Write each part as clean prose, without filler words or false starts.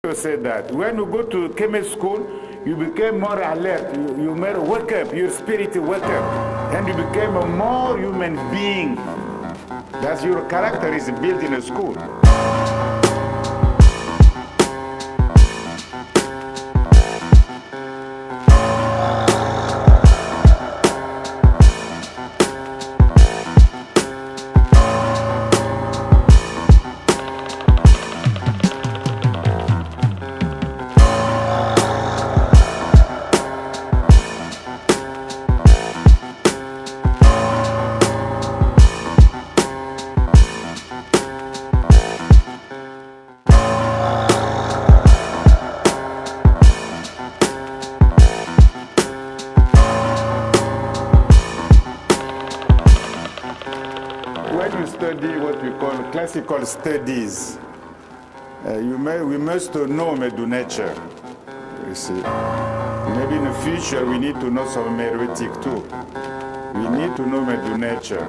to say that. When you go to chemistry school, you became more alert. You more wake up, your spirit wake up. And you became a more human being. That's your character is built in a school. Classical studies, we must know Medew Netcher, you see. Maybe in the future we need to know some heretic too. We need to know Medew Netcher.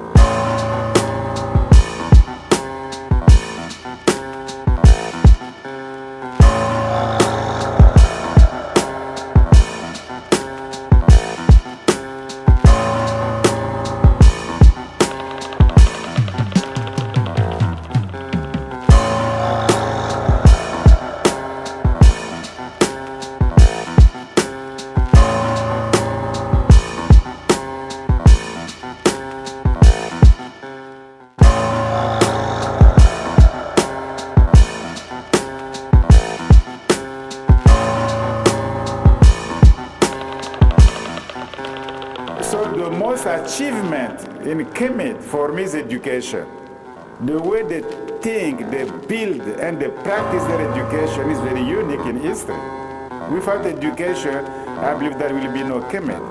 Achievement in chemistry for me is education. The way they think, they build, and they practice their education is very unique in history. Without education, I believe there will be no chemistry.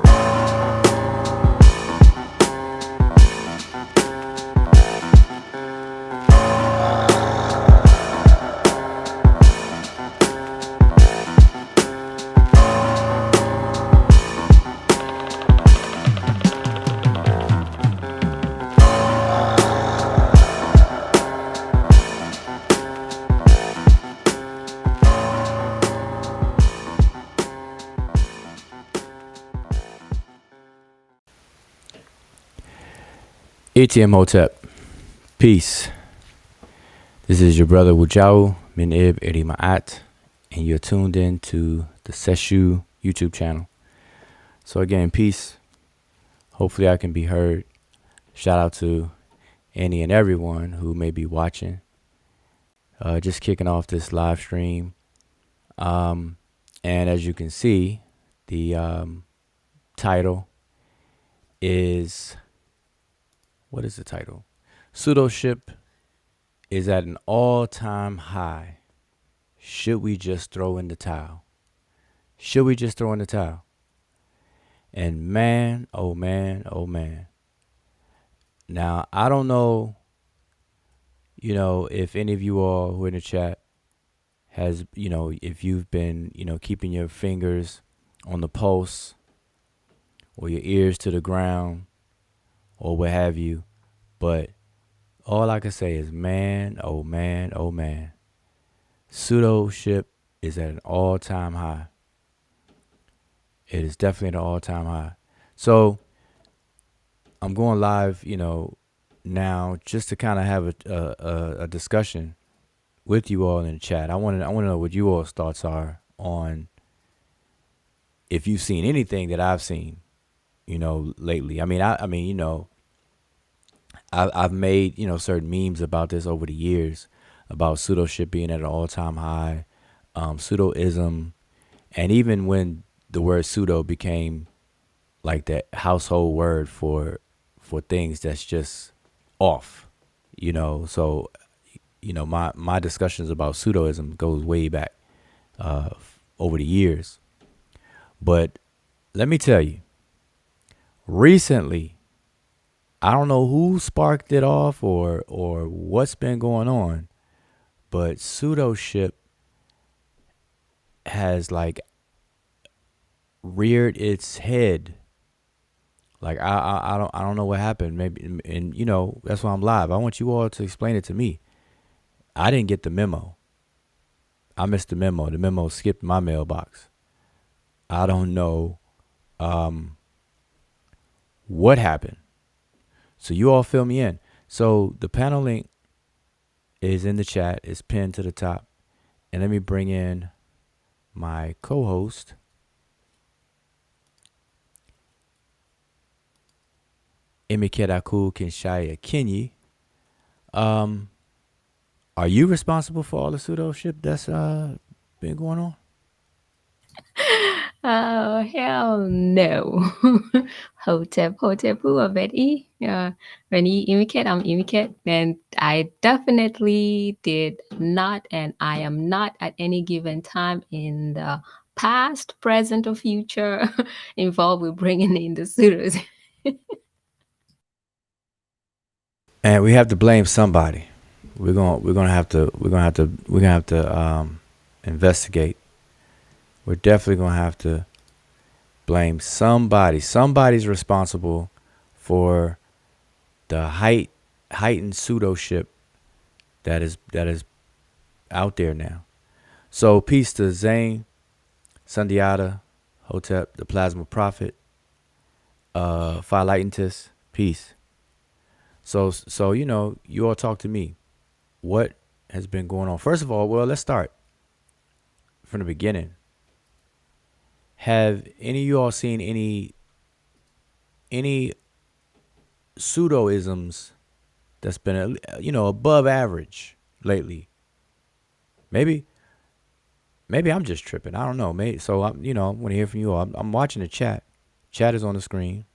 ATM Hotep, peace. This is your brother Wujau Minib Eri Ma'at, and you're tuned in to the Sesh YouTube channel. So again, peace. Hopefully I can be heard. Shout out to any and everyone who may be watching. Just kicking off this live stream. And as you can see, the title is... What is the title? Pseudoship is at an all-time high. Should we just throw in the towel? Should we just throw in the towel? And man, oh man, oh man. Now, I don't know, if any of you all who are in the chat has, if you've been, keeping your fingers on the pulse or your ears to the ground, or what have you, but all I can say is, man, oh man, oh man. Pseudoship is at an all-time high. It is definitely at an all-time high. So I'm going live, now just to kind of have a discussion with you all in the chat. I want to know what you all's thoughts are on if you've seen anything that I've seen, lately. I've made, certain memes about this over the years, about pseudoship being at an all-time high, pseudoism, and even when the word pseudo became like that household word for things that's just off, So, my discussions about pseudoism goes way back over the years. But let me tell you, recently, I don't know who sparked it off or what's been going on, but pseudoship has like reared its head. Like I don't know what happened. Maybe, and that's why I'm live. I want you all to explain it to me. I didn't get the memo. I missed the memo. The memo skipped my mailbox. I don't know what happened. So you all fill me in. So the panel link is in the chat. It's pinned to the top. And let me bring in my co-host, Emikeraku Kinshaya Kinyi. Are you responsible for all the pseudoship that's been going on? Oh, hell no. Hotepu Abedi. When you imitate, I'm imitate. And I definitely did not, and I am not at any given time in the past, present, or future involved with bringing in the pseudos. And we have to blame somebody. We're gonna have to investigate. We're definitely gonna have to blame somebody. Somebody's responsible for the heightened pseudoship that is out there now. So peace to Zane, Sundiata, Hotep, the Plasma Prophet, Phi Lightentis, peace. So you all talk to me. What has been going on? First of all, well, let's start from the beginning. Have any of you all seen any pseudoisms that's been above average lately? Maybe I'm just tripping. I don't know. Maybe so. I want to hear from you all. I'm watching the chat. Chat is on the screen.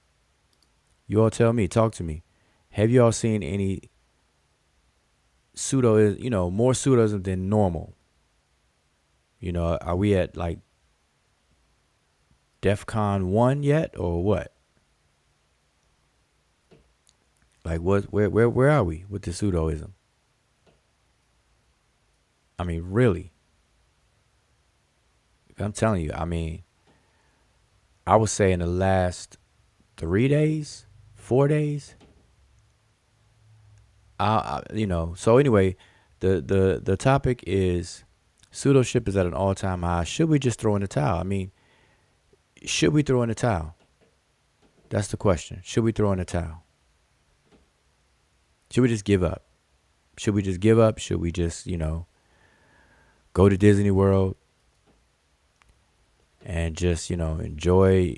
You all tell me. Talk to me. Have you all seen any more pseudoism than normal? Are we at like DEFCON 1 yet, or what? Like where are we with the pseudoism? I mean, really. I'm telling you, I would say in the last 3 days, 4 days. So anyway, the topic is pseudoship is at an all-time high. Should we just throw in the towel? I mean, should we throw in the towel? That's the question. Should we throw in the towel? Should we just give up? Should we just give up? Should we just, go to Disney World and just, enjoy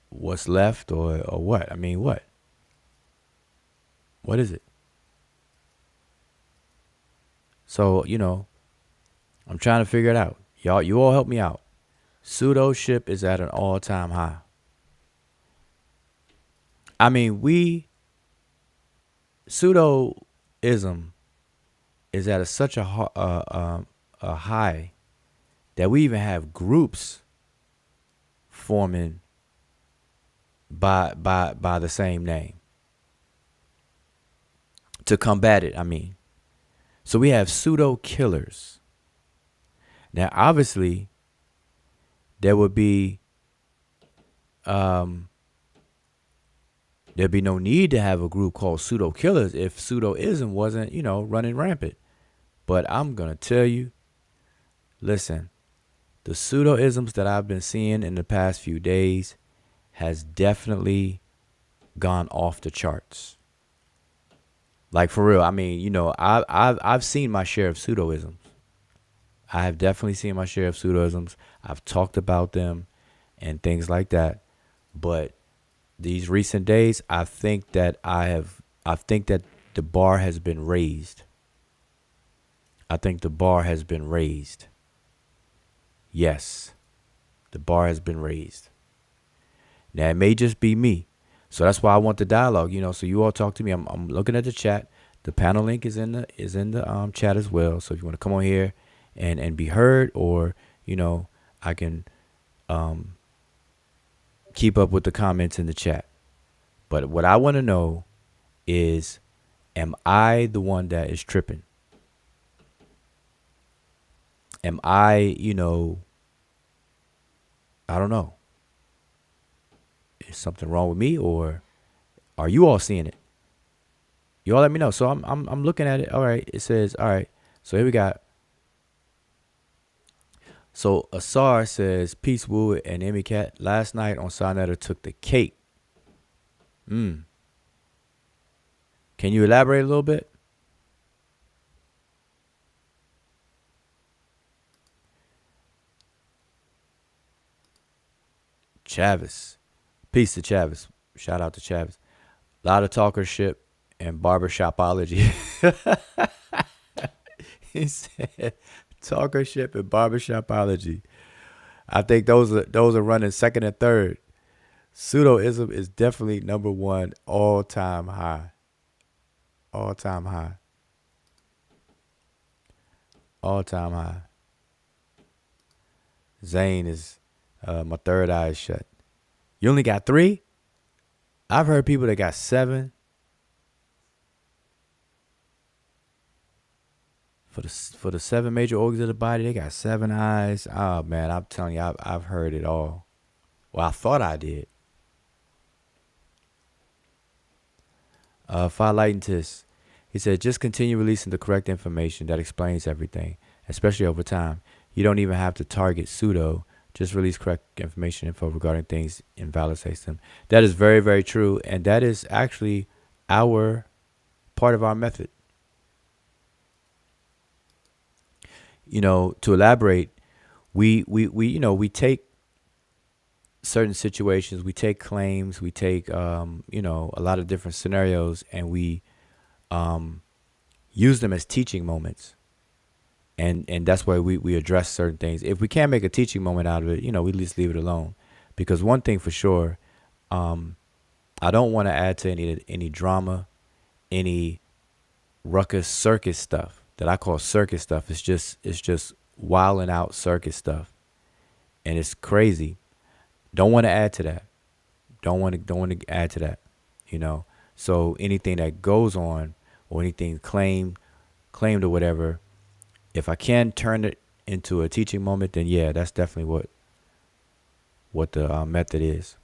what's left, or what? I mean, what? What is it? So, I'm trying to figure it out. You all help me out. Pseudoship is at an all-time high. I mean, pseudoism is at such a high that we even have groups forming by the same name to combat it. I mean, so we have pseudo killers. Now, obviously, there would be there'd be no need to have a group called pseudo killers if pseudoism wasn't, running rampant. But I'm gonna tell you, listen, the pseudoisms that I've been seeing in the past few days has definitely gone off the charts. Like, for real. I mean, I've seen my share of pseudoisms. I have definitely seen my share of pseudoisms. I've talked about them and things like that. But these recent days, I think that the bar has been raised. I think the bar has been raised. Yes, the bar has been raised. Now, it may just be me. So that's why I want the dialogue, so you all talk to me. I'm looking at the chat. The panel link is in the chat as well. So if you want to come on here and be heard, or, I can keep up with the comments in the chat. But what I want to know is, am I the one that is tripping? Am I, I don't know. Is something wrong with me, or are you all seeing it? You all let me know. So I'm looking at it. All right. It says, all right. So here we got So Asar says, Peace Woo and Emmy Cat. Last night on Sonetta took the cake. Can you elaborate a little bit? Chavis. Peace to Chavis. Shout out to Chavis. A lot of talkership and barbershopology. He said talkership and barbershopology. I think those are running second and third. Pseudoism is definitely number one, all time high. All time high. All time high. Zane is my third eye is shut. You only got 3? I've heard people that got 7. For the 7 major organs of the body, they got 7 eyes. Oh man, I'm telling you, I've heard it all. Well, I thought I did. Philitentis, he said, just continue releasing the correct information that explains everything, especially over time. You don't even have to target pseudo. Just release correct information info regarding things, invalidates them. That is very, very true, and that is actually our part of our method. To elaborate, we take certain situations, we take claims, we take a lot of different scenarios, and we use them as teaching moments. And that's why we address certain things. If we can't make a teaching moment out of it, we at least leave it alone. Because one thing for sure, I don't want to add to any drama, any ruckus circus stuff that I call circus stuff. It's just wilding out circus stuff, and it's crazy. Don't want to add to that. Don't want to add to that. So anything that goes on or anything claimed or whatever, if I can turn it into a teaching moment, then yeah, that's definitely what the method is.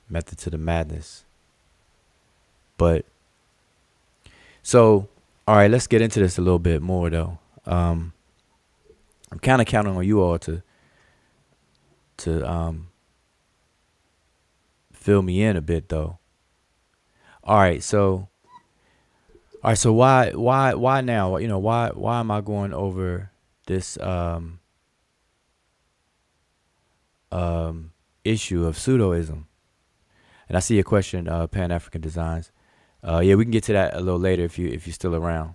Method to the madness. But so, all right, let's get into this a little bit more though. I'm kind of counting on you all to fill me in a bit though. All right, so why now? Why am I going over this issue of pseudoism? And I see a question, Pan-African Designs. Yeah, we can get to that a little later if you're still around.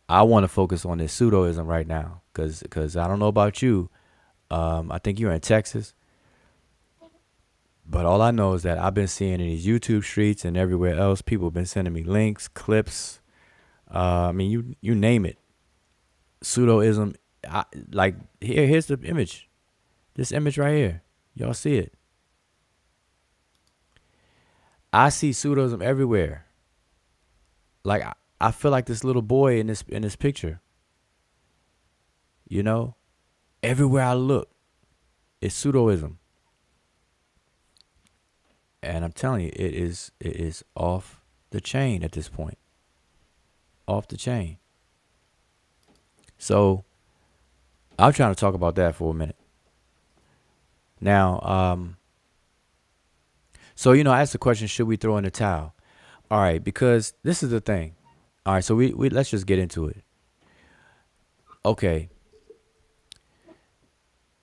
I want to focus on this pseudoism right now because I don't know about you. I think you're in Texas. But all I know is that I've been seeing in these YouTube streets and everywhere else, people have been sending me links, clips. You name it. Pseudoism. Here's the image. This image right here. Y'all see it. I see pseudoism everywhere. Like I feel like this little boy in this picture. Everywhere I look, it's pseudoism. And I'm telling you, it is off the chain at this point. Off the chain. So I'm trying to talk about that for a minute. Now, I asked the question, should we throw in the towel? All right, because this is the thing. All right, so we let's just get into it. Okay.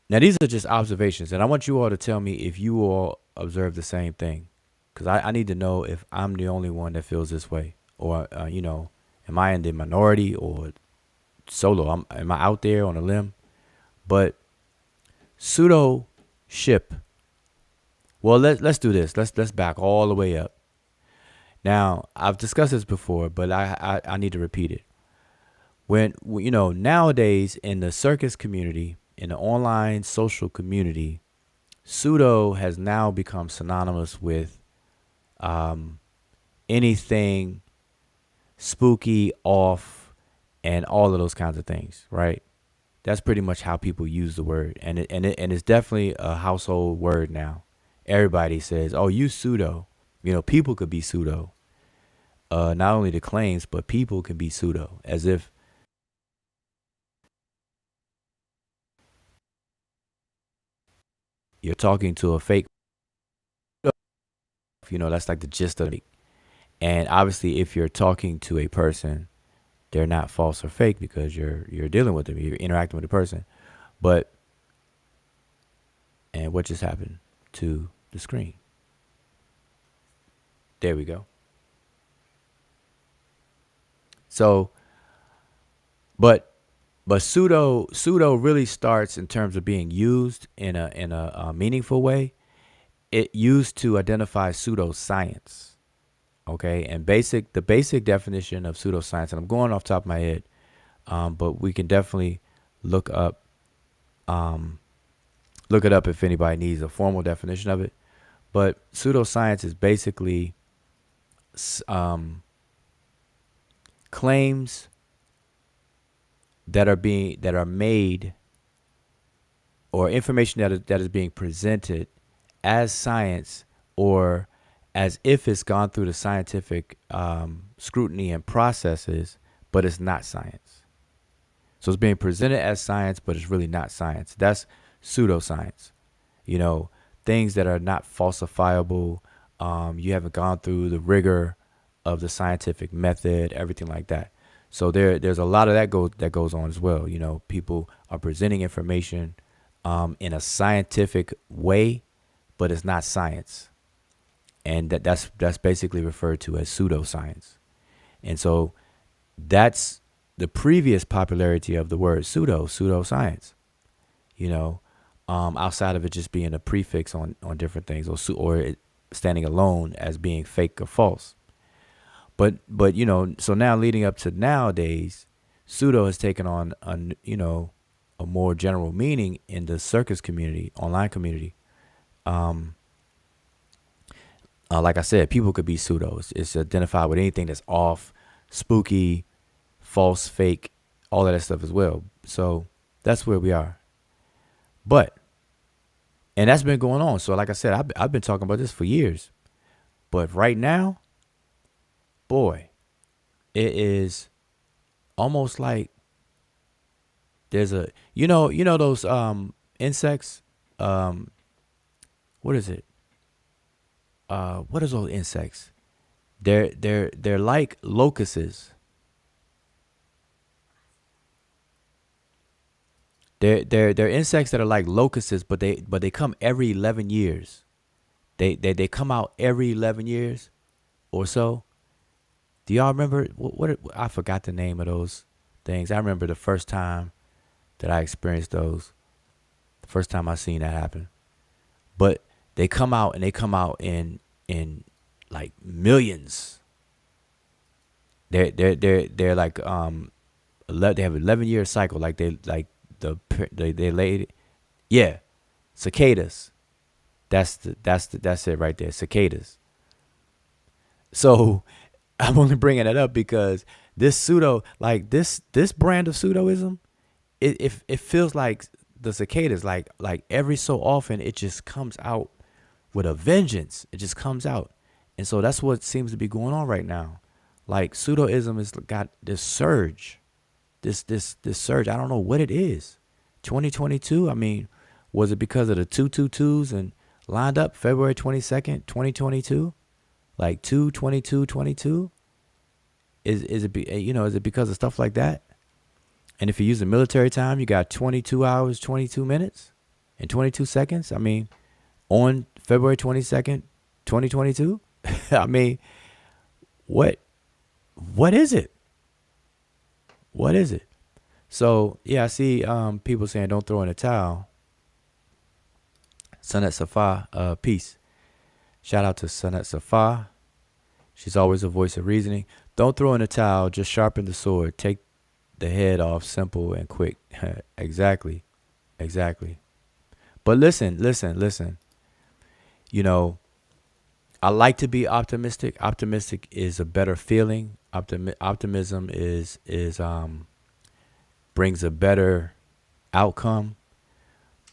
Now, these are just observations, and I want you all to tell me if you all observe the same thing, because I need to know if I'm the only one that feels this way, or, am I in the minority or solo? Am I out there on a limb? But pseudoship. Well, let's do this. Let's back all the way up. Now, I've discussed this before, but I need to repeat it. When nowadays in the circus community, in the online social community, pseudo has now become synonymous with anything spooky, off, and all of those kinds of things, right? That's pretty much how people use the word, and it's definitely a household word now. Everybody says, "Oh, you pseudo." People could be pseudo. Not only the claims, but people can be pseudo, as if you're talking to a fake, that's like the gist of it. And obviously, if you're talking to a person, they're not false or fake because you're dealing with them, you're interacting with the person. But and what just happened to the screen? There we go. So, but pseudo really starts in terms of being used in a meaningful way. It used to identify pseudoscience. Okay, and the basic definition of pseudoscience, and I'm going off the top of my head, but we can definitely look up look it up if anybody needs a formal definition of it. But pseudoscience is basically claims that are made, or information that is being presented as science, or as if it's gone through the scientific scrutiny and processes, but it's not science. So it's being presented as science, but it's really not science. That's pseudoscience. Things that are not falsifiable. You haven't gone through the rigor of the scientific method, everything like that. So there's a lot of that goes on as well. People are presenting information in a scientific way, but it's not science, and that's basically referred to as pseudoscience. And so that's the previous popularity of the word pseudoscience. Outside of it just being a prefix on different things, or it standing alone as being fake or false. But so now leading up to nowadays, pseudo has taken on a more general meaning in the circus community, online community. Like I said, people could be pseudos. It's identified with anything that's off, spooky, false, fake, all of that stuff as well. So that's where we are. And that's been going on. So like I said, I've been talking about this for years. But right now, boy, it is almost like there's a those insects. What is it? What is those insects? They're like locusts. They're insects that are like locusts, but they come every 11 years. They come out every 11 years or so. Do y'all remember what I forgot the name of those things? I remember the first time that I experienced those. The first time I seen that happen. But they come out in like millions. They're like they have an 11-year cycle, like they laid, yeah, cicadas. That's it right there, cicadas. So I'm only bringing it up because this brand of pseudoism, it feels like the cicadas, like every so often it just comes out with a vengeance. It just comes out. And so that's what seems to be going on right now. Like pseudoism has got this surge. This surge. I don't know what it is. 2022, I mean, was it because of the 222s and lined up February 22nd, 2022? Like 2/22/22? Is it is it because of stuff like that? And if you use the military time, you got 22 hours, 22 minutes and 22 seconds. I mean, on February 22nd, 2022? I mean, what is it? What is it? So, yeah, I see people saying don't throw in a towel. Sanat Safa, peace. Shout out to Sanat Safa. She's always a voice of reasoning. Don't throw in a towel, just sharpen the sword. Take the head off, simple and quick. Exactly. But listen. I like to be optimistic. Optimistic is a better feeling. Optimism is brings a better outcome.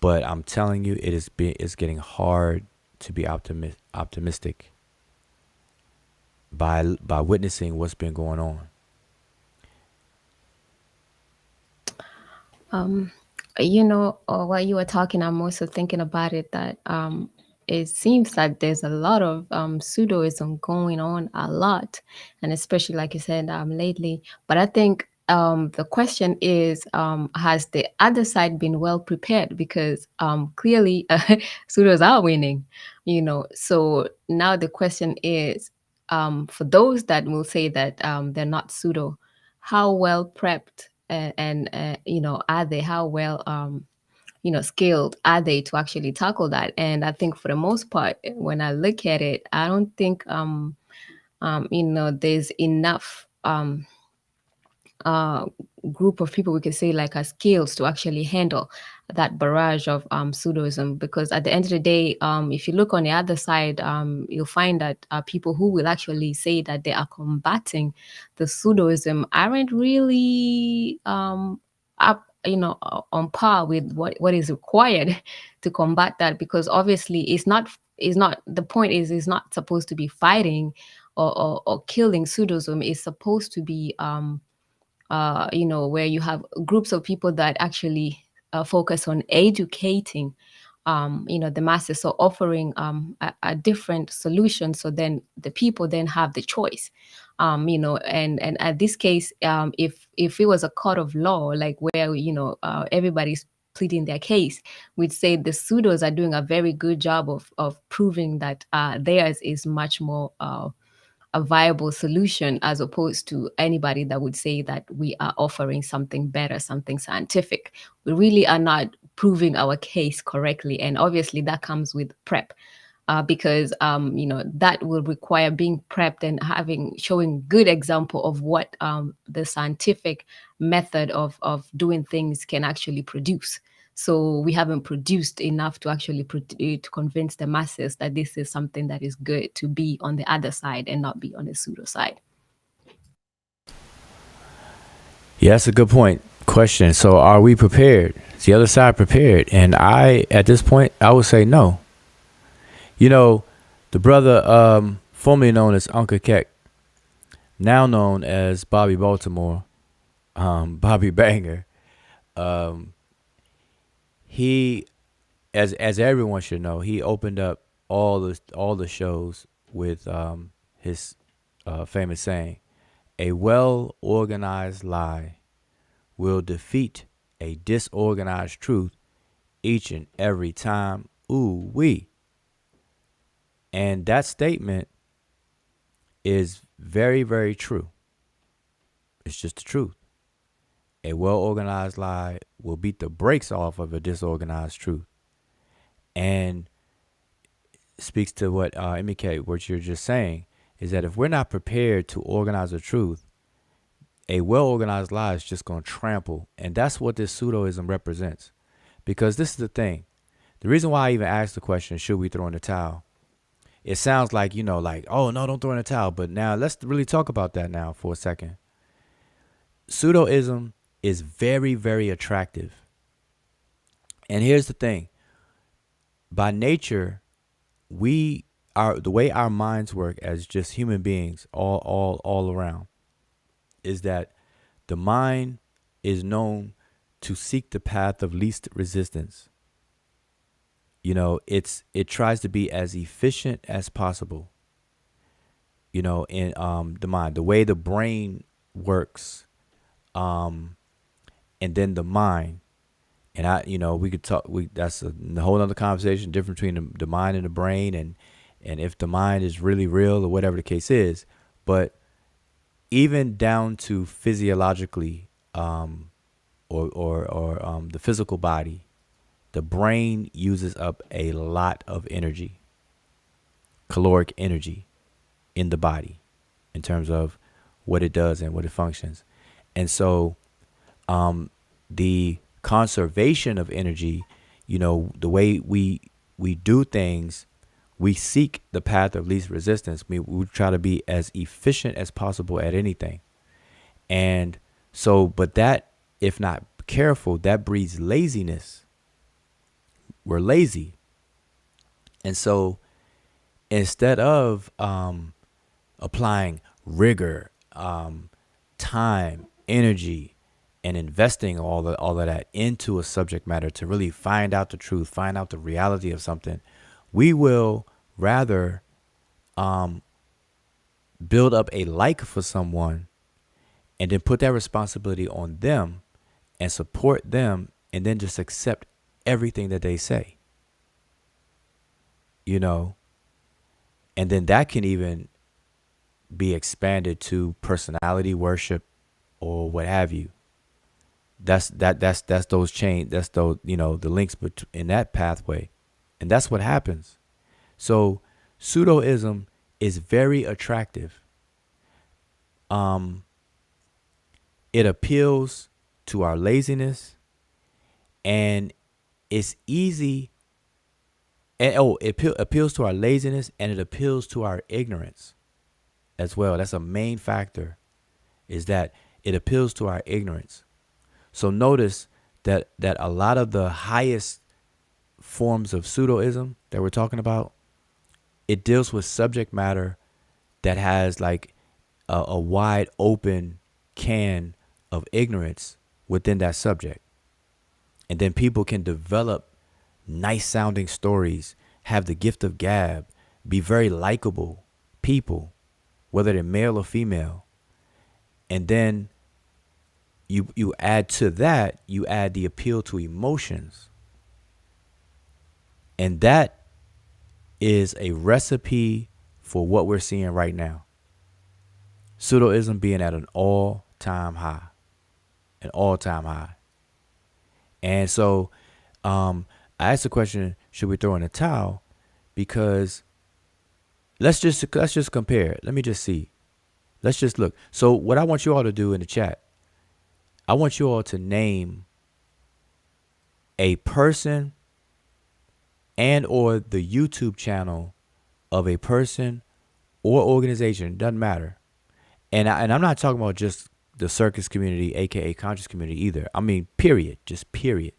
But I'm telling you, it's getting hard to be optimistic by witnessing what's been going on. While you were talking, I'm also thinking about it that it seems that there's a lot of pseudoism going on a lot, and especially like you said lately. But I think the question is, has the other side been well prepared? Because clearly pseudos are winning, So now the question is, for those that will say that they're not pseudo, how well prepped and are they, how well skilled are they to actually tackle that? And I think for the most part, when I look at it, I don't think there's enough uh, group of people we could say like as skills to actually handle that barrage of pseudoism, because at the end of the day, if you look on the other side, you'll find that people who will actually say that they are combating the pseudoism aren't really up on par with what is required to combat that, because obviously it's not the point is not supposed to be fighting or killing pseudoism. It's supposed to be where you have groups of people that actually focus on educating, the masses, so offering a different solution, so then the people then have the choice, and at this case, if it was a court of law, like where everybody's pleading their case, we'd say the pseudos are doing a very good job of proving that theirs is much more a viable solution, as opposed to anybody that would say that we are offering something better, something scientific. We really are not proving our case correctly. And obviously that comes with prep. Because that will require being prepped and showing good example of what the scientific method of doing things can actually produce. So we haven't produced enough to actually to convince the masses that this is something that is good to be on the other side and not be on the pseudo side. Yeah, that's a good question. So are we prepared? Is the other side prepared? And at this point, I would say no. The brother formerly known as Uncle Keck, now known as Bobby Baltimore, Bobby Banger, he, as everyone should know, he opened up all the shows with his famous saying, "A well organized lie will defeat a disorganized truth each and every time." Ooh wee. And that statement is very, very true. It's just the truth. A well organized lie will beat the brakes off of a disorganized truth. And speaks to what indicate what you're just saying, is that if we're not prepared to organize the truth, a well organized lie is just going to trample. And that's what this pseudoism represents. Because this is the thing. The reason why I even asked the question, should we throw in the towel? It sounds like, oh, no, don't throw in the towel. But now let's really talk about that now for a second. Pseudoism is very, very attractive. And here's the thing. By nature, the way our minds work as just human beings all around is that the mind is known to seek the path of least resistance. It tries to be as efficient as possible. In the mind, the way the brain works, and then the mind. And we could talk. That's a whole other conversation, difference between the mind and the brain, and if the mind is really real or whatever the case is. But even down to physiologically, or the physical body, the brain uses up a lot of energy, caloric energy, in the body, in terms of what it does and what it functions. And so, the conservation of energy, the way we do things, we seek the path of least resistance. We try to be as efficient as possible at anything. And so, but that, if not careful, that breeds laziness. We're lazy. And so instead of applying rigor, time, energy, and investing all of that into a subject matter to really find out the truth, find out the reality of something, we will rather build up a like for someone and then put that responsibility on them and support them and then just accept everything that they say, you know, and then that can even be expanded to personality worship or what have you. That's those chain, that's those, you know, the links in that pathway. And that's what happens. So pseudoism is very attractive. It appeals to our laziness, and it's easy. And it appeals to our laziness, and it appeals to our ignorance as well. That's a main factor, is that it appeals to our ignorance. So notice that a lot of the highest forms of pseudoism that we're talking about, it deals with subject matter that has like a wide open can of ignorance within that subject. And then people can develop nice sounding stories, have the gift of gab, be very likable people, whether they're male or female. And then you add to that, you add the appeal to emotions. And that is a recipe for what we're seeing right now. Pseudoism being at an all-time high. An all-time high. And so I asked the question, should we throw in a towel? Because let's just compare. Let me just see. Let's just look. So what I want you all to do in the chat, I want you all to name a person and or the YouTube channel of a person or organization, doesn't matter. And I'm not talking about just the circus community, aka conscious community either. I mean, period, just period.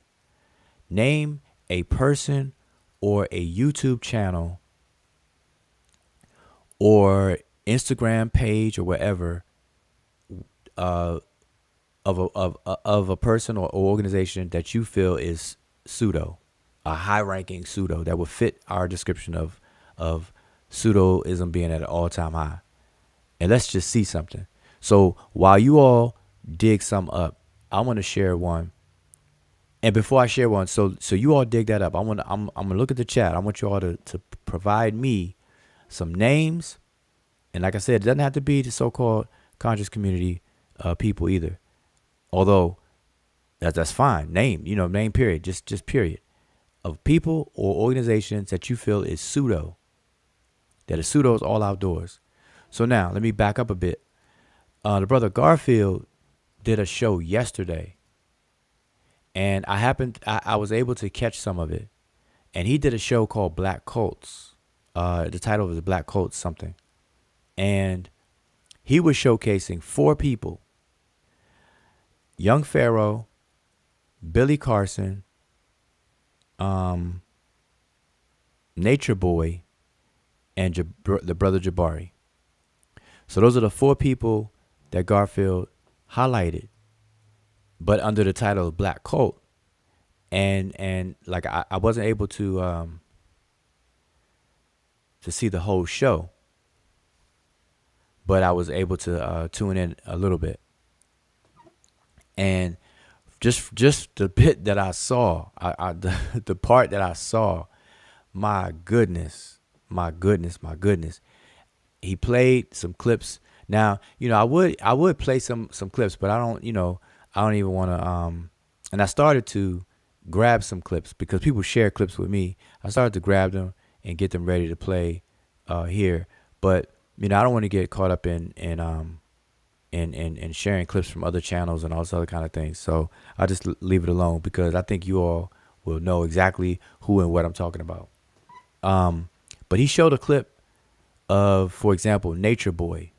Name a person or a YouTube channel or Instagram page or whatever of a person or organization that you feel is pseudo, a high-ranking pseudo that would fit our description of pseudoism being at an all-time high. And let's just see something. So while you all dig some up, I want to share one. And before I share one, so you all dig that up. I'm gonna look at the chat. I want you all to provide me some names. And like I said, it doesn't have to be the so-called conscious community people either. Although that's fine. Name period. Just period. Of people or organizations that you feel is pseudo. That is pseudo is all outdoors. So now let me back up a bit. The brother Garfield did a show yesterday, and I was able to catch some of it. And he did a show called Black Cults. The title was Black Cults something. And he was showcasing 4 people: Young Pharaoh, Billy Carson, Nature Boy, and the brother Jabari. So those are the 4 people that Garfield highlighted, but under the title of Black Cult. And like I wasn't able to see the whole show, but I was able to tune in a little bit. And just the bit that I saw, the part that I saw, my goodness. He played some clips. Now, I would play some clips, but I don't even want to. And I started to grab some clips because people share clips with me. I started to grab them and get them ready to play here. But I don't want to get caught up in sharing clips from other channels and all this other kind of things. So I'll just leave it alone because I think you all will know exactly who and what I'm talking about. But he showed a clip of, for example, Nature Boy.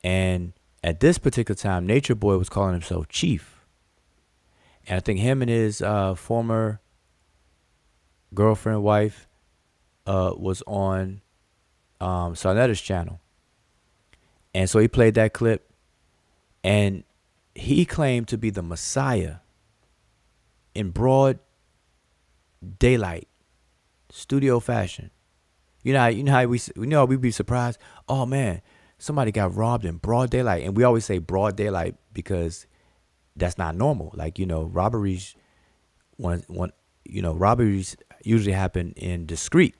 And at this particular time, Nature Boy was calling himself Chief. And I think him and his former girlfriend, wife, was on Sarnetta's channel. And so he played that clip. And he claimed to be the Messiah in broad daylight, studio fashion. How we'd be surprised. Oh man, somebody got robbed in broad daylight, and we always say broad daylight because that's not normal. Like robberies, robberies usually happen in discreet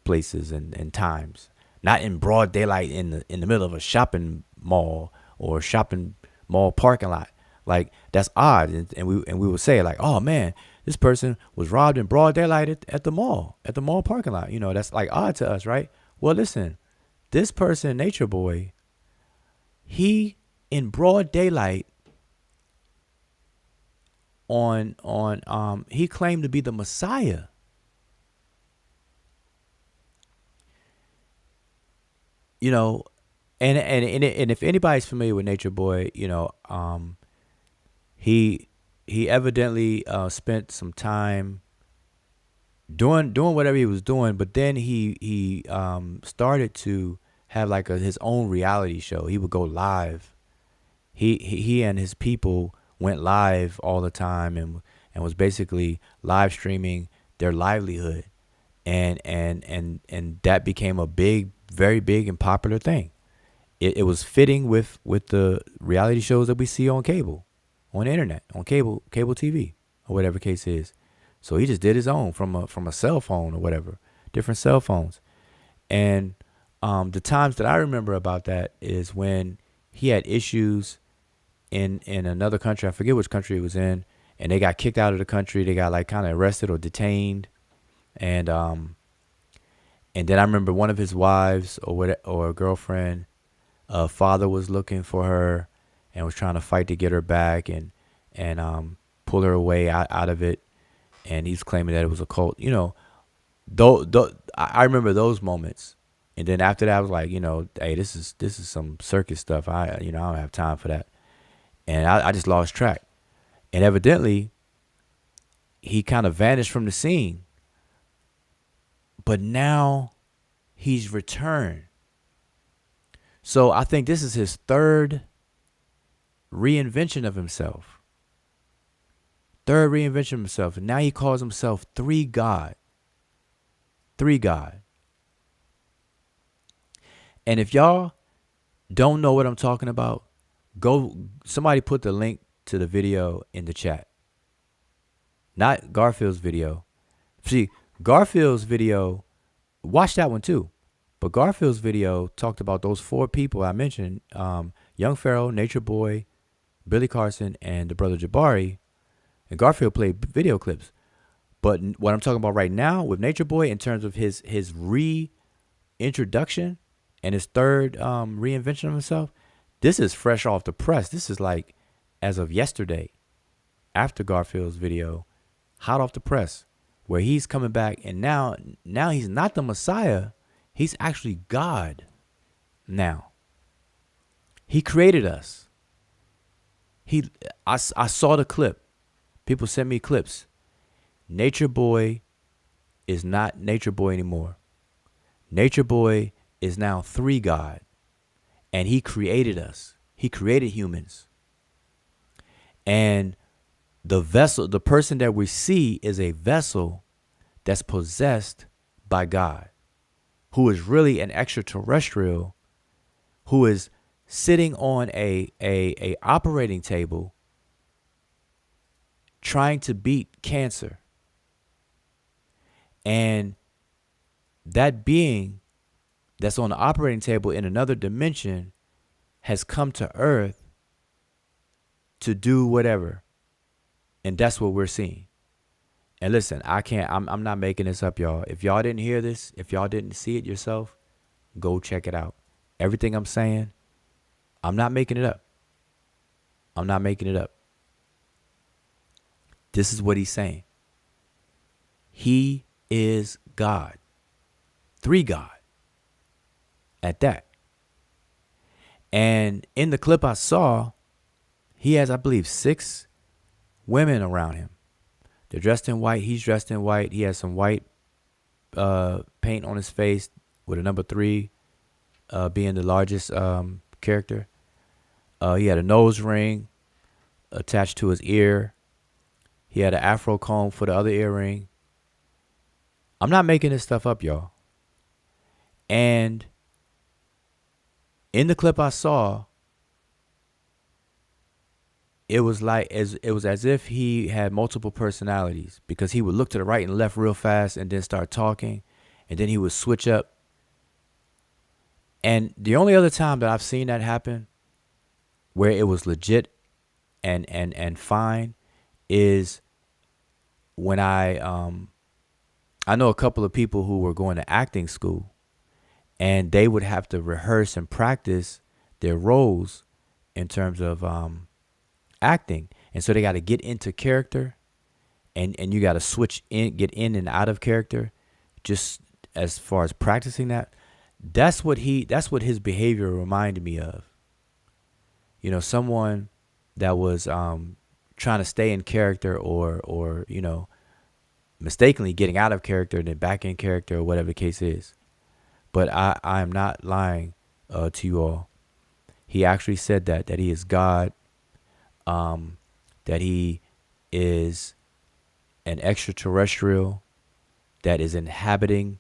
places and times, not in broad daylight in the middle of a shopping mall or shopping mall parking lot. Like that's odd, and we would say like, oh man, this person was robbed in broad daylight at the mall parking lot. That's like odd to us, right? Well, listen, this person, Nature Boy, he in broad daylight he claimed to be the Messiah. And if anybody's familiar with Nature Boy, he evidently spent some time doing whatever he was doing, but then he started to have like his own reality show. He would go live. He and his people went live all the time and was basically live streaming their livelihood, and that became a very big and popular thing. It was fitting with the reality shows that we see on cable, on the internet, on cable TV, or whatever case is. So he just did his own from a cell phone or whatever, different cell phones. And the times that I remember about that is when he had issues in another country. I forget which country it was in, and they got kicked out of the country. They got like kind of arrested or detained, and then I remember one of his wives or a girlfriend, father was looking for her and was trying to fight to get her back and pull her away out of it, and he's claiming that it was a cult. I remember those moments, and then after that I was like, hey, this is some circus stuff. I don't have time for that, and I just lost track, and evidently he kind of vanished from the scene. But now he's returned. So I think this is his third reinvention of himself. And now he calls himself Three God. And if y'all don't know what I'm talking about, somebody put the link to the video in the chat. Not Garfield's video. See, Garfield's video, watch that one too. But Garfield's video talked about those four people I mentioned, Young Pharaoh, Nature Boy, Billy Carson, and the brother Jabari. And Garfield played video clips. But what I'm talking about right now with Nature Boy in terms of his reintroduction and his third reinvention of himself, this is fresh off the press. This is like as of yesterday, after Garfield's video, hot off the press, where he's coming back, and now he's not the Messiah. He's actually God now. He created us. I saw the clip. People sent me clips. Nature Boy is not Nature Boy anymore. Nature Boy is now Three God. And he created us. He created humans. And the person that we see is a vessel that's possessed by God, who is really an extraterrestrial, who is sitting on a operating table trying to beat cancer. And that being that's on the operating table in another dimension has come to Earth to do whatever. And that's what we're seeing. And listen, I'm not making this up, y'all. If y'all didn't hear this, if y'all didn't see it yourself, go check it out. Everything I'm saying, I'm not making it up. This is what he's saying. He is God. Three God. At that. And in the clip I saw, he has, I believe, 6 women around him. They're dressed in white. He's dressed in white. He has some white paint on his face with a number 3 being the largest character. He had a nose ring. attached to his ear. He had an afro comb for the other earring. I'm not making this stuff up, y'all. And in the clip I saw, it was as if he had multiple personalities, because he would look to the right and left real fast and then start talking, and then he would switch up. And the only other time that I've seen that happen where it was legit and fine is when I know a couple of people who were going to acting school, and they would have to rehearse and practice their roles in terms of acting. And so they got to get into character, and you got to get in and out of character, just as far as practicing that. That's what his behavior reminded me of. You know, someone that was trying to stay in character, or you know, mistakenly getting out of character and then back in character, or whatever the case is. But I am not lying to you all. He actually said that he is God, that he is an extraterrestrial that is inhabiting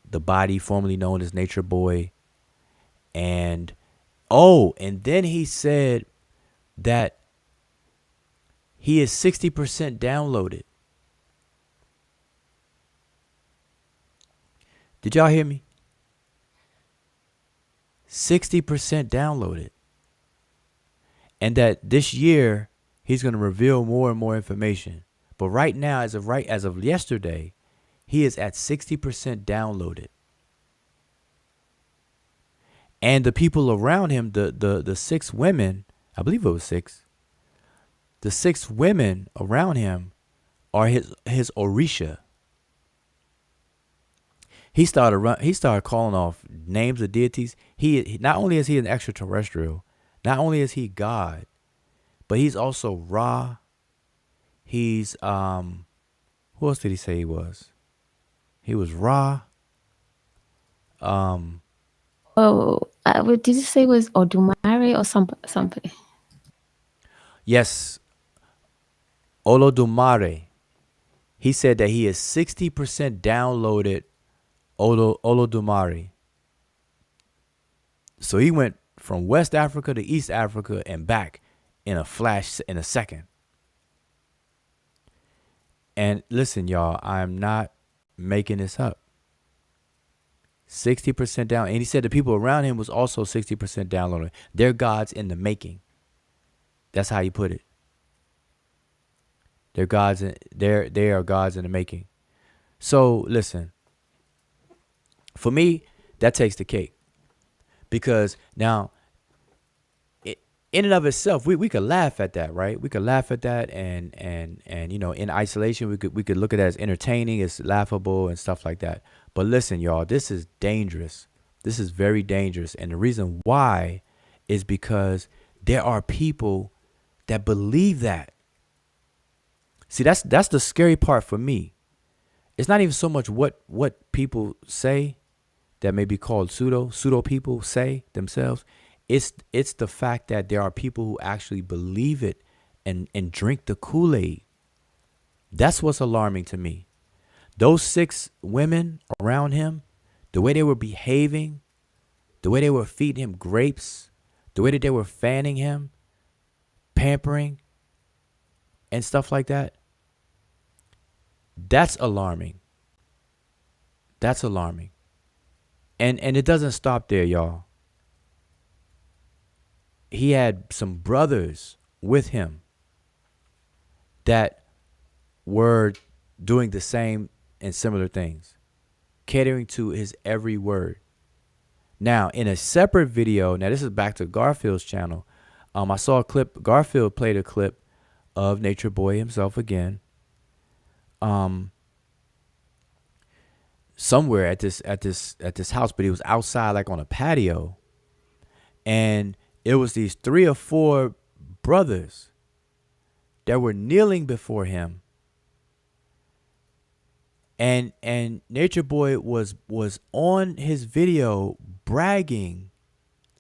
the body formerly known as Nature Boy. And then he said that he is 60% downloaded. Did y'all hear me? 60% downloaded. And that this year he's going to reveal more and more information. But right now, as of yesterday, he is at 60% downloaded. And the people around him, the 6 women, I believe it was 6. The 6 women around him are his Orisha. He started calling off names of deities. He not only is he an extraterrestrial, not only is he God, but he's also Ra. He's who else did he say he was? He was Ra. What did you say was Odumare or something? Yes, Olodumare. He said that he is 60% downloaded Olodumare. So he went from West Africa to East Africa and back in a flash, in a second. And listen, y'all, I'm not making this up. 60% down. And he said the people around him was also 60% downloaded. They're gods in the making. That's how he put it. They are gods in the making. So listen, for me, that takes the cake. Because now, in and of itself, we could laugh at that, right? We could laugh at that, and you know, in isolation, we could look at that as entertaining, it's laughable and stuff like that. But listen, y'all, this is dangerous. This is very dangerous, and the reason why is because there are people that believe that. See, that's the scary part for me. It's not even so much what people say that may be called pseudo people say themselves. It's the fact that there are people who actually believe it and drink the Kool-Aid. That's what's alarming to me. Those 6 women around him, the way they were behaving, the way they were feeding him grapes, the way that they were fanning him, pampering, and stuff like that, that's alarming. That's alarming. And it doesn't stop there, y'all. He had some brothers with him that were doing the same and similar things, catering to his every word. Now, in a separate video, now this is back to Garfield's channel. I saw a clip. Garfield played a clip of Nature Boy himself again. Somewhere at this house, but he was outside, like on a patio, and it was these 3 or 4 brothers that were kneeling before him, and Nature Boy was on his video bragging,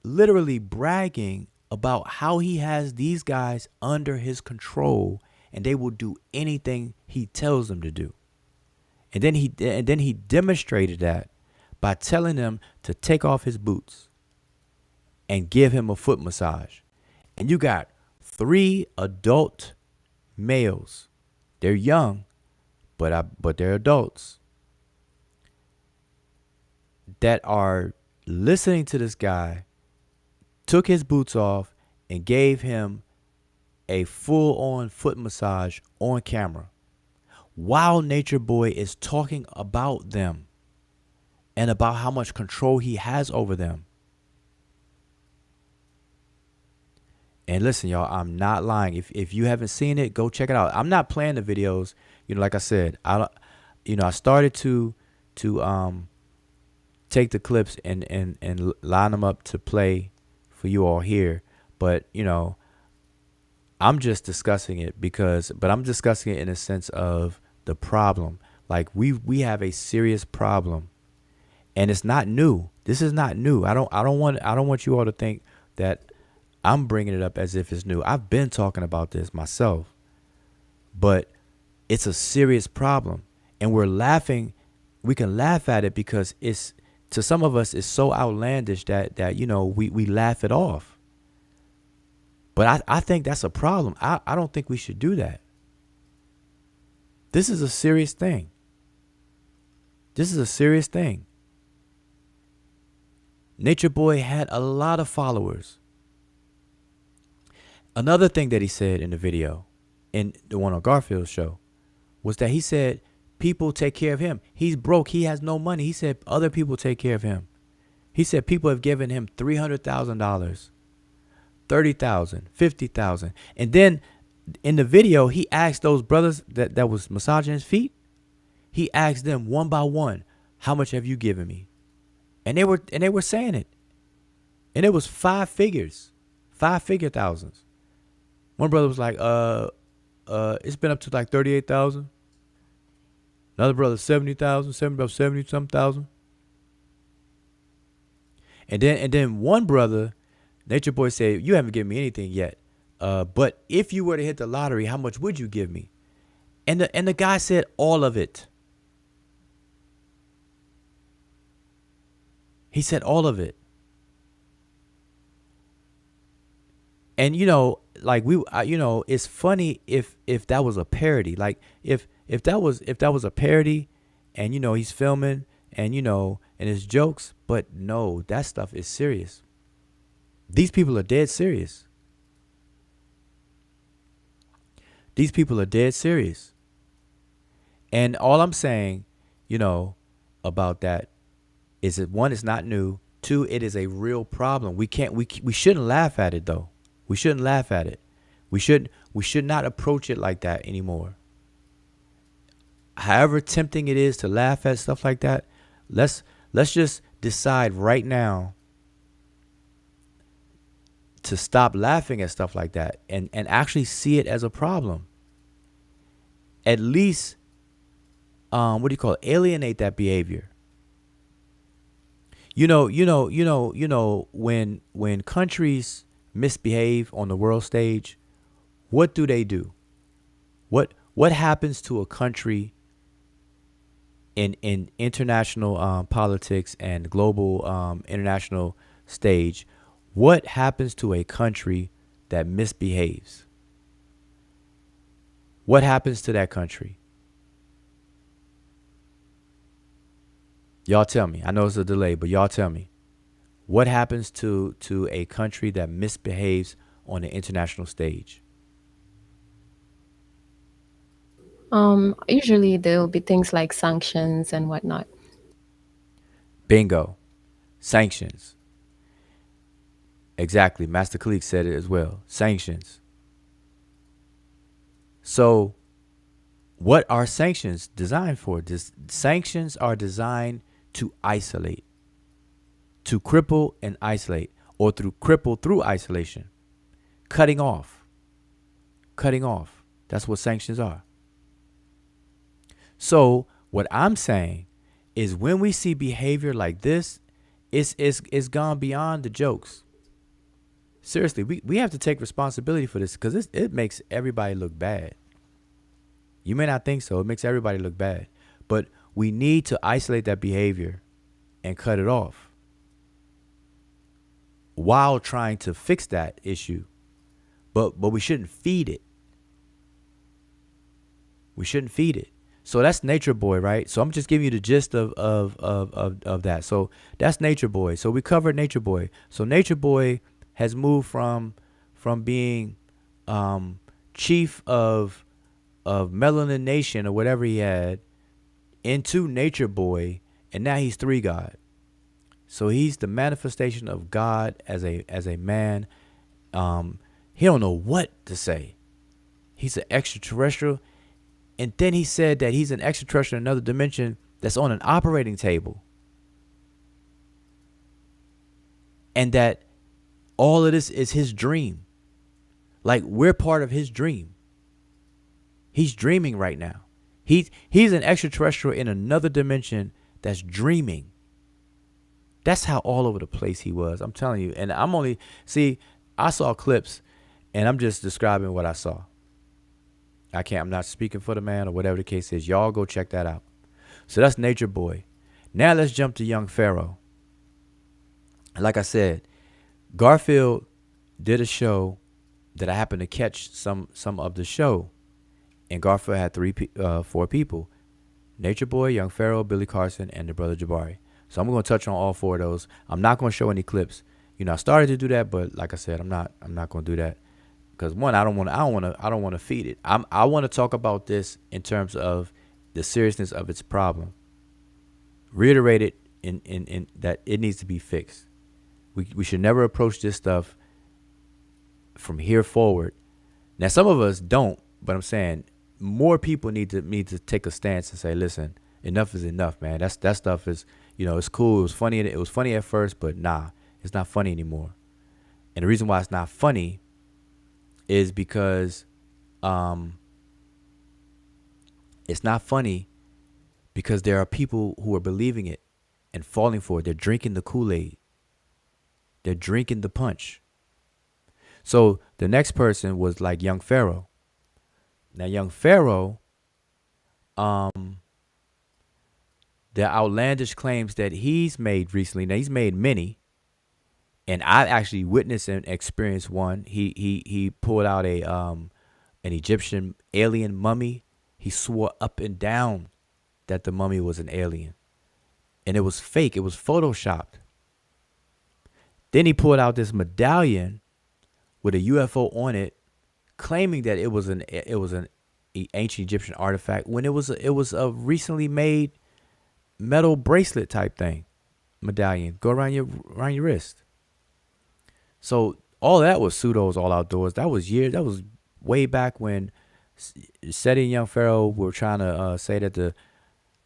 literally bragging about how he has these guys under his control and they will do anything he tells them to do. And then he demonstrated that by telling them to take off his boots and give him a foot massage. And you got 3 adult males. They're young, but they're adults that are listening to this guy, took his boots off and gave him a full-on foot massage on camera while Nature Boy is talking about them and about how much control he has over them. And listen, y'all, I'm not lying. If you haven't seen it, go check it out. I'm not playing the videos. Like I said, I started to take the clips and line them up to play for you all here. But, I'm just discussing it but I'm discussing it in a sense of the problem. Like we have a serious problem, and it's not new. This is not new. I don't want you all to think that I'm bringing it up as if it's new. I've been talking about this myself, but it's a serious problem, and we're laughing. We can laugh at it because it's, to some of us, it's so outlandish that we laugh it off. But I think that's a problem. I don't think we should do that. This is a serious thing. This is a serious thing. Nature Boy had a lot of followers. Another thing that he said in the video, in the one on Garfield's show, was that he said people take care of him. He's broke. He has no money. He said other people take care of him. He said people have given him $300,000, $30,000, $50,000. And then in the video, he asked those brothers that was massaging his feet, he asked them one by one, how much have you given me? And they were saying it. And it was 5 figures, 5-figure thousands. One brother was like, it's been up to like 38,000. Another brother, 70,000, 70-some thousand. And then one brother, Nature Boy, said, you haven't given me anything yet. But if you were to hit the lottery, how much would you give me? And the guy said all of it. He said all of it. And it's funny if that was a parody. Like if that was a parody, and he's filming and and it's jokes, but no, that stuff is serious. These people are dead serious. These people are dead serious. And all I'm saying, about that is that, one, it's not new. 2, it is a real problem. We shouldn't laugh at it though. We shouldn't laugh at it. We should not approach it like that anymore. However tempting it is to laugh at stuff like that, let's just decide right now to stop laughing at stuff like that and actually see it as a problem. At least, alienate that behavior. When countries misbehave on the world stage, what do? What happens to a country in international politics and global international stage? What happens to a country that misbehaves? What happens to that country? Y'all tell me. I know it's a delay, but y'all tell me. What happens to a country that misbehaves on the international stage? Usually there'll be things like sanctions and whatnot. Bingo. Sanctions. Exactly. Master Khalik said it as well. Sanctions. So what are sanctions designed for? Sanctions are designed to isolate, to cripple and isolate, or cripple through isolation. Cutting off. That's what sanctions are. So what I'm saying is, when we see behavior like this, it's gone beyond the jokes. seriously, we have to take responsibility for this because it makes everybody look bad. You may not think so. It makes everybody look bad. But we need to isolate that behavior and cut it off while trying to fix that issue. But we shouldn't feed it. We shouldn't feed it. So that's Nature Boy, right? So I'm just giving you the gist of that. So that's Nature Boy. So we covered Nature Boy. So Nature Boy has moved from being chief of Melanin Nation or whatever he had into Nature Boy, and now he's three God. So he's the manifestation of God as a man. He don't know what to say. He's an extraterrestrial. And then he said that he's an extraterrestrial in another dimension that's on an operating table. And that all of this is his dream. Like, we're part of his dream. He's dreaming right now. He's an extraterrestrial in another dimension that's dreaming. That's how all over the place he was. I'm telling you. And I saw clips and I'm just describing what I saw. I'm not speaking for the man or whatever the case is. Y'all go check that out. So that's Nature Boy. Now let's jump to Young Pharaoh. Like I said, Garfield did a show that I happened to catch some of the show. And Garfield had four people. Nature Boy, Young Pharaoh, Billy Carson, and the brother Jabari. So I'm going to touch on all four of those. I'm not going to show any clips. I started to do that, but like I said, I'm not going to do that. Because one, I don't want to feed it. I want to talk about this in terms of the seriousness of its problem. Reiterate it in that it needs to be fixed. We should never approach this stuff from here forward. Now, some of us don't, but I'm saying more people need to take a stance and say, listen, enough is enough, man. That stuff is, it's cool. It was funny. It was funny at first, but nah, it's not funny anymore. And the reason why it's not funny is because it's not funny because there are people who are believing it and falling for it. They're drinking the Kool-Aid. They're drinking the punch. So the next person was like Young Pharaoh. Now, Young Pharaoh, the outlandish claims that he's made recently. Now, he's made many. And I actually witnessed and experienced one. He pulled out an Egyptian alien mummy. He swore up and down that the mummy was an alien. And it was fake. It was photoshopped. Then he pulled out this medallion with a UFO on it, claiming that it was an ancient Egyptian artifact when it was a recently made metal bracelet type thing, medallion. Go around your wrist. So all that was pseudos all outdoors. That was way back when Seti and Young Pharaoh were trying to say that the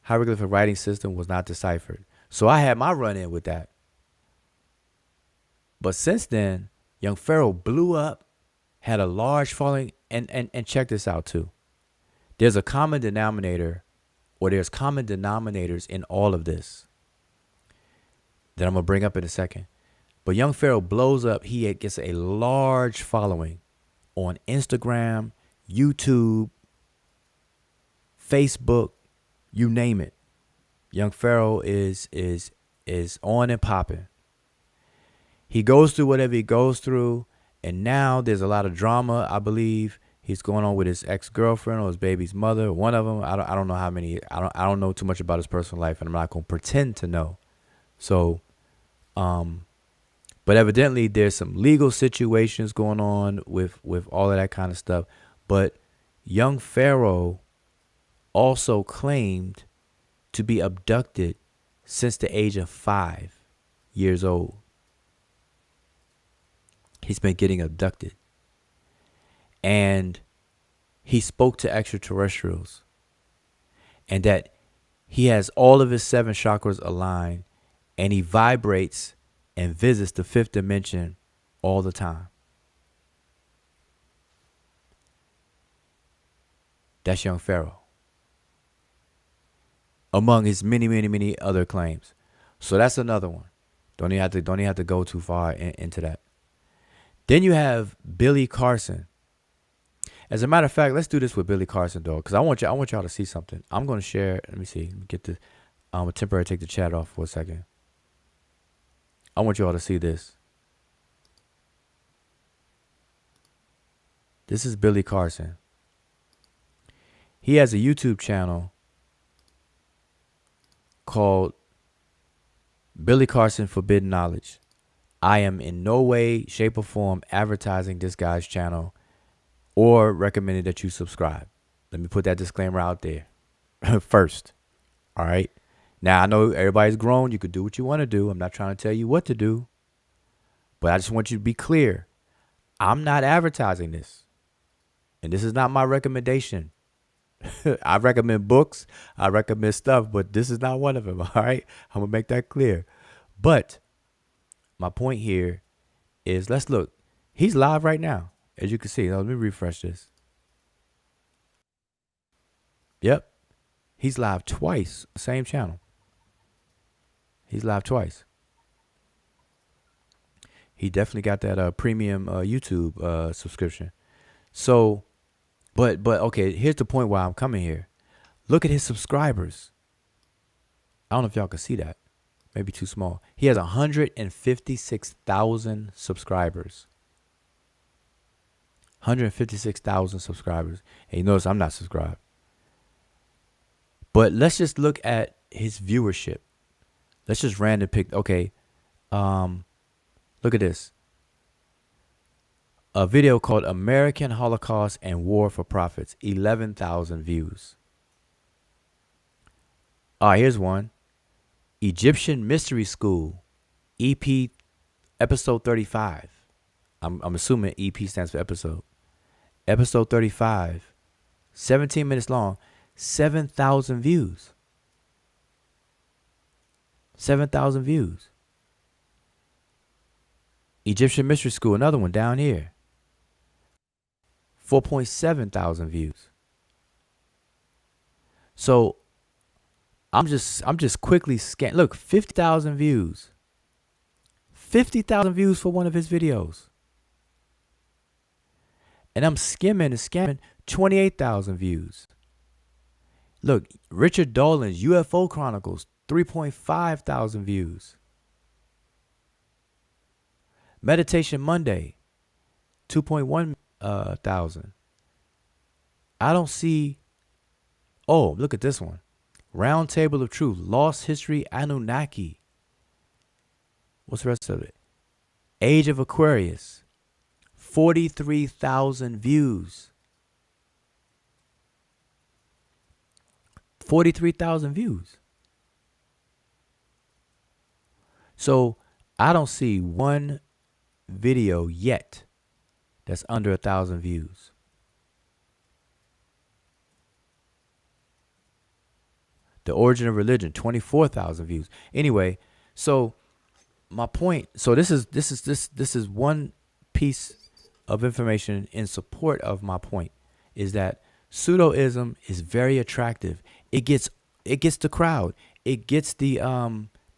hieroglyphic writing system was not deciphered. So I had my run in with that. But since then, Young Pharaoh blew up, had a large following, and check this out too. There's a common denominator, or there's common denominators in all of this that I'm going to bring up in a second. But Young Pharaoh blows up. He gets a large following on Instagram, YouTube, Facebook, you name it. Young Pharaoh is on and popping. He goes through whatever he goes through, and now there's a lot of drama. I believe he's going on with his ex-girlfriend or his baby's mother. One of them. I don't know how many. I don't know too much about his personal life, and I'm not going to pretend to know. So, but evidently there's some legal situations going on with all of that kind of stuff. But Young Pharaoh also claimed to be abducted since the age of 5 years old. He's been getting abducted. And he spoke to extraterrestrials. And that he has all of his 7 chakras aligned. And he vibrates and visits the 5th dimension all the time. That's Young Pharaoh. Among his many, many, many other claims. So that's another one. Don't even have to go too far into that. Then you have Billy Carson. As a matter of fact, let's do this with Billy Carson, though, because I want y'all to see something. I'm going to share. Let me see. Let me get this. I'm temporarily take the chat off for a second. I want y'all to see this. This is Billy Carson. He has a YouTube channel called Billy Carson Forbidden Knowledge. I am in no way, shape, or form advertising this guy's channel or recommending that you subscribe. Let me put that disclaimer out there first. All right. Now, I know everybody's grown. You could do what you want to do. I'm not trying to tell you what to do. But I just want you to be clear. I'm not advertising this. And this is not my recommendation. I recommend books. I recommend stuff. But this is not one of them. All right. I'm going to make that clear. But my point here is, let's look. He's live right now, as you can see. Now, let me refresh this. Yep. He's live twice. Same channel. He's live twice. He definitely got that premium YouTube subscription. So, but okay, here's the point why I'm coming here. Look at his subscribers. I don't know if y'all can see that. Maybe too small. He has 156,000 subscribers. 156,000 subscribers. And you notice I'm not subscribed. But let's just look at his viewership. Let's just random pick. Okay. Look at this. A video called American Holocaust and War for Profits. 11,000 views. All right, here's one. Egyptian Mystery School. EP episode 35. I'm assuming EP stands for episode. Episode 35. 17 minutes long. 7,000 views. 7,000 views. Egyptian Mystery School, another one down here. 4.7 thousand views. So I'm just quickly scan. Look, 50,000 views. 50,000 views for one of his videos. And I'm skimming and scamming, 28,000 views. Look, Richard Dolan's UFO Chronicles, 3.5 thousand views. Meditation Monday, 2.1 thousand. I don't see. Oh, look at this one. Round Table of Truth, Lost History Anunnaki. What's the rest of it? Age of Aquarius, 43,000 views. 43,000 views. So I don't see one video yet that's under 1,000 views. The Origin of Religion, 24,000 views. Anyway, so my point. So this is one piece of information in support of my point, is that pseudoism is very attractive. It gets the crowd. It gets the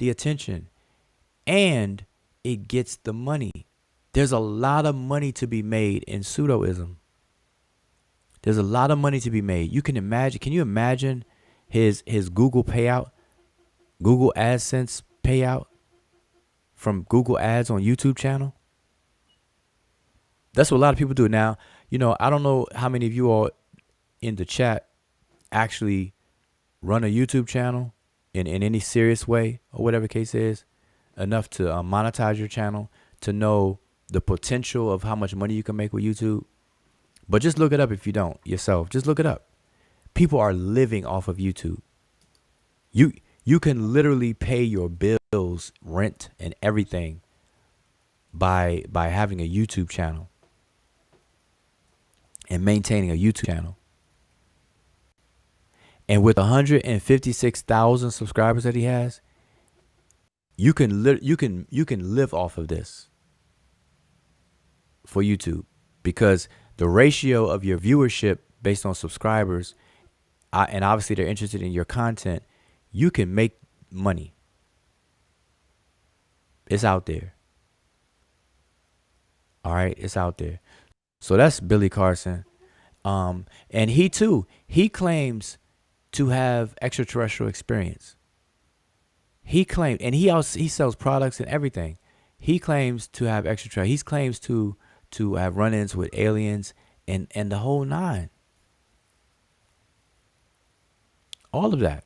attention, and it gets the money. There's a lot of money to be made in pseudoism. There's a lot of money to be made. You can imagine. Can you imagine his Google payout, Google AdSense payout from Google Ads on YouTube channel? That's what a lot of people do now. You know, I don't know how many of you all in the chat actually run a YouTube channel in any serious way, or whatever the case is, enough to monetize your channel, to know the potential of how much money you can make with YouTube. But just look it up if you don't yourself. Just look it up. People are living off of YouTube. You can literally pay your bills, rent, and everything by having a YouTube channel and maintaining a YouTube channel. And with 156,000 subscribers that he has, you can live off of this for YouTube, because the ratio of your viewership based on subscribers, and obviously they're interested in your content, you can make money. It's out there. All right, it's out there. So that's Billy Carson. And he claims to have extraterrestrial experience. He claimed, and he sells products and everything. He claims to have extraterrestrial. He claims to have run-ins with aliens and the whole nine. All of that.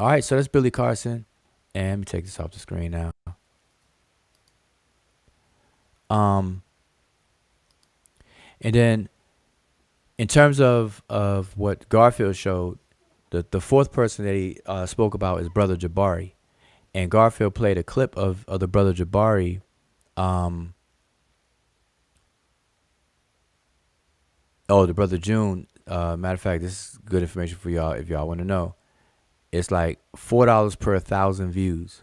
All right, so that's Billy Carson. And let me take this off the screen now. And then in terms of what Garfield showed, the fourth person that he spoke about is Brother Jabari. And Garfield played a clip of the Brother Jabari. The Brother June. Matter of fact, this is good information for y'all if y'all want to know. It's like $4 per 1,000 views.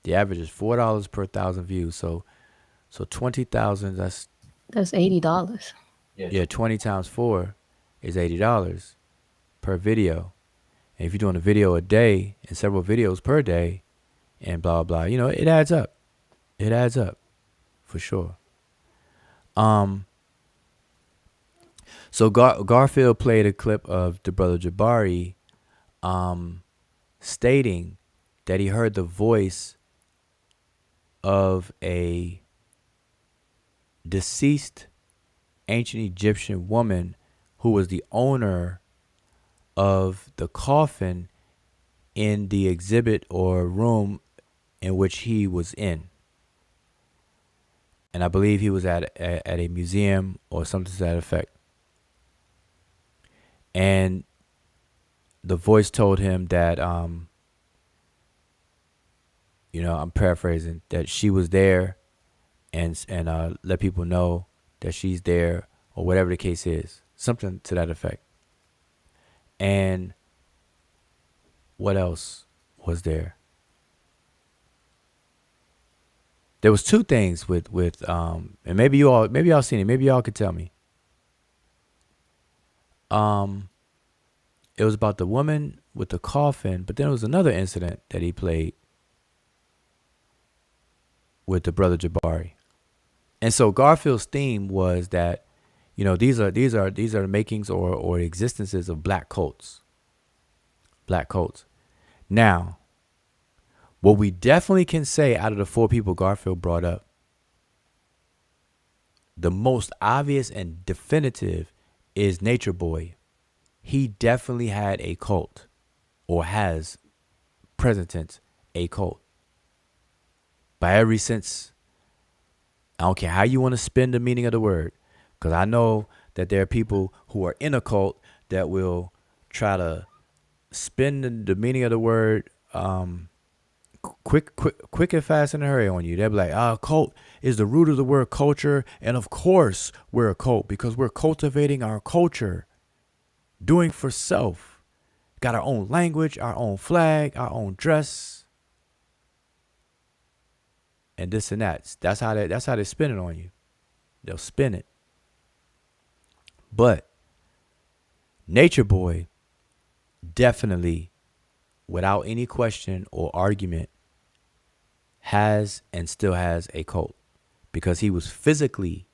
The average is $4 per 1,000 views. So 20,000. That's $80. Yeah, 20 times 4 is $80 per video. And if you're doing a video a day and several videos per day and blah, blah, it adds up. It adds up for sure. So Garfield played a clip of the Brother Jabari stating that he heard the voice of a deceased ancient Egyptian woman who was the owner of the coffin in the exhibit or room in which he was in. And I believe he was at a museum or something to that effect. And the voice told him that, I'm paraphrasing, that she was there and let people know that she's there or whatever the case is. Something to that effect. And what else was there? There was two things with and maybe y'all seen it. Maybe y'all could tell me. It was about the woman with the coffin, but then there was another incident that he played with the Brother Jabari. And so Garfield's theme was that, these are the makings or existences of black cults. Black cults. Now, what we definitely can say out of the four people Garfield brought up, the most obvious and definitive is Nature Boy. He definitely had a cult, or has, present tense, a cult. By every sense, I don't care how you want to spin the meaning of the word, because I know that there are people who are in a cult that will try to spin the meaning of the word quick and fast in a hurry on you. They'll be like, cult is the root of the word culture, and of course we're a cult because we're cultivating our culture, doing for self, got our own language, our own flag, our own dress, and this and that. That's how they spin it on you. They'll spin it. But Nature Boy definitely, without any question or argument, has and still has a cult, because he was physically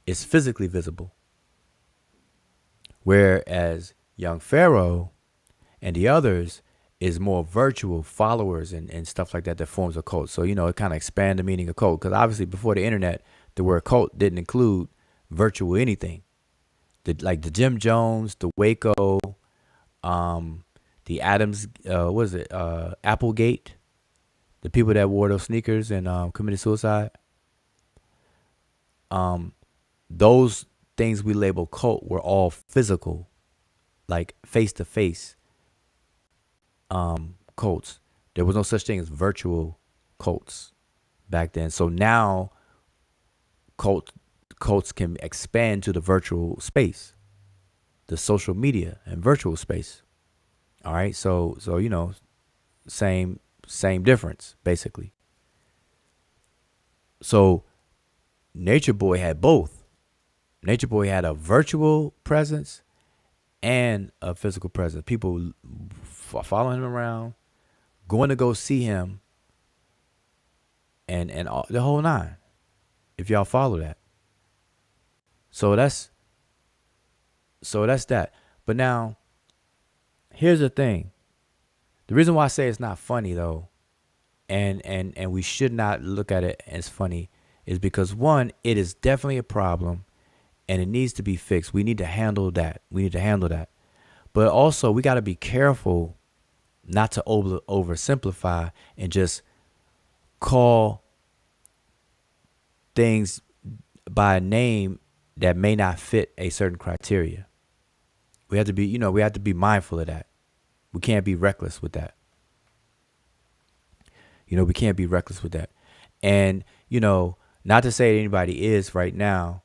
visible. Whereas Young Pharaoh and the others is more virtual followers and stuff like that forms a cult. So, it kind of expand the meaning of cult, because obviously before the internet, the word cult didn't include virtual anything. Like the Jim Jones, the Waco, the Adams, Applegate, the people that wore those sneakers and committed suicide. Those things we label cult were all physical, like face-to-face cults. There was no such thing as virtual cults back then. So now cults can expand to the virtual space, the social media and virtual space. All right, so same difference basically. So Nature Boy had both. Nature Boy had a virtual presence and a physical presence. People following him around, going to go see him, and all, the whole nine. If y'all follow that, so that's that. But now, here's the thing. The reason why I say it's not funny though, and we should not look at it as funny, is because one, it is definitely a problem, and it needs to be fixed. We need to handle that. But also, we got to be careful not to oversimplify and just call things by a name that may not fit a certain criteria. We have to be mindful of that. We can't be reckless with that. We can't be reckless with that. And, not to say that anybody is right now,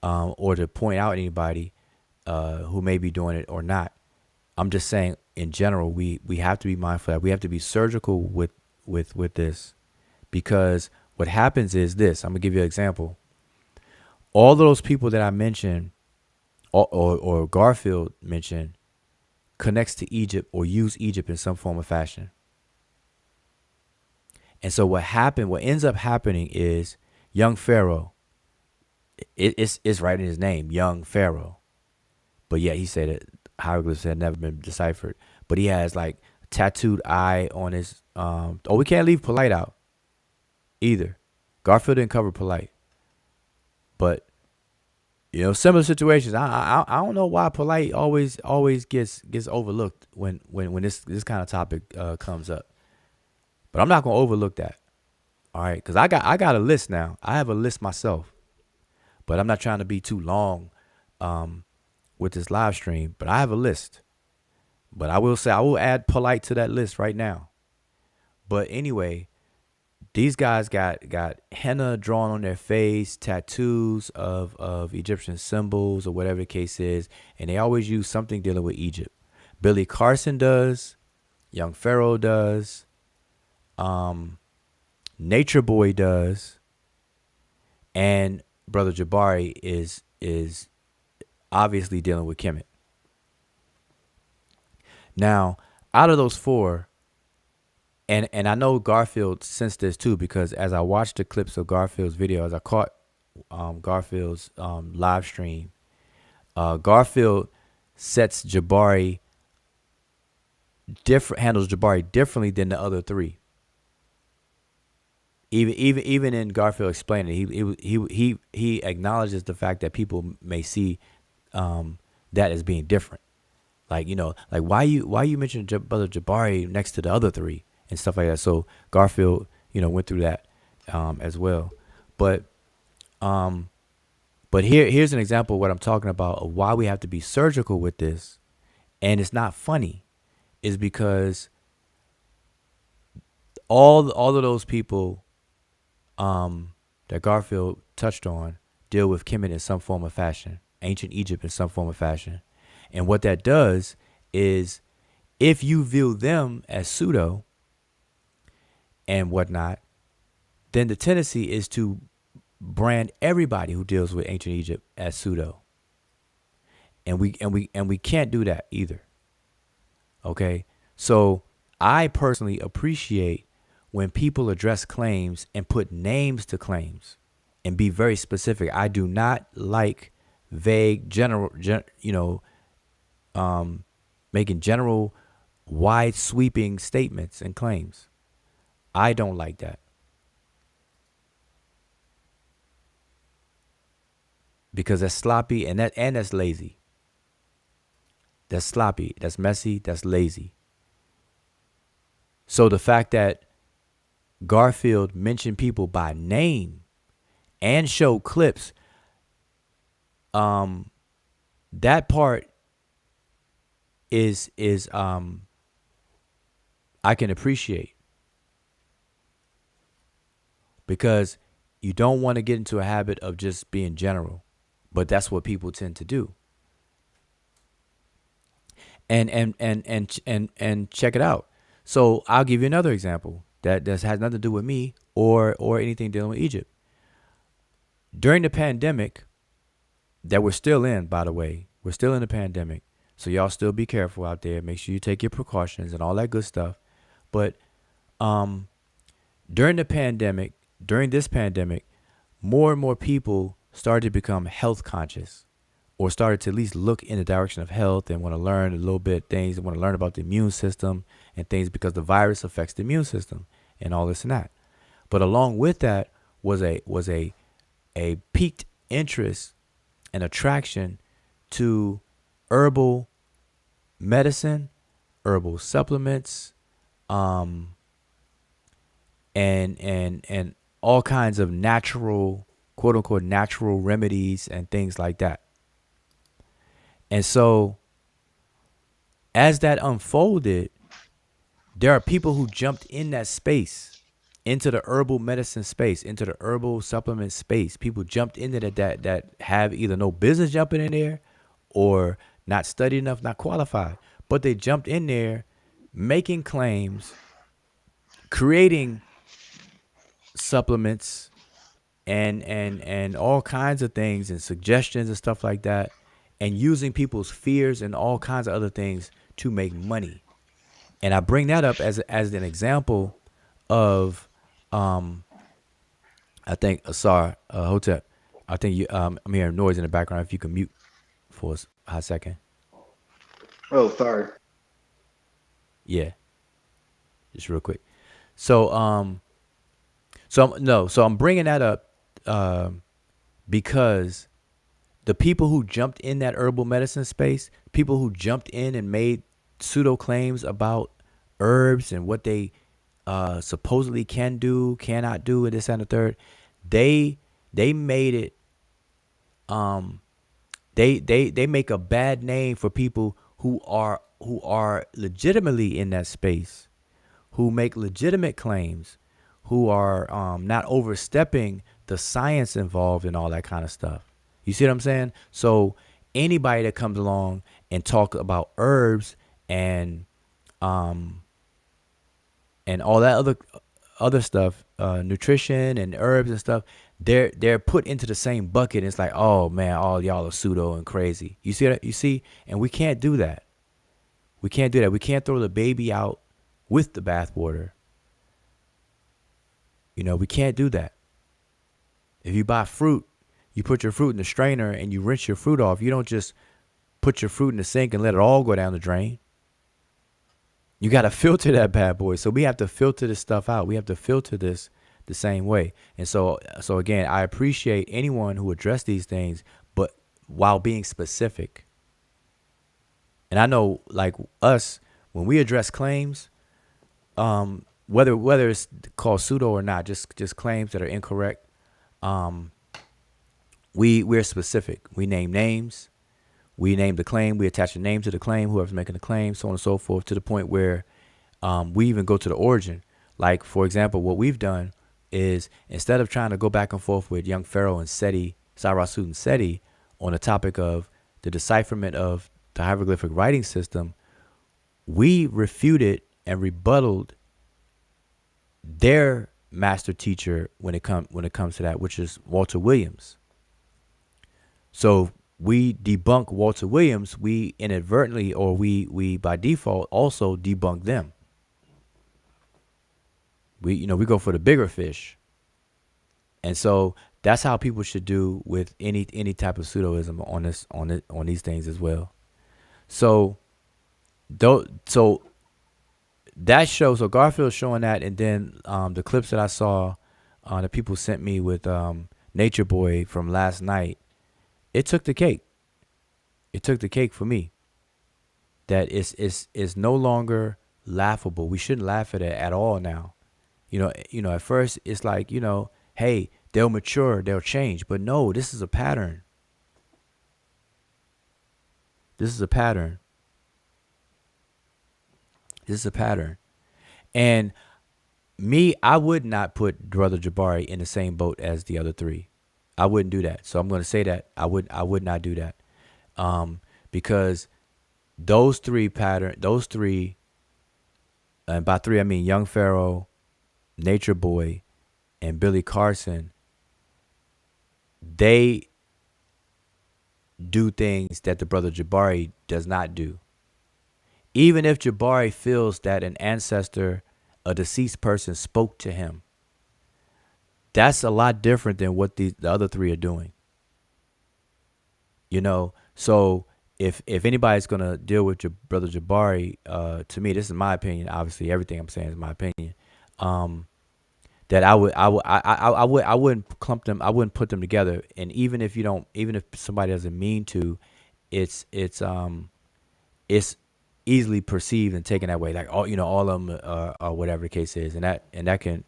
or to point out anybody who may be doing it or not. I'm just saying in general, we have to be mindful of that. We have to be surgical with this, because what happens is this. I'm gonna give you an example. All of those people that I mentioned, or Garfield mentioned, connects to Egypt or use Egypt in some form or fashion. And so what ends up happening is young Pharaoh, it's right in his name, young Pharaoh. But yet he said that hieroglyphs had never been deciphered. But he has like a tattooed eye on his, we can't leave polite out either. Garfield didn't cover polite. But, similar situations. I don't know why polite always gets overlooked when this kind of topic comes up. But I'm not gonna overlook that. All right, because I got a list now. I have a list myself, but I'm not trying to be too long with this live stream. But I have a list. But I will say I will add polite to that list right now. But anyway, these guys got henna drawn on their face, tattoos of Egyptian symbols or whatever the case is, and they always use something dealing with Egypt. Billy Carson does, Young Pharaoh does, Nature Boy does, and Brother Jabari is obviously dealing with Kemet. Now, out of those four, and I know Garfield sensed this too, because as I watched the clips of Garfield's video, as I caught Garfield's live stream, Garfield handles Jabari differently than the other three. Even in Garfield explaining it, he acknowledges the fact that people may see that as being different. Like, why you mention Brother Jabari next to the other three and stuff like that. So Garfield, went through that as well. But here's an example of what I'm talking about, of why we have to be surgical with this, and it's not funny, is because all of those people that Garfield touched on deal with Kemet in some form of fashion, ancient Egypt in some form of fashion. And what that does is, if you view them as pseudo and whatnot, then the tendency is to brand everybody who deals with ancient Egypt as pseudo. And we can't do that either. Okay? So I personally appreciate when people address claims and put names to claims and be very specific. I do not like vague, making general, wide sweeping statements and claims. I don't like that. Because that's sloppy and that's lazy. That's sloppy, that's messy, that's lazy. So the fact that Garfield mentioned people by name and showed clips, that part is I can appreciate, because you don't want to get into a habit of just being general, but that's what people tend to do. And check it out. So I'll give you another example that has nothing to do with me or anything dealing with Egypt. During the pandemic that we're still in, by the way, we're still in the pandemic. So y'all still be careful out there. Make sure you take your precautions and all that good stuff. But during this pandemic, more and more people started to become health conscious, or started to at least look in the direction of health and want to learn a little bit things, and want to learn about the immune system and things, because the virus affects the immune system and all this and that. But along with that was a piqued interest and attraction to herbal medicine, herbal supplements, and all kinds of natural, quote unquote, natural remedies and things like that. And so as that unfolded, there are people who jumped in that space, into the herbal medicine space, into the herbal supplement space. People jumped into that have either no business jumping in there, or not studied enough, not qualified. But they jumped in there, making claims, creating supplements and all kinds of things and suggestions and stuff like that, and using people's fears and all kinds of other things to make money. And I bring that up as an example of I think Asar Hotep. I think I'm hearing noise in the background. If you can mute for a hot second. Oh, sorry. Yeah, just real quick. So I'm bringing that up because the people who jumped in that herbal medicine space, people who jumped in and made pseudo claims about herbs and what they supposedly can do, cannot do, and this and the third, they made it. They make a bad name for people who are legitimately in that space, who make legitimate claims, who are not overstepping the science involved and all that kind of stuff. You see what I'm saying? So anybody that comes along and talk about herbs and all that other stuff, nutrition and herbs and stuff, they're put into the same bucket. It's like, oh man, all y'all are pseudo and crazy. You see that? You see? And we can't do that. We can't do that. We can't throw the baby out with the bathwater. We can't do that. If you buy fruit, you put your fruit in the strainer and you rinse your fruit off. You don't just put your fruit in the sink and let it all go down the drain. You got to filter that bad boy. So we have to filter this stuff out. We have to filter this the same way. And so again, I appreciate anyone who address these things, but while being specific. And I know, like us, when we address claims, whether it's called pseudo or not, just claims that are incorrect, we're specific. We name names. We name the claim. We attach a name to the claim, whoever's making the claim, so on and so forth, to the point where we even go to the origin. Like, for example, what we've done is, instead of trying to go back and forth with young Pharaoh and Seti, Sarasut and Seti, on the topic of the decipherment of the hieroglyphic writing system, we refuted and rebutted their master teacher when it comes to that, which is Walter Williams. So we debunk Walter Williams, we inadvertently, or we by default also debunk them. We go for the bigger fish. And so that's how people should do with any type of pseudoism on these things as well. So that show, so Garfield's showing that, and then the clips that I saw that people sent me with Nature Boy from last night, it took the cake. It took the cake for me. That is no longer laughable. We shouldn't laugh at it at all now. At first it's like, hey, they'll mature, they'll change. But no, this is a pattern. This is a pattern. This is a pattern. And me, I would not put Brother Jabari in the same boat as the other three. I wouldn't do that. So I'm going to say that I would not do that. Because those three, and by three I mean Young Pharaoh, Nature Boy, and Billy Carson, they do things that the brother Jabari does not do. Even if Jabari feels that an ancestor, a deceased person, spoke to him, that's a lot different than what the other three are doing. You know, so if anybody's gonna deal with your brother Jabari, to me, this is my opinion. Obviously, everything I'm saying is my opinion. That I wouldn't clump them. I wouldn't put them together. And even if somebody doesn't mean to, it's easily perceived and taken that way. Like all of them, or whatever the case is, and that can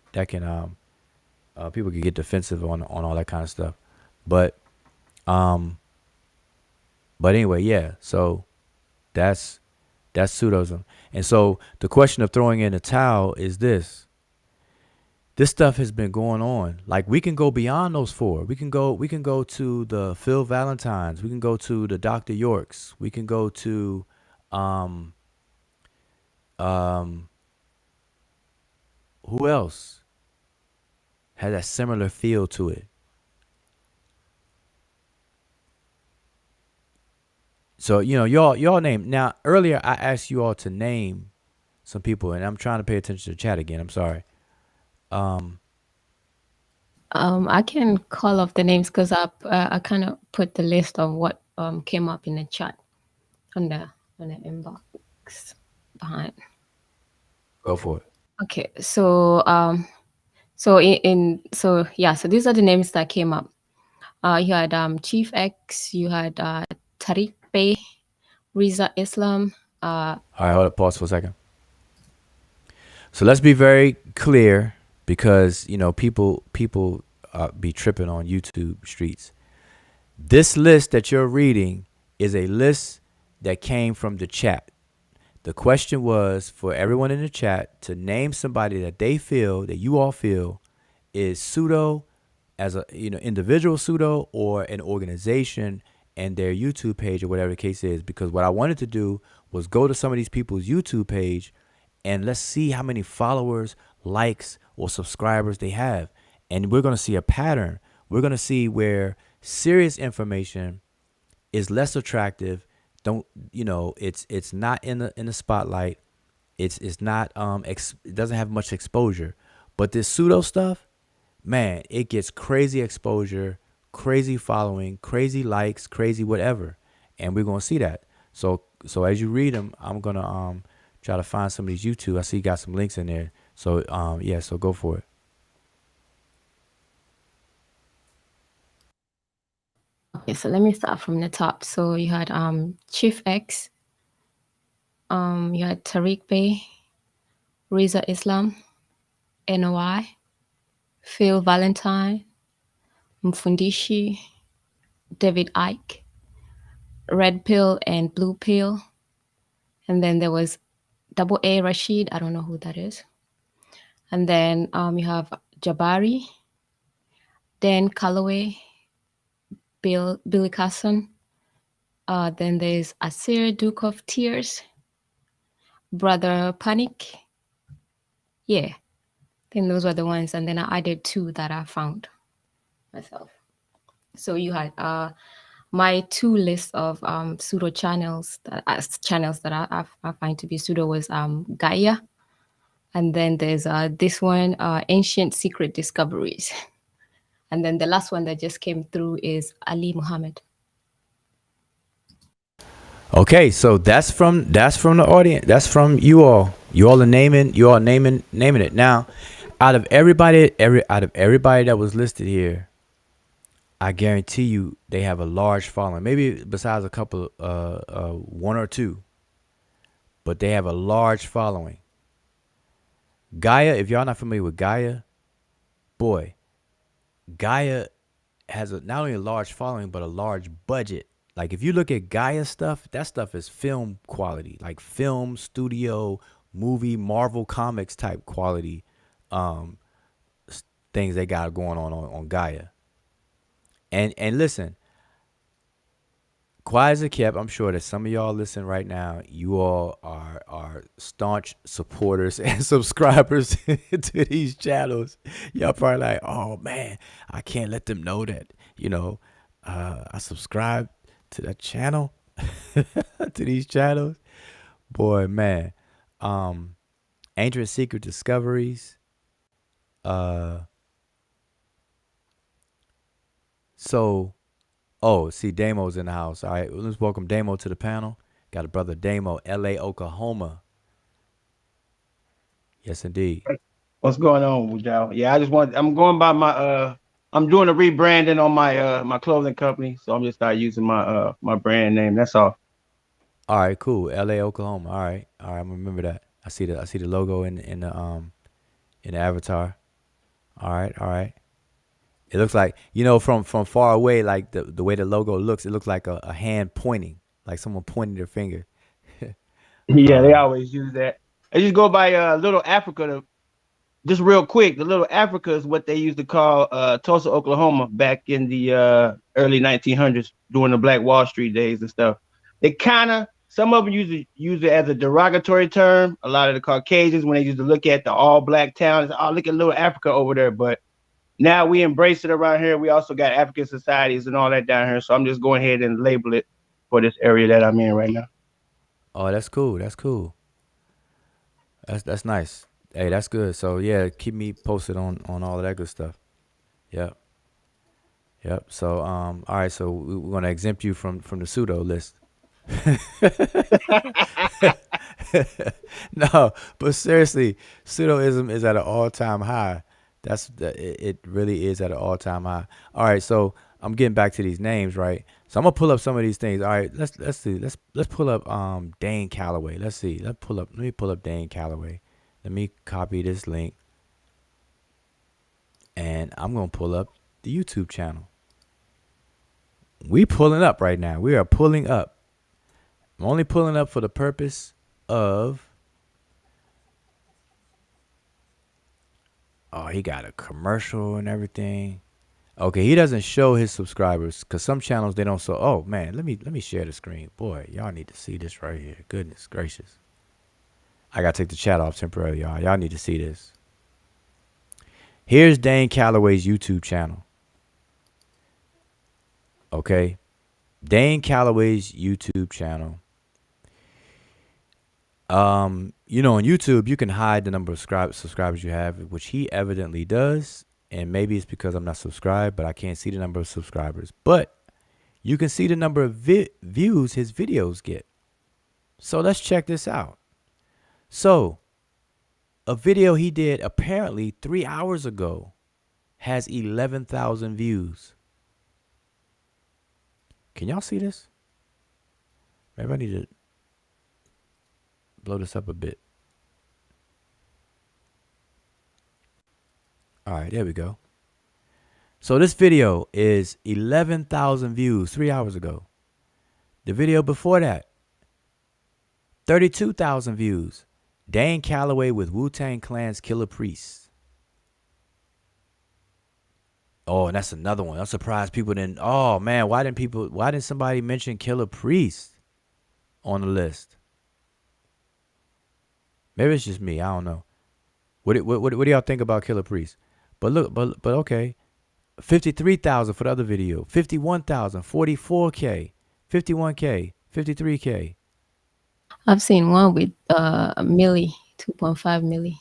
people can get defensive on all that kind of stuff. But anyway, yeah. So that's pseudoism. And so the question of throwing in a towel is this. This stuff has been going on. Like, we can go beyond those four. We can go to the Phil Valentines. We can go to the Dr. Yorks. We can go to who else has that similar feel to it? So, y'all name. Now, earlier I asked you all to name some people, and I'm trying to pay attention to the chat again. I'm sorry. I can call off the names because I kind of put the list of what came up in the chat on the inbox behind. Go for it. Okay, so so these are the names that came up. You had Chief X, you had Tariq Bey, Riza Islam. All right, hold up, pause for a second. So let's be very clear, because people be tripping on YouTube streets. This list that you're reading is a list that came from the chat. The question was for everyone in the chat to name somebody that you all feel is pseudo, as a individual pseudo, or an organization and their YouTube page, or whatever the case is. Because what I wanted to do was go to some of these people's YouTube page and let's see how many followers, likes, or subscribers they have. And we're going to see a pattern. We're going to see where serious information is less attractive. It's not in the spotlight. It's not it doesn't have much exposure. But this pseudo stuff, man, it gets crazy exposure, crazy following, crazy likes, crazy whatever. And we're going to see that. So as you read them, I'm going to try to find some of these YouTube. I see you got some links in there. So so go for it. Okay, so let me start from the top. So you had Chief X, you had Tariq Bey, Riza Islam, NOI, Phil Valentine, Mfundishi, David Icke, Red Pill and Blue Pill. And then there was Double A Rashid. I don't know who that is. And then you have Jabari, Dan Calloway, Billy Carson. Then there's Asir, Duke of Tears, Brother Panic. Yeah, I think those were the ones. And then I added two that I found myself. So you had my two lists of pseudo channels that I find to be pseudo was Gaia. And then there's this one, Ancient Secret Discoveries. And then the last one that just came through is Ali Muhammad. Okay, so that's from the audience. That's from you all. You all are naming it. Now, out of everybody that was listed here, I guarantee you they have a large following. Maybe besides a couple, one or two, but they have a large following. Gaia, if y'all not familiar with Gaia, boy, Gaia has not only a large following, but a large budget. Like, if you look at Gaia stuff, that stuff is film quality, like film, studio, movie, Marvel Comics type quality things they got going on Gaia. And listen, quiet as it kept, I'm sure that some of y'all listen right now, you all are staunch supporters and subscribers to these channels. Y'all probably like, oh man, I can't let them know that, I subscribe to that channel, to these channels. Boy, man. Ancient Secret Discoveries. So, see, Damo's in the house. All right, let's welcome Damo to the panel. Got a brother Damo, L.A., Oklahoma. Yes, indeed. What's going on, Wujao? Yeah, I'm going by my I'm doing a rebranding on my my clothing company, so I'm just start using my brand name. That's all. All right, cool. L.A., Oklahoma. All right. I'm gonna remember that. I see the logo in the avatar. All right. It looks like, from far away, like the way the logo looks, it looks like a hand pointing, like someone pointing their finger. Yeah, they always use that. I just go by Little Africa. Just real quick, the Little Africa is what they used to call Tulsa, Oklahoma, back in the early 1900s during the Black Wall Street days and stuff. They some of them use it as a derogatory term. A lot of the Caucasians, when they used to look at the all black towns, oh, look at Little Africa over there. But now we embrace it around here. We also got African societies and all that down here. So I'm just going ahead and label it for this area that I'm in right now. Oh, that's cool. That's nice. Hey, that's good. So yeah, keep me posted on all of that good stuff. Yep. So all right. So we're gonna exempt you from the pseudo list. No, but seriously, pseudoism is at an all-time high. It really is at an all-time high. All right, so I'm getting back to these names, right? So I'm gonna pull up some of these things. All right, let's see. Let's pull up Dane Calloway. Let's see. Let me pull up Dane Calloway. Let me copy this link, and I'm gonna pull up the YouTube channel. We pulling up right now. We are pulling up. I'm only pulling up for the purpose of. Oh, he got a commercial and everything. Okay, he doesn't show his subscribers because some channels they don't show. Oh man, let me share the screen. Boy, y'all need to see this right here. Goodness gracious. I gotta take the chat off temporarily, y'all. Y'all need to see this. Here's Dane Calloway's YouTube channel. Okay. Dane Calloway's YouTube channel. On YouTube, you can hide the number of subscribers you have, which he evidently does. And maybe it's because I'm not subscribed, but I can't see the number of subscribers. But you can see the number of views his videos get. So let's check this out. So a video he did apparently 3 hours ago has 11,000 views. Can y'all see this? Maybe I need to blow this up a bit. All right, there we go. So this video is 11,000 views 3 hours ago. The video before that, 32,000 views. Dane Calloway with Wu-Tang Clan's Killer Priest. Oh, and that's another one. I'm surprised people didn't. Oh man, why didn't somebody mention Killer Priest on the list? Maybe it's just me. I don't know. What do y'all think about Killer Priest? But look, but okay. 53,000 for the other video. 51,000, 44K, 51K, 53K. I've seen one with milli, 2.5 milli.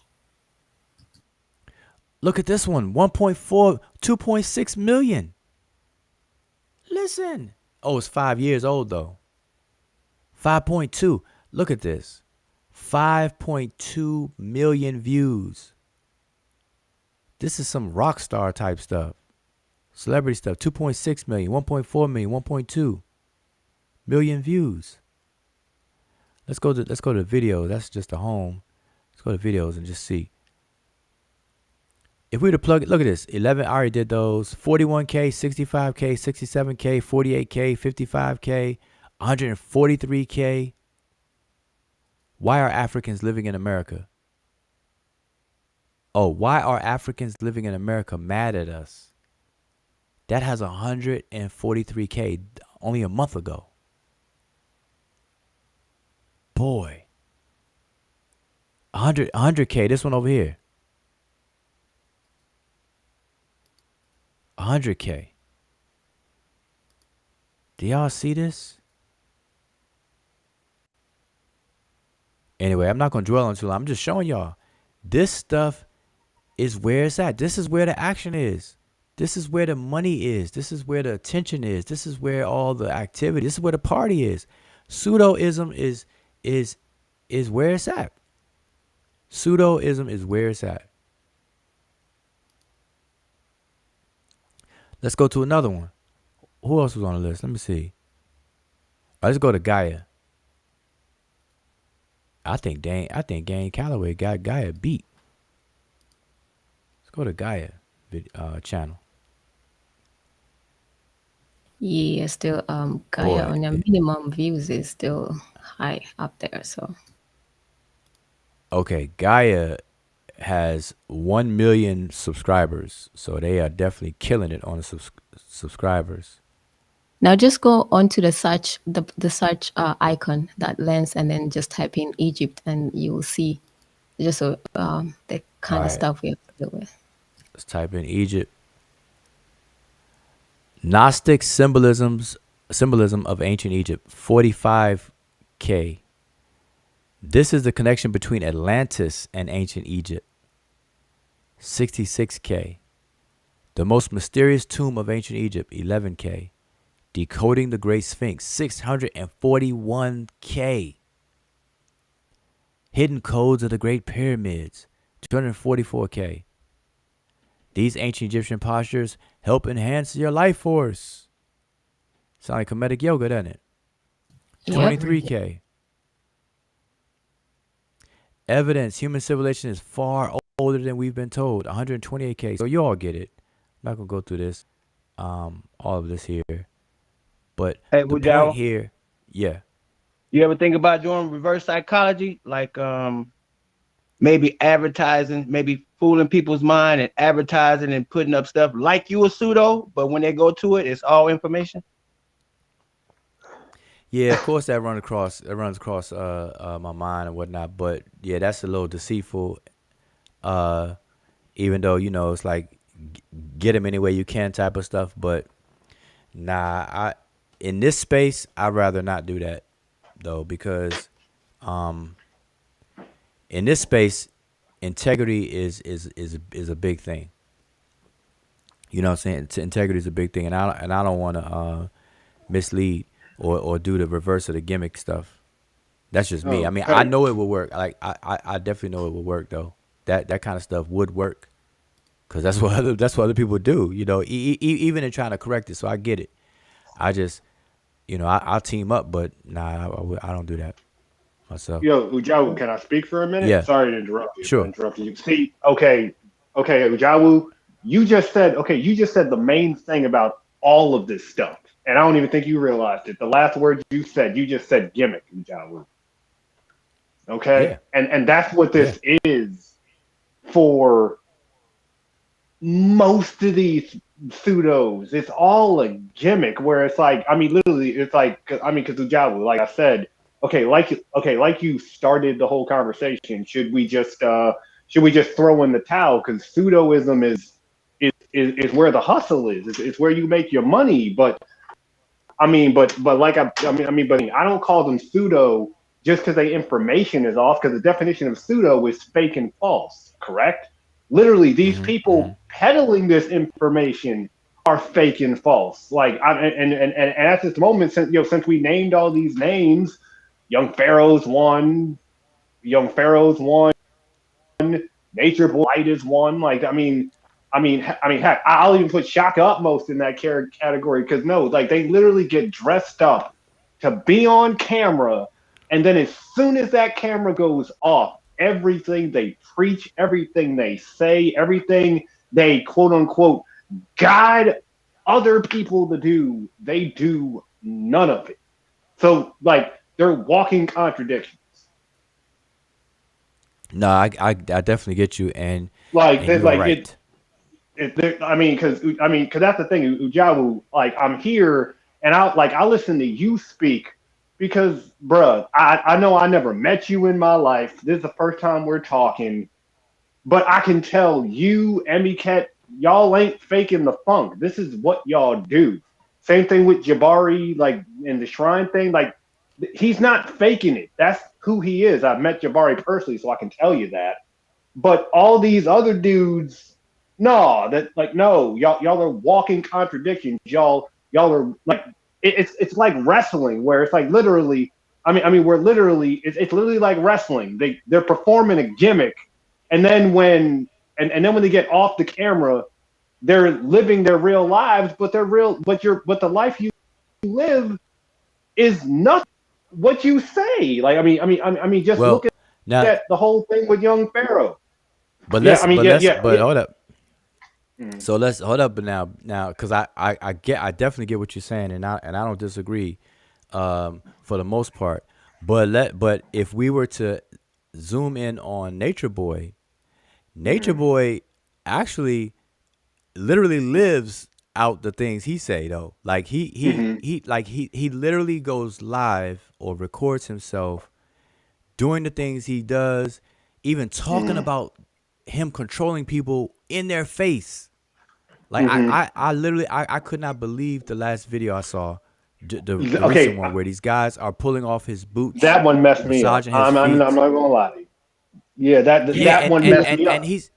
Look at this one, 1.4, 2.6 million. Listen. Oh, it's 5 years old though. 5.2. Look at this. 5.2 million views. This is some rock star type stuff. Celebrity stuff. 2.6 million, 1.4 million, 1.2 million views. Let's go to video. That's just the home. Let's go to videos and just see. If we were to plug it, look at this. 11, I already did those. 41K, 65K, 67K, 48K, 55K, 143K. Why are Africans living in America? Oh, why are Africans living in America mad at us? That has 143K only a month ago. Boy. 100K, this one over here. 100K. Do y'all see this? Anyway, I'm not gonna dwell on too long. I'm just showing y'all. This stuff is where it's at. This is where the action is. This is where the money is. This is where the attention is. This is where all the activity. This is where the party is. Pseudoism is where it's at. Pseudoism is where it's at. Let's go to another one. Who else was on the list? Let me see. Let's go to Gaia. I think Gang Calloway got Gaia beat. Let's go to Gaia channel. Yeah, still Gaia Boy, on your minimum views is still high up there. So okay, Gaia has 1 million subscribers, so they are definitely killing it on the subscribers. now just go onto the search icon, that lens, and then just type in Egypt, and you will see just the kind Alright. of stuff we have to deal with. Let's type in Egypt. Gnostic symbolism of ancient Egypt, 45K. This is the connection between Atlantis and ancient Egypt, 66K. The most mysterious tomb of ancient Egypt, 11K. Decoding the Great Sphinx, 641K. Hidden codes of the Great Pyramids, 244K. These ancient Egyptian postures help enhance your life force. Sound like comedic yoga, doesn't it? Yep. 23K. Evidence human civilization is far older than we've been told, 128K. So you all get it. I'm not going to go through this, all of this here. But Hey, the Wujao, point here, yeah. you ever think about doing reverse psychology? Like maybe advertising, maybe fooling people's mind and advertising and putting up stuff like you a pseudo, but when they go to it, it's all information. Yeah, of course that runs across my mind and whatnot. But yeah, that's a little deceitful. Even though, you know, it's like get them any way you can type of stuff. But nah, in this space, I'd rather not do that though, because in this space, integrity is a big thing. You know what I'm saying? Integrity is a big thing, and I don't want to mislead or do the reverse of the gimmick stuff. That's just me. I mean, I know it will work. Like I definitely know it will work though. That kind of stuff would work, because that's what other people do. You know, even in trying to correct it. So I get it. I just, you know, I'll team up, but nah, I don't do that myself. Yo, Ujawu, can I speak for a minute? Yeah. Sorry to interrupt you. Sure. See, okay, Ujawu, you just said the main thing about all of this stuff, and I don't even think you realized it. The last word you just said gimmick, Ujawu. Okay, Yeah. and that's what this is for most of these pseudos. It's all a gimmick, where it's like, I mean, literally, it's like, I mean, because Ujawu, like I said, like you started the whole conversation. Should we just throw in the towel? Because pseudoism is where the hustle is. It's where you make your money. But I don't call them pseudo just because the information is off. Because the definition of pseudo is fake and false. Correct? Literally, these people peddling this information are fake and false. Like, and at this moment, since we named all these names. Young Pharaoh's one. Nature Boy is one. Like, I mean, heck, I'll even put Shaka Utmost in that category, because like they literally get dressed up to be on camera, and then as soon as that camera goes off, everything they preach, everything they say, everything they quote unquote guide other people to do, they do none of it. So like, they're walking contradictions. No, I definitely get you, and like, and like right. because that's the thing, Ujawu. Like, I'm here, and I listen to you speak, because, bruh, I know I never met you in my life. This is the first time we're talking, but I can tell you, Emiket, y'all ain't faking the funk. This is what y'all do. Same thing with Jabari, like in the shrine thing. Like he's not faking it. That's who he is. I've met Jabari personally, so I can tell you that. But all these other dudes, no, y'all are walking contradictions. Y'all are like it's like wrestling where it's like literally. We're literally it's literally like wrestling. They're performing a gimmick, and then when they get off the camera, they're living their real lives, but the life you live is not what you say. Like just Well, look now, at the whole thing with young Pharaoh. but Yeah, let's, but let's, but yeah. hold up. Mm. So let's hold up now, because I definitely get what you're saying, and I don't disagree, for the most part. But if we were to zoom in on Nature Boy actually literally lives out the things he say though. Like he literally goes live or records himself doing the things he does, even talking about him controlling people in their face. Like I literally I could not believe the last video I saw, the recent Okay, one where these guys are pulling off his boots, that one messed me up. massaging his I'm not feet. gonna lie to you. Yeah, Yeah, that one messed me and up. he's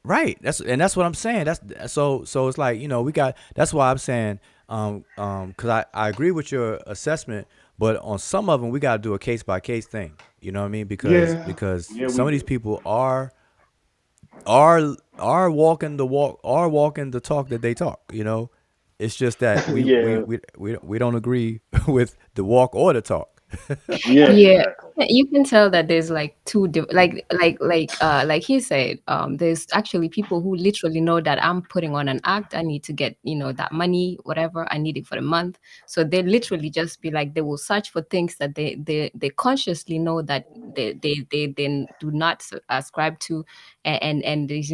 right. That's what I'm saying. That's so it's like, we got. That's why I'm saying, because I agree with your assessment, but on some of them we got to do a case by case thing. You know what I mean? Because Yeah, we some of these do. people are walking the walk, are walking the talk that they talk. It's just that we we Yeah, we we don't agree with the walk or the talk. yeah, Yeah, exactly. you can tell that there's like like he said, there's actually people who literally know that I'm putting on an act. I need to get, that money, whatever I need it for the month. So they literally just be like, they will search for things that they consciously know that they then do not ascribe to, and there's,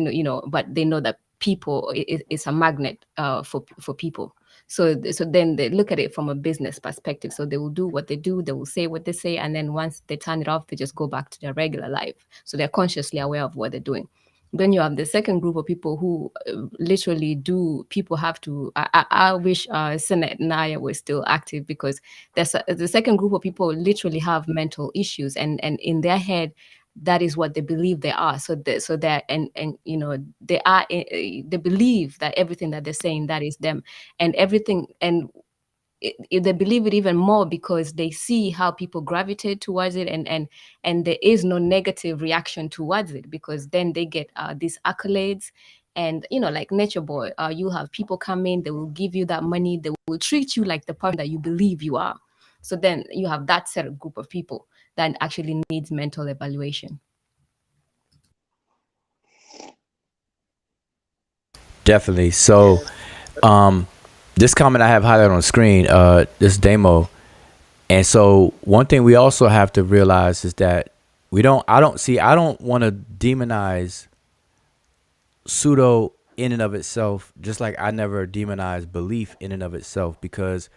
but they know that people is a magnet for people. So then they look at it from a business perspective. So they will do what they do, they will say what they say, and then once they turn it off, they just go back to their regular life. So they're consciously aware of what they're doing. Then you have the second group of people who literally do. People have to. I wish Senate Naya was still active, because the second group of people literally have mental issues, and in their head, that is what they believe they are. So that and they are they believe that everything that they're saying, that is them, and everything, and they believe it even more because they see how people gravitate towards it, and there is no negative reaction towards it, because then they get these accolades. And like Nature Boy, you have people come in, they will give you that money, they will treat you like the person that you believe you are. So then you have that set of group of people that actually needs mental evaluation. Definitely. So, this comment I have highlighted on the screen, this demo. And so one thing we also have to realize is that I don't want to demonize pseudo in and of itself, just like I never demonize belief in and of itself, because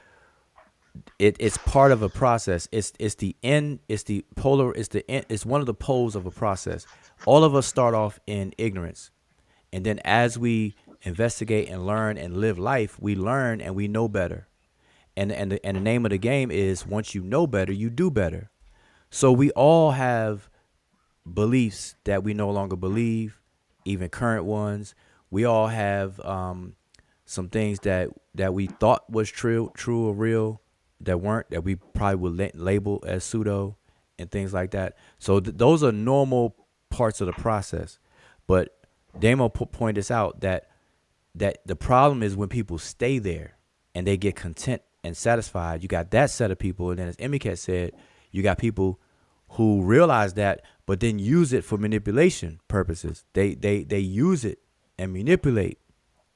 it's part of a process. It's the end, it's the polar, it's the end, it's one of the poles of a process. All of us start off in ignorance. And then as we investigate and learn and live life, we learn and we know better. And the name of the game is, once you know better, you do better. So we all have beliefs that we no longer believe, even current ones. We all have some things that we thought was true or real that weren't, that we probably would label as pseudo and things like that. So those are normal parts of the process. But Damo pointed this out, that the problem is when people stay there and they get content and satisfied. You got that set of people, and then as Emiket said, you got people who realize that, but then use it for manipulation purposes. They use it and manipulate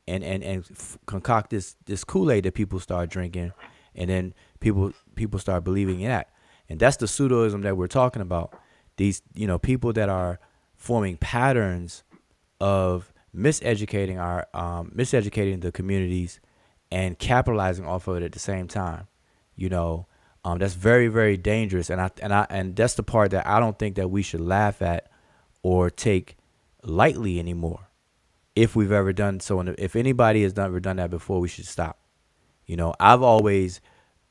and concoct this Kool-Aid that people start drinking, and then people start believing in that. And that's the pseudoism that we're talking about. These people that are forming patterns of miseducating the communities and capitalizing off of it at the same time. That's very, very dangerous, and that's the part that I don't think that we should laugh at or take lightly anymore. If we've ever done so, and if anybody has ever done that before, we should stop. You know, I've always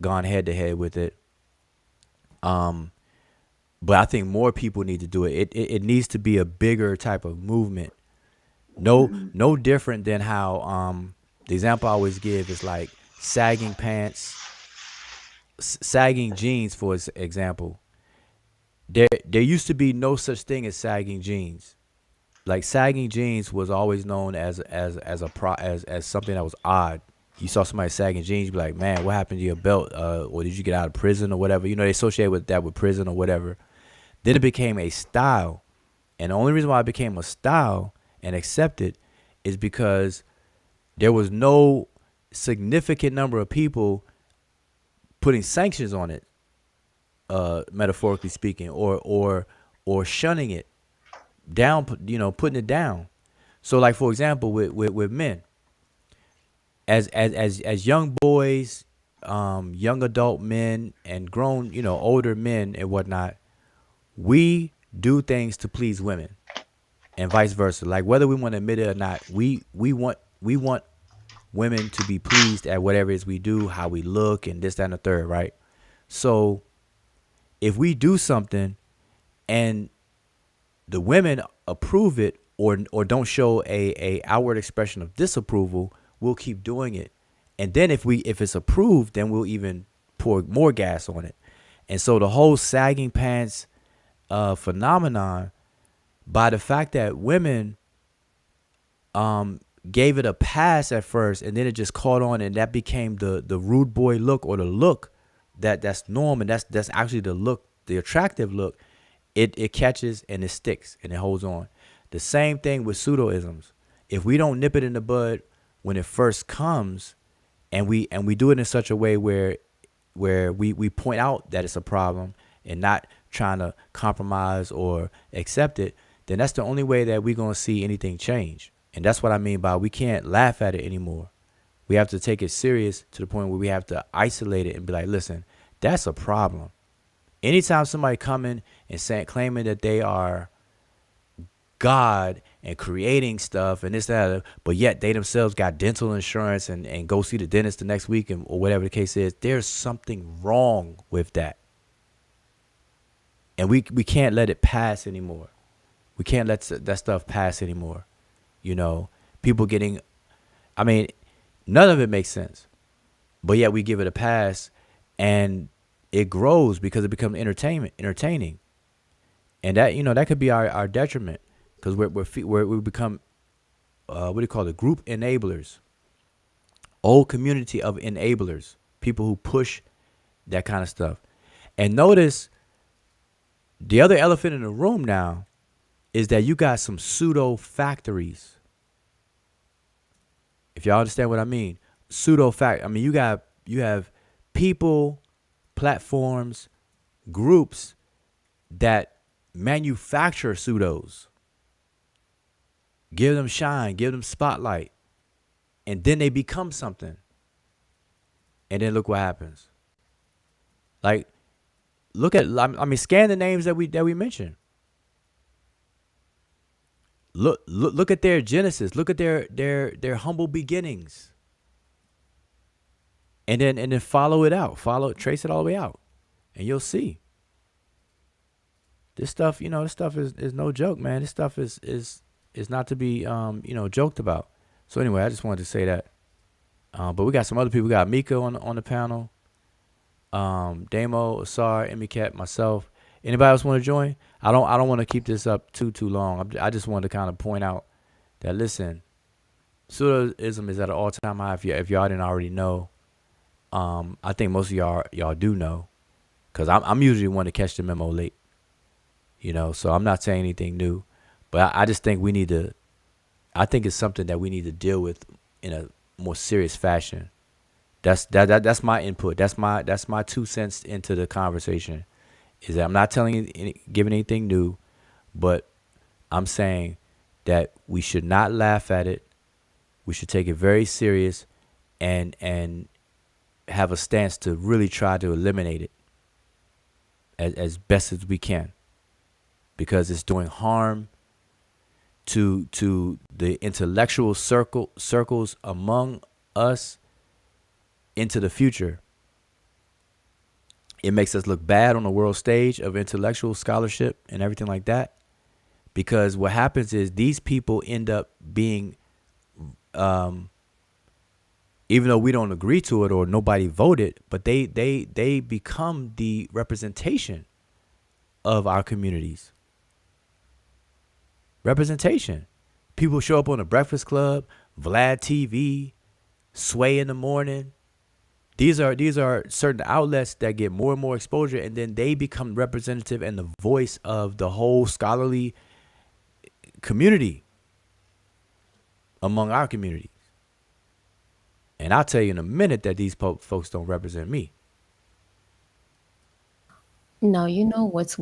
gone head to head with it. But I think more people need to do it. It needs to be a bigger type of movement. No different than how the example I always give is like sagging pants, sagging jeans, for example. There used to be no such thing as sagging jeans. Like sagging jeans was always known as something that was odd. You saw somebody sagging jeans, you'd be like, man, what happened to your belt? Or did you get out of prison or whatever? You know, they associate with that with prison or whatever. Then it became a style. And the only reason why it became a style and accepted is because there was no significant number of people putting sanctions on it, metaphorically speaking, or shunning it down, you know, putting it down. So like, for example, with men, as young boys, young adult men and grown, you know, older men and whatnot, we do things to please women and vice versa. Like whether we want to admit it or not, we want women to be pleased at whatever it is we do, how we look and this, that, and the third, right? So if we do something and the women approve it or don't show a outward expression of disapproval, we'll keep doing it. And then if it's approved, then we'll even pour more gas on it. And so the whole sagging pants phenomenon, by the fact that women gave it a pass at first and then it just caught on and that became the rude boy look or the look that's norm and that's actually the look, the attractive look, it catches and it sticks and it holds on. The same thing with pseudoisms. If we don't nip it in the bud when it first comes and we do it in such a way where we point out that it's a problem and not trying to compromise or accept it, then that's the only way that we're going to see anything change. And that's what I mean by we can't laugh at it anymore. We have to take it serious to the point where we have to isolate it and be like, listen, that's a problem. Anytime somebody coming and claiming that they are God and creating stuff and this, that, but yet they themselves got dental insurance and go see the dentist the next week or whatever the case is, there's something wrong with that. And we can't let it pass anymore. We can't let that stuff pass anymore. You know, people getting, I mean, none of it makes sense. But yet we give it a pass and it grows because it becomes entertaining. And that, you know, that could be our detriment because we become, what do you call it, group enablers. Old community of enablers, people who push that kind of stuff. And notice the other elephant in the room now is that you got some pseudo factories. If y'all understand what I mean, I mean, you have people, platforms, groups that manufacture pseudos, give them shine, give them spotlight, and then they become something. And then look what happens. Like, scan the names that we mentioned. Look at their genesis. Look at their humble beginnings. And then follow it out. Trace it all the way out. And you'll see. This stuff, you know, is no joke, man. This stuff is not to be joked about. So anyway, I just wanted to say that. But we got some other people. We got Mika on the panel. Damo, Asar, Emicat, myself. Anybody else want to join? I don't want to keep this up too long. I just wanted to kind of point out that, listen, pseudoism is at an all-time high. If y'all didn't already know, I think most of y'all do know, because I'm usually one to catch the memo late. You know, so I'm not saying anything new, but I just think I think it's something that we need to deal with in a more serious fashion. That's my input. That's my 2 cents into the conversation. Is that I'm not giving anything new, but I'm saying that we should not laugh at it. We should take it very serious and have a stance to really try to eliminate it as best as we can, because it's doing harm to the intellectual circles among us into the future, it makes us look bad on the world stage of intellectual scholarship and everything like that. Because what happens is these people end up being, even though we don't agree to it or nobody voted, but they become the representation of our communities. Representation. People show up on the Breakfast Club, Vlad TV, Sway in the morning. These are certain outlets that get more and more exposure, and then they become representative and the voice of the whole scholarly community among our communities. And I'll tell you in a minute that these folks don't represent me. No, you know what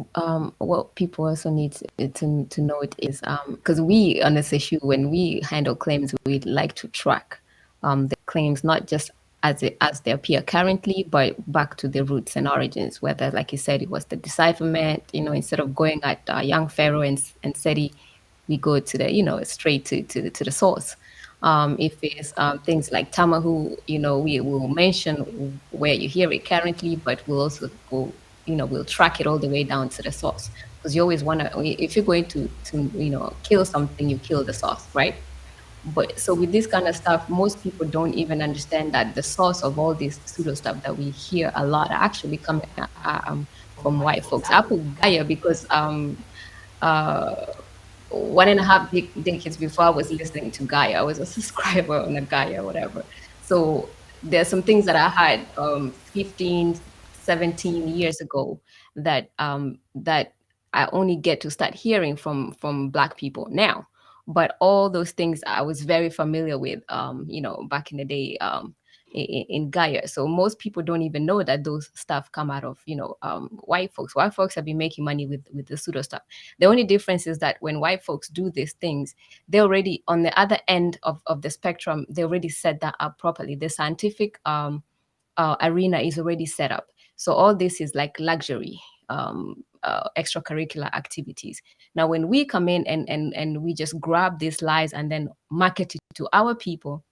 people also need to note is because we on this issue, when we handle claims, we like to track the claims not just as they appear currently, but back to the roots and origins. Whether, like you said, it was the decipherment, instead of going at young Pharaoh and SETI, we go to the straight to the source. If it's things like Tamahu, we will mention where you hear it currently, but we'll also go, we'll track it all the way down to the source, because you always want to, if you're going to kill something, you kill the source, right? But so with this kind of stuff, most people don't even understand that the source of all this pseudo stuff that we hear a lot are actually coming from white folks. I put Gaia because 1.5 decades before I was listening to Gaia, I was a subscriber on a Gaia, whatever. So there's some things that I had 15, 17 years ago that that I only get to start hearing from Black people now. But all those things I was very familiar with, back in the day, in Gaia. So most people don't even know that those stuff come out of, white folks. White folks have been making money with the pseudo stuff. The only difference is that when white folks do these things, they're already on the other end of the spectrum. They already set that up properly. The scientific arena is already set up. So all this is like luxury, extracurricular activities. Now, when we come in and we just grab these lies and then market it to our people,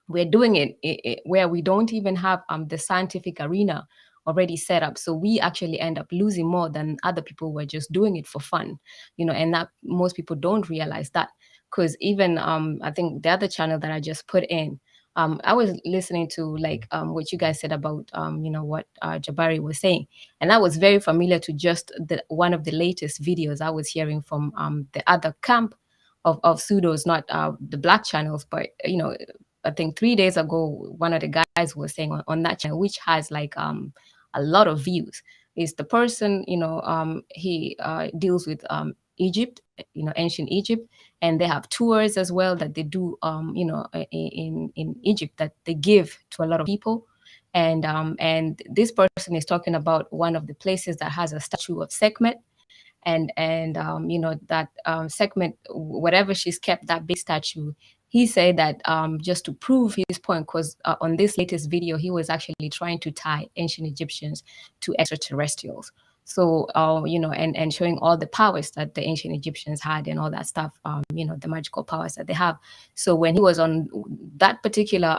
we're doing it where we don't even have the scientific arena already set up. So we actually end up losing more than other people who are just doing it for fun, and that most people don't realize that. Because even I think the other channel that I just put in, I was listening to what you guys said about what Jabari was saying, and that was very familiar to just one of the latest videos I was hearing from the other camp of pseudos, not the Black channels, but I think 3 days ago, one of the guys was saying on that channel, which has a lot of views, is the person, he deals with Egypt, ancient Egypt, and they have tours as well that they do, in Egypt, that they give to a lot of people. And this person is talking about one of the places that has a statue of Sekhmet. And that Sekhmet, whatever she's kept that big statue, he said that just to prove his point, because on this latest video, he was actually trying to tie ancient Egyptians to extraterrestrials. So, and showing all the powers that the ancient Egyptians had and all that stuff, the magical powers that they have. So when he was on that particular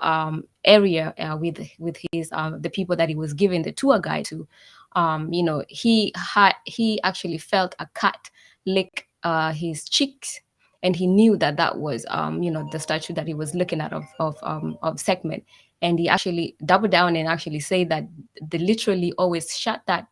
area with his the people that he was giving the tour guide to, he actually felt a cat lick his cheeks, and he knew that was the statue that he was looking at of Sekhmet. And he actually doubled down and actually say that they literally always shut that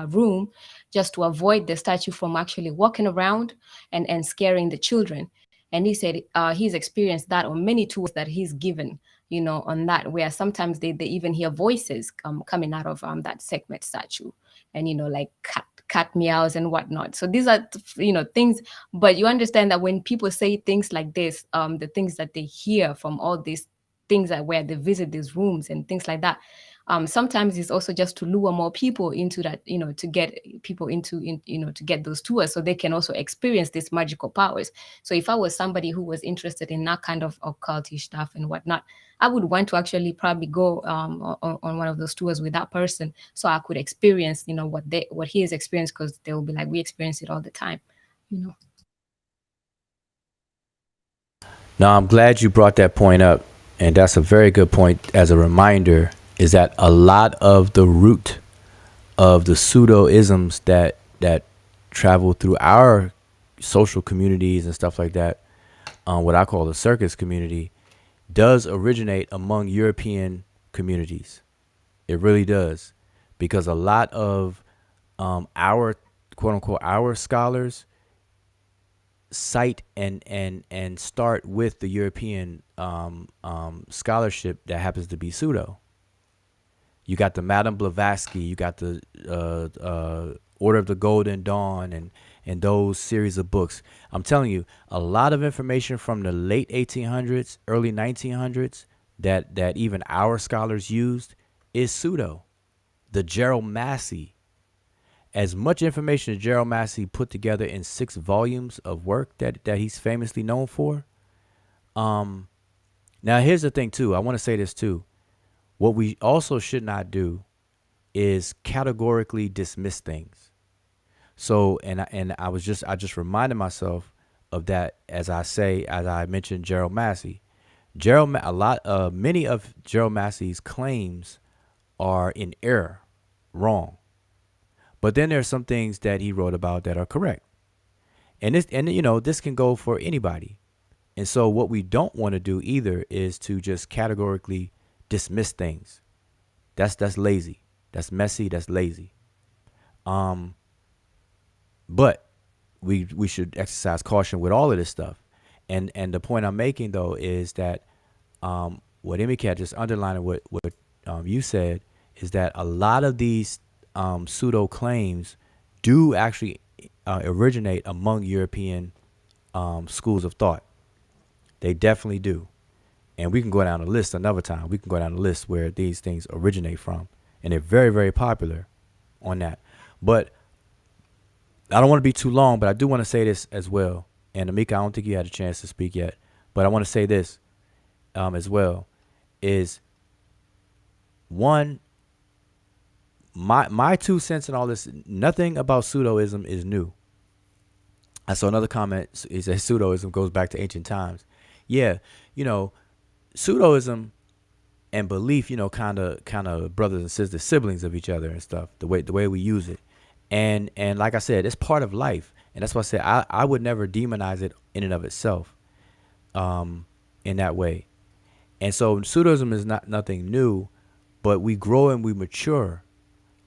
room just to avoid the statue from actually walking around and scaring the children. And he said he's experienced that on many tours that he's given, on that, where sometimes they even hear voices coming out of that Sekhmet statue, and like cat meows and whatnot. So these are things, but you understand that when people say things like this, the things that they hear from all these things that where they visit these rooms and things like that, sometimes it's also just to lure more people into that, to get people to get those tours so they can also experience these magical powers. So if I was somebody who was interested in that kind of occultish stuff and whatnot, I would want to actually probably go on one of those tours with that person, so I could experience, what he has experienced, because they will be like, we experience it all the time, Now, I'm glad you brought that point up, and that's a very good point as a reminder. is that a lot of the root of the pseudoisms that travel through our social communities and stuff like that, what I call the circus community, does originate among European communities. It really does, because a lot of our quote unquote our scholars cite and start with the European scholarship that happens to be pseudo. You got the Madame Blavatsky, you got the Order of the Golden Dawn, and those series of books. I'm telling you, a lot of information from the late 1800s, early 1900s that even our scholars used is pseudo. The Gerald Massey, as much information as Gerald Massey put together in 6 volumes of work that he's famously known for. Now here's the thing too. I want to say this too. What we also should not do is categorically dismiss things. So, and I just reminded myself of that as I mentioned Gerald Massey. Many of Gerald Massey's claims are in error, wrong. But then there's some things that he wrote about that are correct. And this can go for anybody. And so what we don't want to do either is to just categorically dismiss things. That's lazy. That's messy. That's lazy. But we should exercise caution with all of this stuff. And the point I'm making though is that what Emicat just underlining what you said is that a lot of these pseudo claims do actually originate among European schools of thought. They definitely do. And we can go down a list another time. We can go down a list where these things originate from. And they're very, very popular on that. But I don't want to be too long, but I do want to say this as well. And Amika, I don't think you had a chance to speak yet. But I want to say this as well. Is one, my 2 cents in all this, nothing about pseudoism is new. I saw another comment. It says pseudoism goes back to ancient times. Yeah, pseudoism and belief, kind of brothers and sisters, siblings of each other and stuff. The way we use it, and like I said, it's part of life, and that's why I said I would never demonize it in and of itself, in that way. And so pseudoism is nothing new, but we grow and we mature.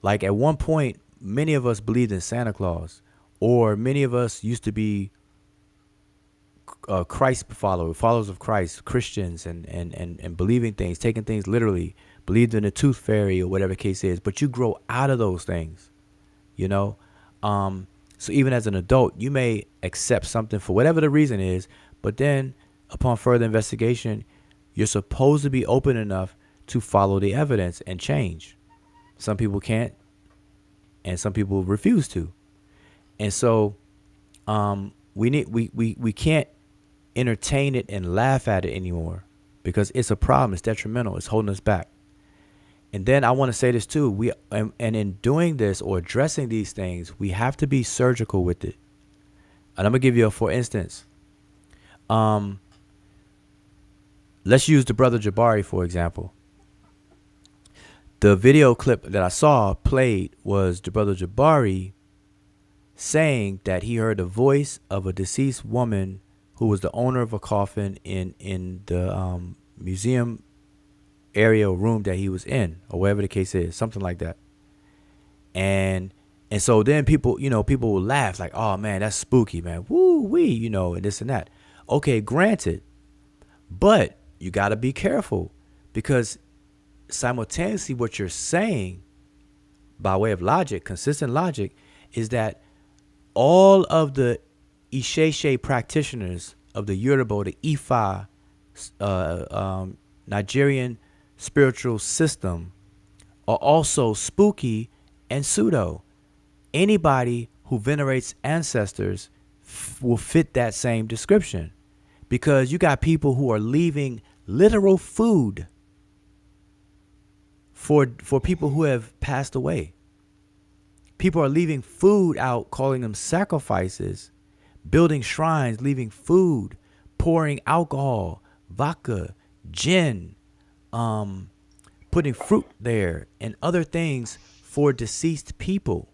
Like at one point, many of us believed in Santa Claus, or many of us used to be Christ followers of Christ, Christians, and believing things, taking things literally, believed in the tooth fairy or whatever the case is. But you grow out of those things, So even as an adult, you may accept something for whatever the reason is, but then upon further investigation, you're supposed to be open enough to follow the evidence and change. Some people can't, and some people refuse to. And so we can't entertain it and laugh at it anymore, because it's a problem. It's detrimental. It's holding us back. And then I want to say this too. And in doing this or addressing these things, we have to be surgical with it. And I'm gonna give you for instance. Let's use the brother Jabari for example. The video clip that I saw played was the brother Jabari saying that he heard the voice of a deceased woman who was the owner of a coffin in the museum area or room that he was in, or whatever the case is, something like that. And so then people will laugh like, oh man, that's spooky, man. Woo wee, and this and that. Okay, granted, but you got to be careful, because simultaneously what you're saying by way of logic, consistent logic, is that all of the Isheshe practitioners of the Yoruba, the Ifa, Nigerian spiritual system are also spooky and pseudo. Anybody who venerates ancestors will fit that same description, because you got people who are leaving literal food for people who have passed away. People are leaving food out, calling them sacrifices, building shrines, leaving food, pouring alcohol, vodka, gin, putting fruit there and other things for deceased people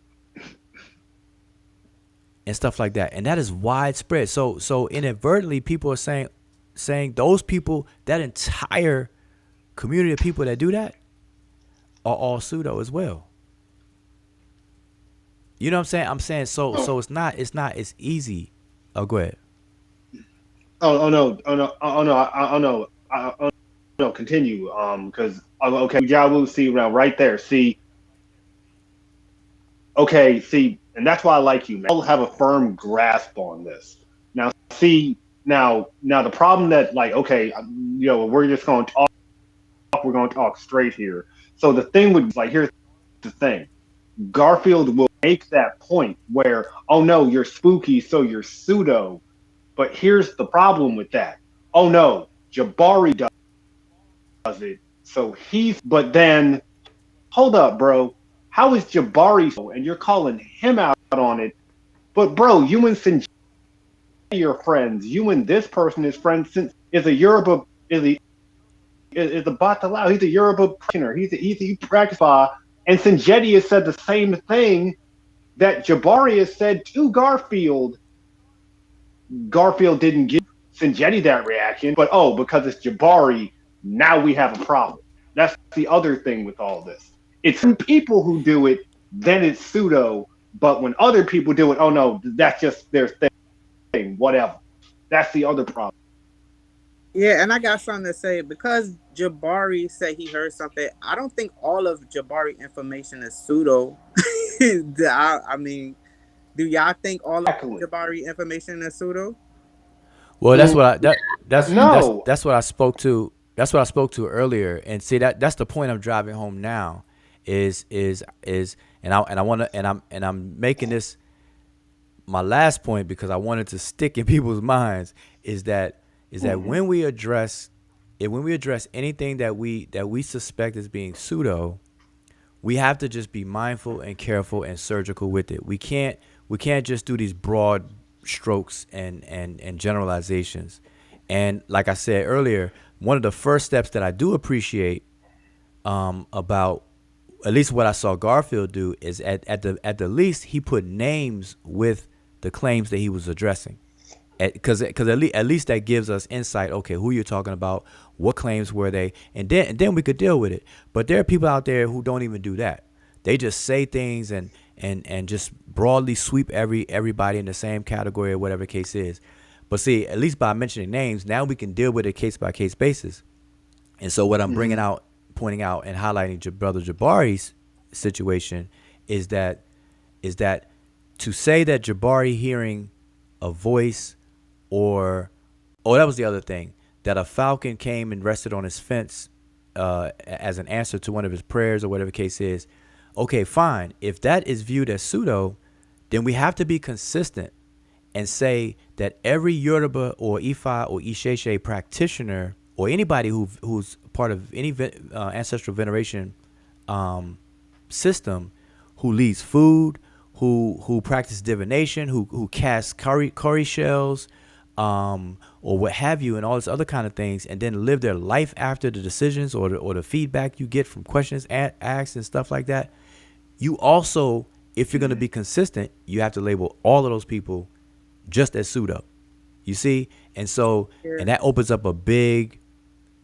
and stuff like that. And that is widespread. So inadvertently, people are saying those people, that entire community of people that do that are all pseudo as well. You know what I'm saying? I'm saying so it's not as easy. Oh, go ahead. Oh no, continue. Because okay, Jawu, see now right there. See, okay, see, and that's why I like you, man. I'll have a firm grasp on this. Now, see, now the problem that like, okay, we're just going to talk. We're going to talk straight here. So the thing would like, here's the thing. Garfield will make that point where, oh no, you're spooky, so you're pseudo. But here's the problem with that. Oh no, Jabari does it. So but then, hold up, bro. How is Jabari so? And you're calling him out on it. But bro, you and Sinjay are friends. You and this person is friends since is a Yoruba is a Batalau. He's a Yoruba practitioner. He practices and Sinjay has said the same thing that Jabari has said to Garfield. Garfield didn't give Sinjay that reaction, but because it's Jabari, now we have a problem. That's the other thing with all this. It's when people who do it, then it's pseudo, but when other people do it, oh no, that's just their thing, whatever. That's the other problem. Yeah, and I got something to say. Because Jabari said he heard something, I don't think all of Jabari information is pseudo. I mean, do y'all think all of Jabari information is pseudo? Well, that's what that's what I spoke to. That's what I spoke to earlier. And see that's the point I'm driving home now. Is and I'm making this my last point because I wanted to stick in people's minds is that when we address anything that we suspect as being pseudo, we have to just be mindful and careful and surgical with it. We can't just do these broad strokes and generalizations. And like I said earlier, one of the first steps that I do appreciate about at least what I saw Garfield do is at the least he put names with the claims that he was addressing. Because at least that gives us insight. Okay, who you're talking about, what claims were they, and then we could deal with it. But there are people out there who don't even do that. They just say things and just broadly sweep everybody in the same category or whatever the case is. But see, at least by mentioning names, now we can deal with it case by case basis. And so what I'm pointing out, and highlighting Brother Jabari's situation is that to say that Jabari hearing a voice that was the other thing, that a falcon came and rested on his fence as an answer to one of his prayers or whatever the case is. Okay, fine. If that is viewed as pseudo, then we have to be consistent and say that every Yoruba or Ifa or Isheshe practitioner or anybody who's part of any ancestral veneration system, who leads food, who practice divination, who cast curry shells, or what have you, and all this other kind of things, and then live their life after the decisions or the feedback you get from questions asked and stuff like that. You also, if you're going to be consistent, you have to label all of those people just as pseudo. You see, and so and that opens up a big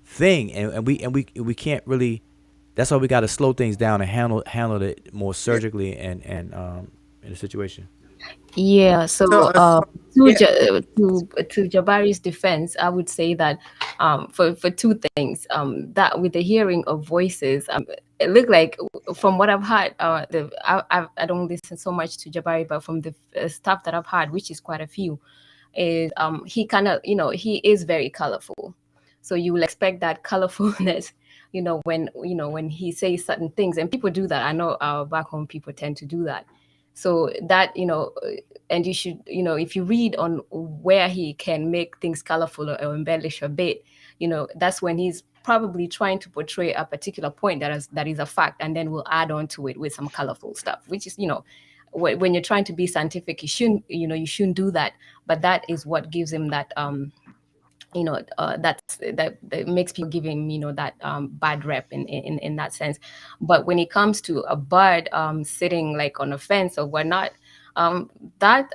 thing, and we can't really. That's why we got to slow things down and handle it more surgically and in a situation. Yeah, so to Jabari's defense, I would say that for two things, that with the hearing of voices, it looked like from what I've heard, I don't listen so much to Jabari, but from the stuff that I've heard, which is quite a few, is he kind of, he is very colorful, so you will expect that colorfulness. When he says certain things, and people do that. I know back home people tend to do that. So that, and you should, if you read on where he can make things colorful or embellish a bit, that's when he's probably trying to portray a particular point that is a fact, and then we'll add on to it with some colorful stuff, which is, when you're trying to be scientific, you shouldn't do that. But that is what gives him that, that makes people give him that bad rep in that sense. But when it comes to a bird sitting like on a fence or whatnot, that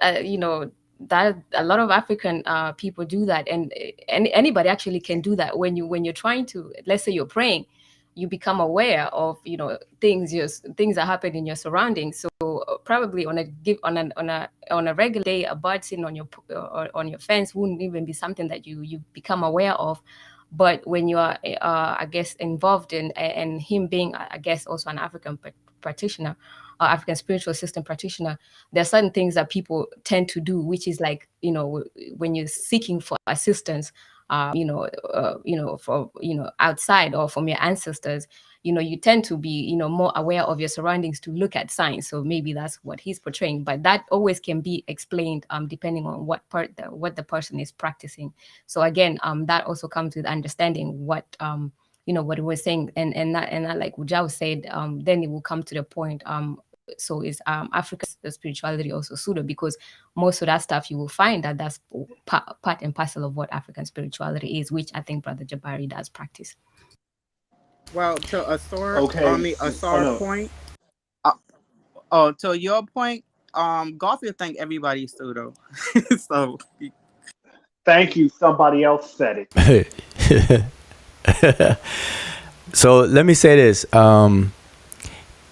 that a lot of African people do that, and anybody actually can do that. When you're trying to, let's say you're praying, you become aware of things that happen in your surroundings. So probably on a regular day, a bird sitting on your fence wouldn't even be something that you become aware of. But when you are I guess involved in, and him being, I guess, also an African practitioner, African spiritual system practitioner, there are certain things that people tend to do, which is like, when you're seeking for assistance, for outside or from your ancestors, you tend to be more aware of your surroundings to look at signs. So maybe that's what he's portraying, but that always can be explained depending on what the person is practicing. So again, that also comes with understanding what what he was saying, and that like Ujao said, then it will come to the point. So is Africa's spirituality also pseudo? Because most of that stuff you will find that's part and parcel of what African spirituality is, which I think Brother Jabari does practice. Well, to Okay. Asar's point, to your point, Garfield think everybody's pseudo. So Thank you. Somebody else said it. So let me say this, and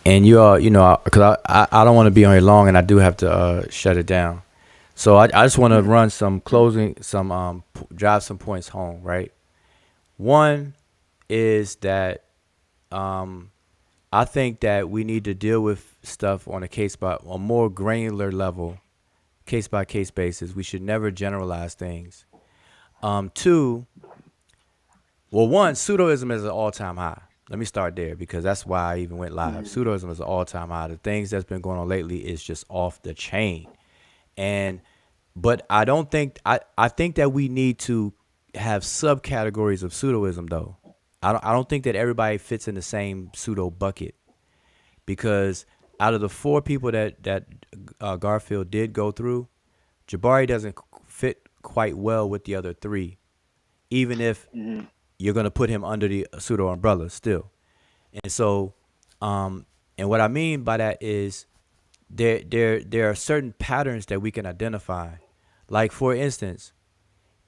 you all, because I don't want to be on here long, and I do have to shut it down. So I just want to run some closing, drive some points home, right? One is that I think that we need to deal with stuff on a more granular level, case by case basis. We should never generalize things. Two, well, one, pseudoism is an all-time high. Let me start there, because that's why I even went live. Pseudoism is an all-time high. The things that's been going on lately is just off the chain. But I don't think, I think that we need to have subcategories of pseudoism, though. I don't think that everybody fits in the same pseudo bucket, because out of the 4 people that Garfield did go through, Jabari doesn't fit quite well with the other 3, even if you're going to put him under the pseudo umbrella still. And so, and what I mean by that is there are certain patterns that we can identify. Like, for instance,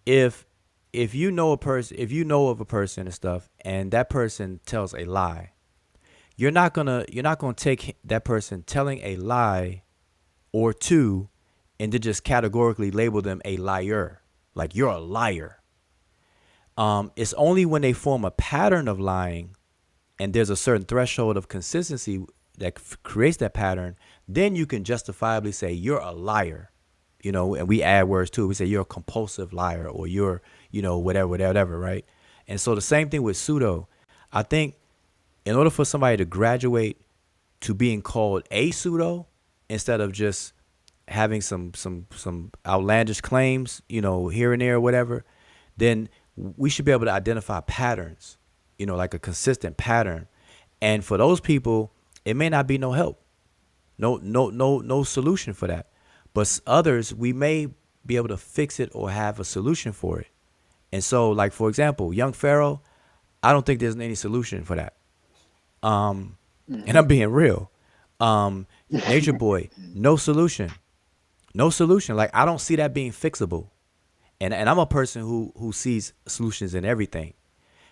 if you know of a person and stuff, and that person tells a lie, you're not gonna take that person telling a lie or 2 and to just categorically label them a liar. Like, you're a liar. It's only when they form a pattern of lying and there's a certain threshold of consistency that creates that pattern, then you can justifiably say you're a liar. And we add words too. We say you're a compulsive liar, or you're, whatever, right? And so the same thing with pseudo. I think in order for somebody to graduate to being called a pseudo, instead of just having some outlandish claims, here and there or whatever, then we should be able to identify patterns, like a consistent pattern. And for those people, it may not be no help, no solution for that. But others, we may be able to fix it or have a solution for it. And so, like, for example, young Pharaoh, I don't think there's any solution for that. And I'm being real. Nature Boy, no solution. Like, I don't see that being fixable. And I'm a person who sees solutions in everything.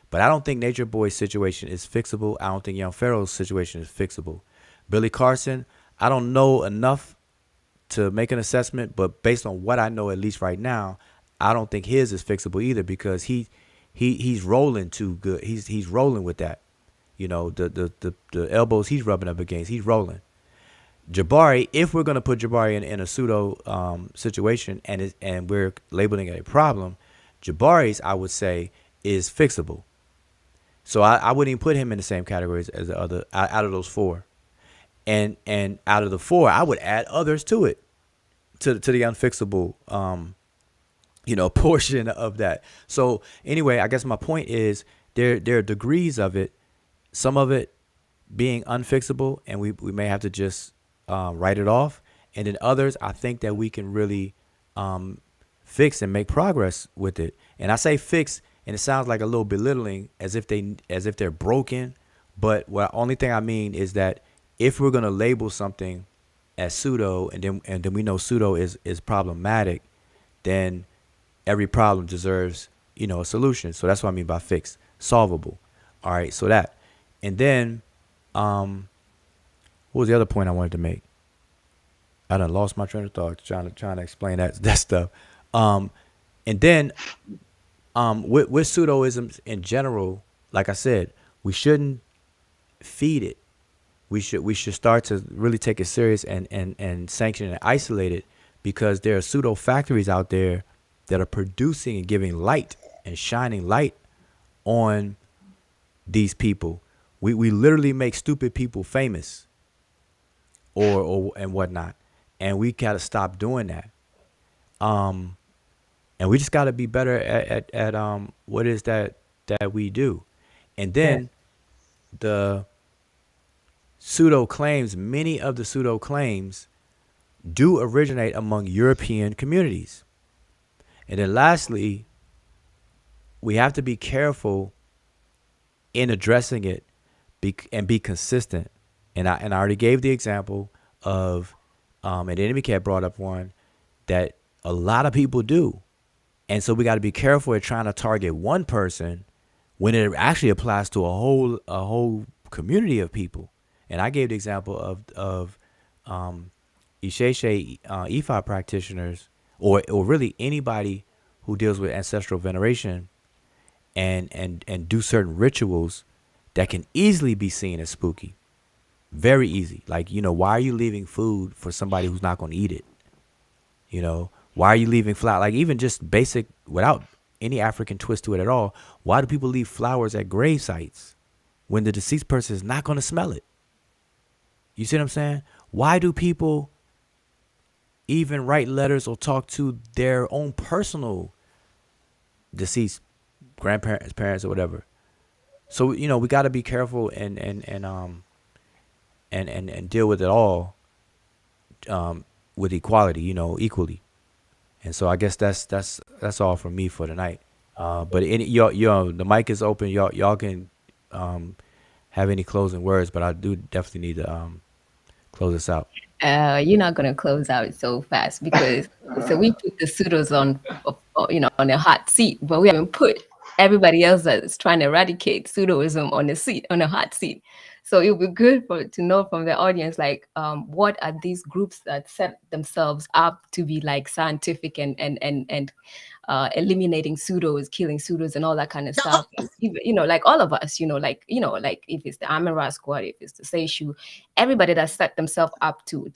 But I don't think Nature Boy's situation is fixable. I don't think Young Pharaoh's situation is fixable. Billy Carson, I don't know enough to make an assessment, but based on what I know, at least right now, I don't think his is fixable either, because he's rolling too good. He's rolling with that. The elbows he's rubbing up against, he's rolling. Jabari, if we're gonna put Jabari in a pseudo situation and we're labeling it a problem, Jabari's, I would say, is fixable. So I wouldn't even put him in the same categories as the other out of those 4. And out of the 4, I would add others to it, to the unfixable portion of that. So anyway, I guess my point is there are degrees of it, some of it being unfixable, and we may have to just write it off. And then others, I think that we can really fix and make progress with it. And I say fix, and it sounds like a little belittling, as if they're broken. But what only thing I mean is that if we're gonna label something as pseudo, and then we know pseudo is problematic, then every problem deserves, a solution. So that's what I mean by fix, solvable. All right, so that, and then, what was the other point I wanted to make? I done lost my train of thought trying to explain that stuff. And then, with pseudoisms in general, like I said, we shouldn't feed it. We should start to really take it serious and sanction and isolate it, because there are pseudo factories out there that are producing and giving light and shining light on these people. We literally make stupid people famous, or and whatnot, and we gotta stop doing that. And we just gotta be better at what is that we do, and then the pseudo claims. Many of the pseudo claims do originate among European communities. And then lastly, we have to be careful in addressing it, and be consistent. And I already gave the example of, and Enemy Cat brought up one that a lot of people do. And so we got to be careful at trying to target one person when it actually applies to a whole community of people. And I gave the example of Isheshe Ifa practitioners, or really anybody who deals with ancestral veneration and do certain rituals that can easily be seen as spooky. Very easy. Like, why are you leaving food for somebody who's not going to eat it? Why are you leaving flower? Like, even just basic, without any African twist to it at all, why do people leave flowers at grave sites when the deceased person is not going to smell it? You see what I'm saying? Why do people even write letters or talk to their own personal deceased grandparents, parents, or whatever? So, we got to be careful and deal with it all with equality, equally. And so I guess that's all from me for tonight. But the mic is open. Y'all can have any closing words, but I do definitely need to close this out. You're not gonna close out so fast, because so we put the pseudos on a hot seat, but we haven't put everybody else that's trying to eradicate pseudoism on a hot seat. So it would be good to know from the audience, like, what are these groups that set themselves up to be like scientific and eliminating pseudos, killing pseudos, and all that kind of stuff. Even, like all of us, like if it's the Amara squad, if it's the Seishu, everybody that set themselves up to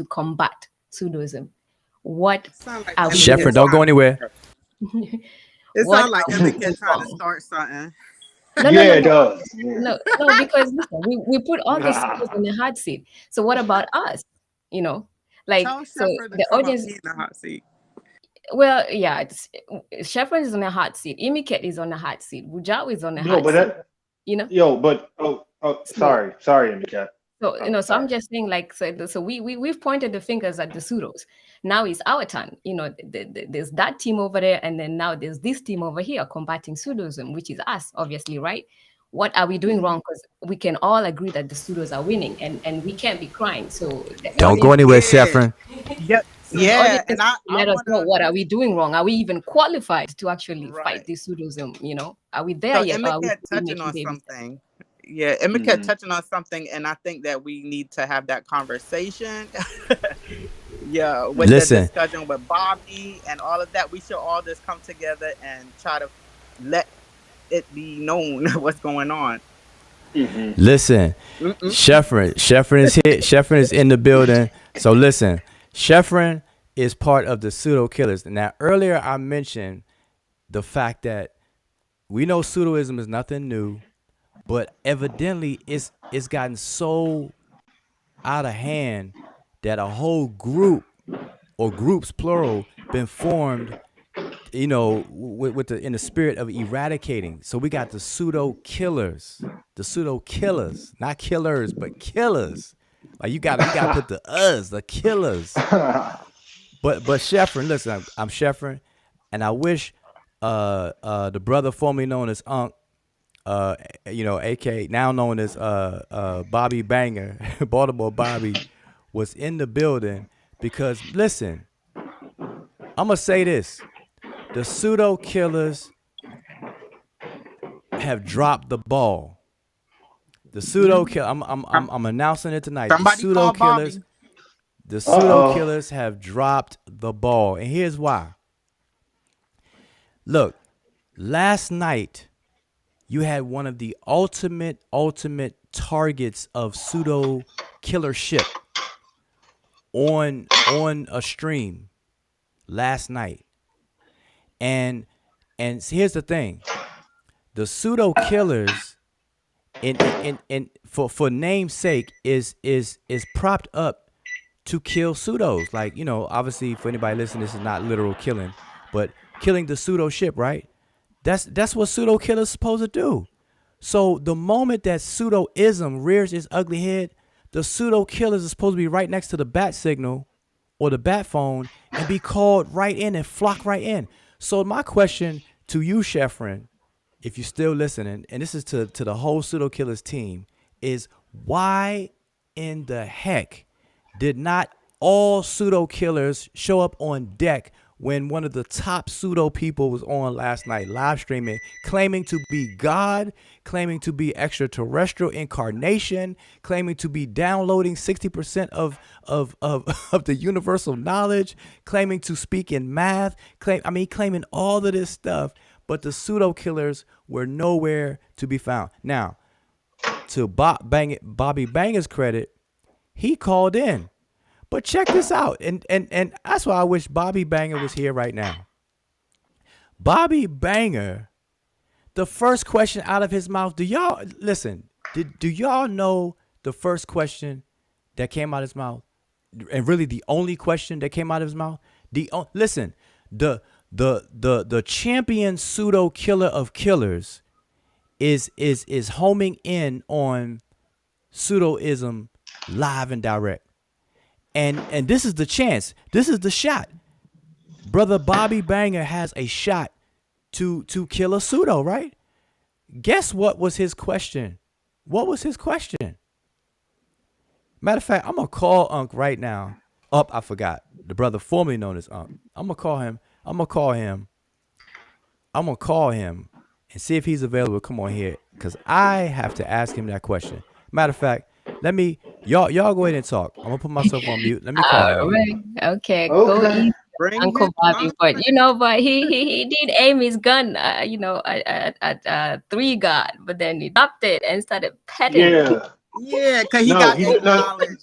combat pseudoism. What Like are we Sheffrin, don't go anywhere. It sounds like Emmett trying to start something. No, it does. No, because listen, we put all these pseudos in the hot seat. So what about us? Like, Tell so Sheffrin to the come up audience. in the hot seat. Well, yeah, Sheffrin is on the hot seat. Imiket is on the hot seat. Wujao is on the hot seat. Sorry, Emicat. So, so I'm just saying, like, so we've pointed the fingers at the pseudos. Now it's our turn. There's that team over there, and then now there's this team over here combating pseudoism, which is us, obviously, right? What are we doing wrong? Because we can all agree that the pseudos are winning, and we can't be crying. So don't go anywhere, Sheffrin. Yep. So yeah, and I let us know, what are we doing wrong? Are we even qualified to actually fight this pseudoism? Are we there yet? Emmett touching on something. Yeah, Emmett kept touching on something, and I think that we need to have that conversation. With the discussion with Bobby and all of that, we should all just come together and try to let it be known what's going on. Listen, Sheffrin is here. Sheffrin is in the building. So listen, Sheffrin is part of the pseudo killers. Now, earlier I mentioned the fact that we know pseudoism is nothing new, but evidently it's gotten so out of hand that a whole group, or groups plural, been formed, in the spirit of eradicating. So we got the pseudo killers, not killers, but killers. Like you gotta put the killers. But Sheffrin, listen, I'm Sheffrin, and I wish the brother formerly known as Unc, aka now known as Bobby Banger, Baltimore Bobby, was in the building because listen, I'm gonna say this: the pseudo killers have dropped the ball. The pseudo kill. I'm announcing it tonight. Somebody call Bobby. The pseudo killers have dropped the ball, and here's why. Look, last night you had one of the ultimate targets of pseudo killership on a stream last night, and here's the thing: the pseudo killers, for namesake, is propped up to kill pseudos. Like, obviously for anybody listening, this is not literal killing, but killing the pseudo ship, right? That's what pseudo killers supposed to do. So the moment that pseudoism rears its ugly head, the pseudo killers are supposed to be right next to the bat signal or the bat phone and be called right in and flock right in. So my question to you, Sheffrin, if you're still listening, and this is to the whole pseudo killers team, is why in the heck did not all pseudo killers show up on deck when one of the top pseudo people was on last night live streaming, claiming to be God, claiming to be extraterrestrial incarnation, claiming to be downloading 60% of the universal knowledge, claiming to speak in math, claiming all of this stuff, but the pseudo killers were nowhere to be found. Now, to Bobby Banger's credit, he called in. But check this out, and that's why I wish Bobby Banger was here right now. Bobby Banger, the first question out of his mouth, do y'all know the first question that came out of his mouth? And really the only question that came out of his mouth? The champion pseudo killer of killers is homing in on pseudoism live and direct. And this is the chance. This is the shot. Brother Bobby Banger has a shot to kill a pseudo, right? Guess what was his question? What was his question? Matter of fact, I'm going to call Unc right now. Oh, I forgot. The brother formerly known as Unc. I'm going to call him and see if he's available. Come on here, because I have to ask him that question. Matter of fact, let me, y'all go ahead and talk. I'm gonna put myself on mute. Let me call him. Right. Okay. Go easy, Bring Uncle him Bobby. up. But he did aim his gun, at 3 God, but then he dropped it and started petting. Yeah, because he got knowledge.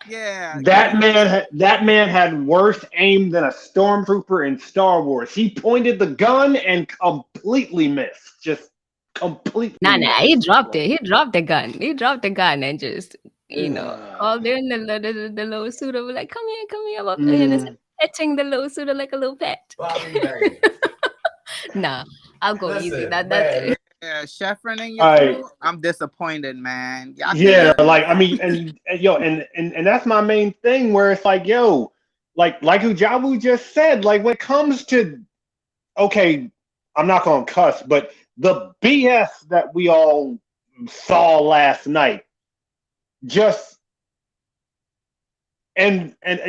Yeah. That man had worse aim than a stormtrooper in Star Wars. He pointed the gun and completely missed. Just completely. Nah, he dropped it. He dropped the gun. He dropped the gun and just, called in the little pseudo, like, come here, I'm up there, and petting the little pseudo like a little pet. Nah, I'll go easy. That's it. Yeah, Sheffrin in your crew, I'm disappointed, man. Like, I mean, and that's my main thing, where it's like, like Ujabu just said, like, when it comes to, okay, I'm not gonna cuss, but the BS that we all saw last night, just and once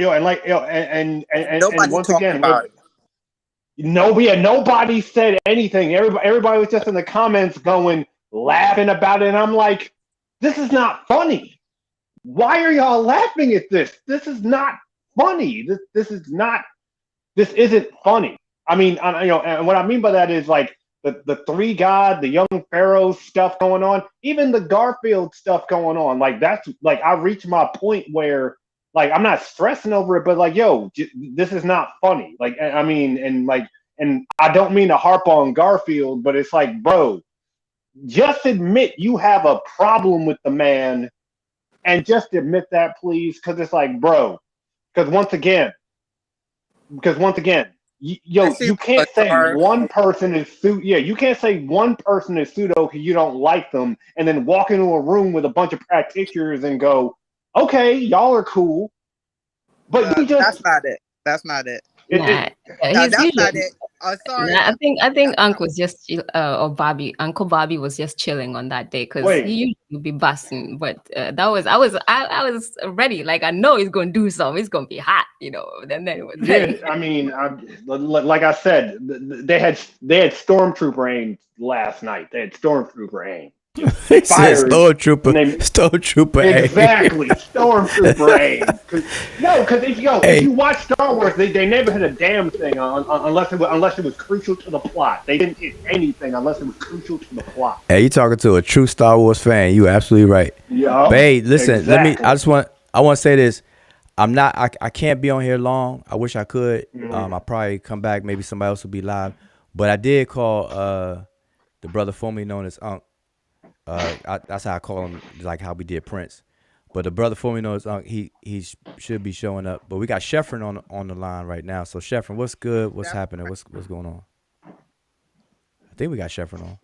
again, about it. Nobody said anything. Everybody was just in the comments laughing about it, and I'm like, this is not funny. Why are y'all laughing at this? This is not funny. This isn't funny. I mean, and what I mean by that is, like, the 3 God, the young pharaoh stuff going on, even the Garfield stuff going on. Like, that's like, I reached my point where, like, I'm not stressing over it, but like, this is not funny. Like, I mean, and I don't mean to harp on Garfield, but it's like, bro, just admit you have a problem with the man, and just admit that, please. Because it's like, bro, because once again, you can't say one person is pseudo. Yeah, you can't say one person is pseudo because you don't like them, and then walk into a room with a bunch of practitioners and go, okay, y'all are cool. But that's not it. That's not it. It, Nah, it, No, he's that's not usually. it. Oh, sorry. Nah, I think That's not. Uncle was just or Bobby, Uncle Bobby was just chilling on that day because he wait, usually would be busting. But that was I was ready. Like I know he's gonna do something. It's gonna be hot, you know. And then it was yeah, like, I mean, like I said, they had stormtrooper aim last night. They had stormtrooper aim. Just He said fired, and they Stormtrooper. exactly stormtrooper aim. Because if Hey, you watch Star Wars, they never hit a damn thing unless it was crucial to the plot. They didn't hit anything unless it was crucial to the plot. hey, you talking to a true Star Wars fan? You absolutely right. Yeah, But hey, listen, exactly. I want to say this. I can't be on here long. I wish I could. I'll probably come back. Maybe somebody else will be live. But I did call the brother formerly known as Unc. That's how I call him, like how we did Prince. But the brother formerly known as Unc, he should be showing up. But we got Sheffrin on the line right now. So Sheffrin, what's good? What's happening? What's going on? I think we got Sheffrin on.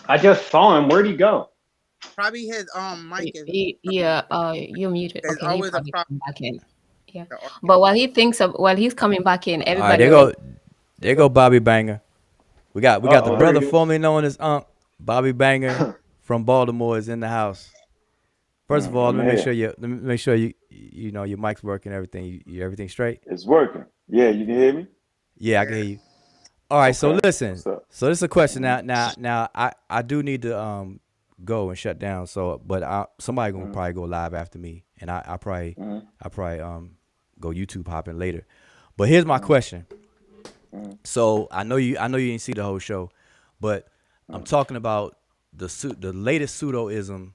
I just saw him. Where'd he go? Probably his mic is. you're muted. There's Okay, he always a probably problem. come back in. Yeah, but while he's coming back in, All right, everybody. there go Bobby Banger. We got the Uh-oh. brother formerly known as Unc, Bobby Banger from Baltimore is in the house. First of all, let me make sure you know your mic's working, everything. You everything straight? It's working. Yeah, you can hear me? Yeah, I can hear you. All right, so listen. What's up? So this is a question now. I do need to go and shut down. So, but somebody gonna probably go live after me, and I probably go YouTube hopping later. But here's my question. So I know you didn't see the whole show, but I'm talking about the latest pseudoism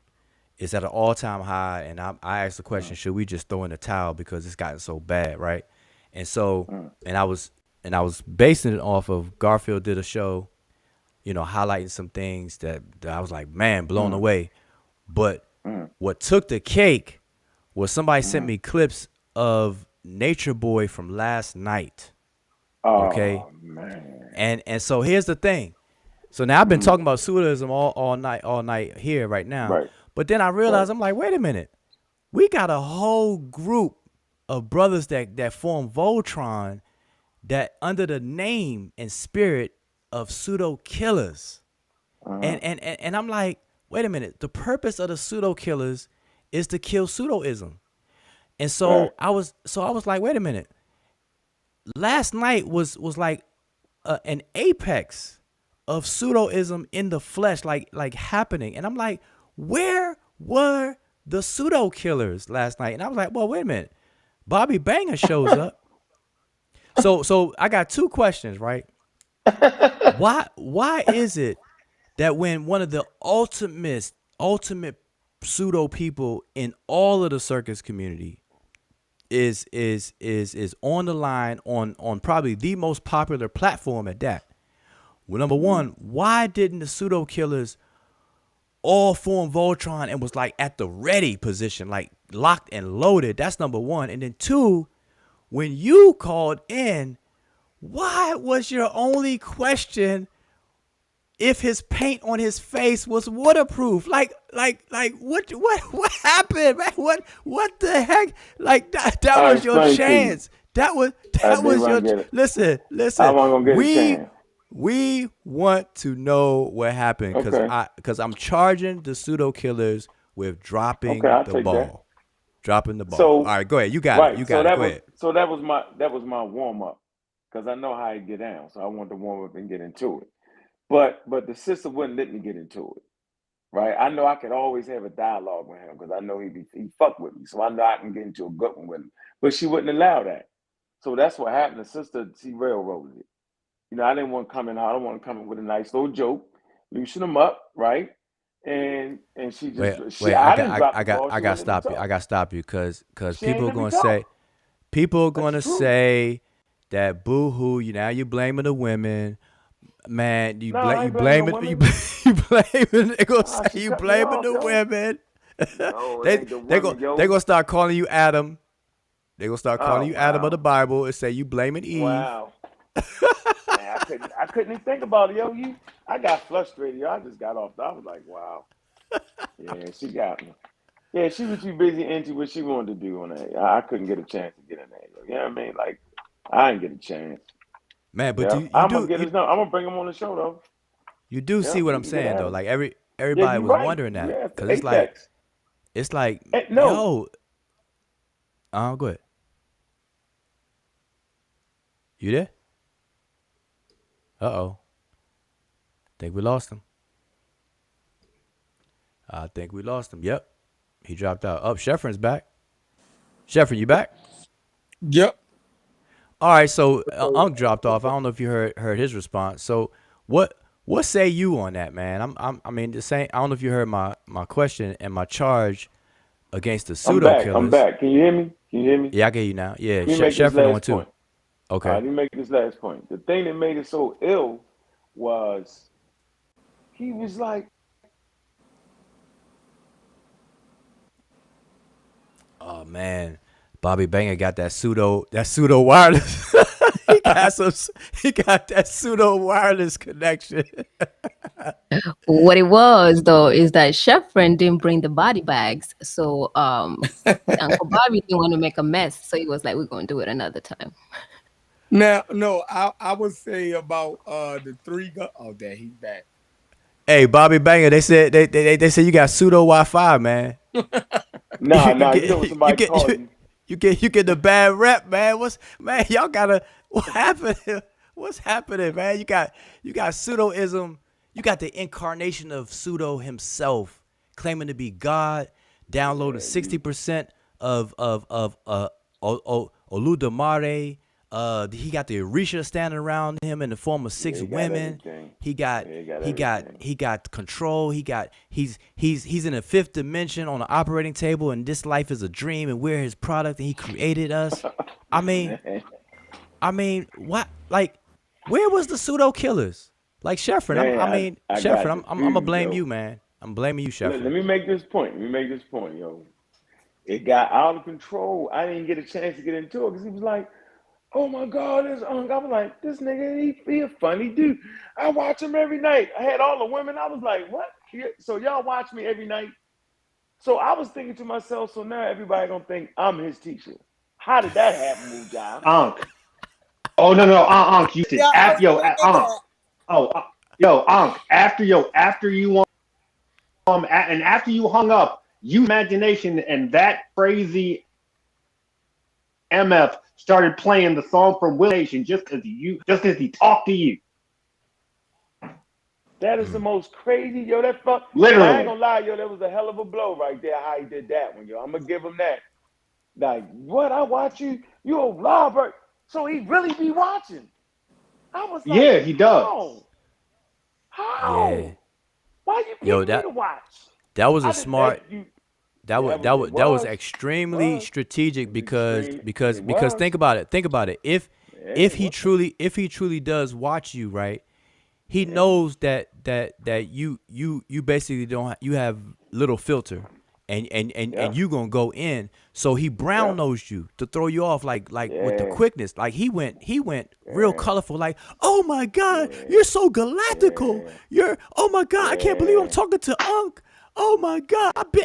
is at an all-time high, and I asked the question: should we just throw in the towel because it's gotten so bad, right? And so, and I was basing it off of Garfield did a show, you know, highlighting some things that I was like, man, blown away. But what took the cake was somebody sent me clips of Nature Boy from last night. Okay. Oh, man. And so here's the thing. So now I've been talking about pseudoism all night here right now. Right. But then I realized I'm like, wait a minute. We got a whole group of brothers that form Voltron that under the name and spirit of pseudo killers. And I'm like, wait a minute. The purpose of the pseudo killers is to kill pseudoism. And so I was like, wait a minute. Last night was like an apex of pseudoism in the flesh, like happening. And I'm like, where were the pseudo killers last night? And I was like, well, wait a minute. Bobby Banger shows up. So I got two questions, right? Why is it that when one of the ultimate pseudo people in all of the circus community is on the line on probably the most popular platform at that? Well, number one, why didn't the pseudo killers all form Voltron and was like at the ready position, like locked and loaded? That's number one. And then two, when you called in, why was your only question if his paint on his face was waterproof? Like what happened, man? What the heck? Like that was your chance. That was your listen. I wasn't gonna get a chance. We want to know what happened because I'm charging the pseudo killers with dropping the ball. That. Dropping the ball. So, all right, go ahead. You got it. You got it. Go ahead. So that was my warm up because I know how I get down. So I wanted to warm up and get into it. But the sister wouldn't let me get into it. Right? I know I could always have a dialogue with him because I know he fuck with me. So I know I can get into a good one with him. But she wouldn't allow that. So that's what happened. The sister, she railroaded it. You know, I didn't want to come in. I don't want to come in with a nice little joke, loosen them up, right? And she just I got to stop you. I got to stop you because people are going to say that boo-hoo, you blaming the women. Man, you blaming they're going to say you blaming the women. They're going to start calling you Adam. They're going to start calling you Adam of the Bible and say you blaming Eve. Wow. Man, I couldn't even think about it, yo. I got frustrated, yo. I just got off. I was like, wow. Yeah, she got me. Yeah, she was too busy into what she wanted to do on that. I couldn't get a chance to get in there. You know what I mean? Like, I didn't get a chance. Man, but Yeah, you I'm do gonna get his number. I'm gonna bring him on the show though. you do Yeah, see what we I'm can get saying at though. him. Like Yeah, everybody you're was right. wondering that Yeah, because Apex. it's like No, yo, go ahead. You there? Uh-oh. Think we lost him. I think we lost him. Yep. He dropped out. Oh, Sheffrin's back. Sheffrin, you back? Yep. All right, so Unc dropped off. I don't know if you heard his response. So what say you on that, man? I mean the same. I don't know if you heard my question and my charge against the pseudo killers. I'm back. Can you hear me? Can you hear me? Yeah, I get you now. Yeah, Let me make this Sheffrin on last too. point. Okay. Let me make this last point. The thing that made it so ill was he was like, Oh man, Bobby Banger got that pseudo wireless. he got that pseudo wireless connection. What it was though is that Sheffrin didn't bring the body bags, so Uncle Bobby didn't want to make a mess, so he was like, "We're gonna do it another time." Now, no, I would say about the three. Oh, there he's back. Hey, Bobby Banger, they said they said you got pseudo Wi-Fi, man. nah, you know what somebody called you. You get the bad rep, man. Y'all gotta what happened? What's happening, man? You got pseudoism. You got the incarnation of pseudo himself, claiming to be God, downloading 60% of Oludamare. He got the Orisha standing around him in the form of 6 women. He got control. He's in a 5th dimension on the operating table, and this life is a dream, and we're his product, and he created us. I mean, what? Like, where was the pseudo killers? Like Sheffrin, Sheffrin, I'm gonna blame you, man. I'm blaming you, Sheffrin. Let me make this point. Yo. It got out of control. I didn't get a chance to get into it because he was like, "Oh my God, this Unc." I was like, "This nigga, he a funny dude. I watch him every night." I had all the women. I was like, "What?" So y'all watch me every night. So I was thinking to myself, so now everybody gonna think I'm his teacher. How did that happen, Mujah? Unc. Oh no, Unc. You did. Unc. Unc. After you and after you hung up, you imagination and that crazy MF started playing the song from Will Nation just because he talked to you. That is the most crazy, yo. That fuck. Literally. I ain't gonna lie, yo. That was a hell of a blow right there. How he did that one, yo. I'm gonna give him that. Like, what? I watch you. You a Robert. So he really be watching. I was like, yeah, he does. How? Yeah. Why you picking me to watch? That was a smart. That was extremely strategic because think about it. If he truly does watch you, right? He knows that you basically you have little filter, and you gonna go in. So he brown nosed you to throw you off like with the quickness. Like he went real colorful. Like, oh my God, you're so galactical. Oh my God, I can't believe I'm talking to Unc. Oh my God, I've been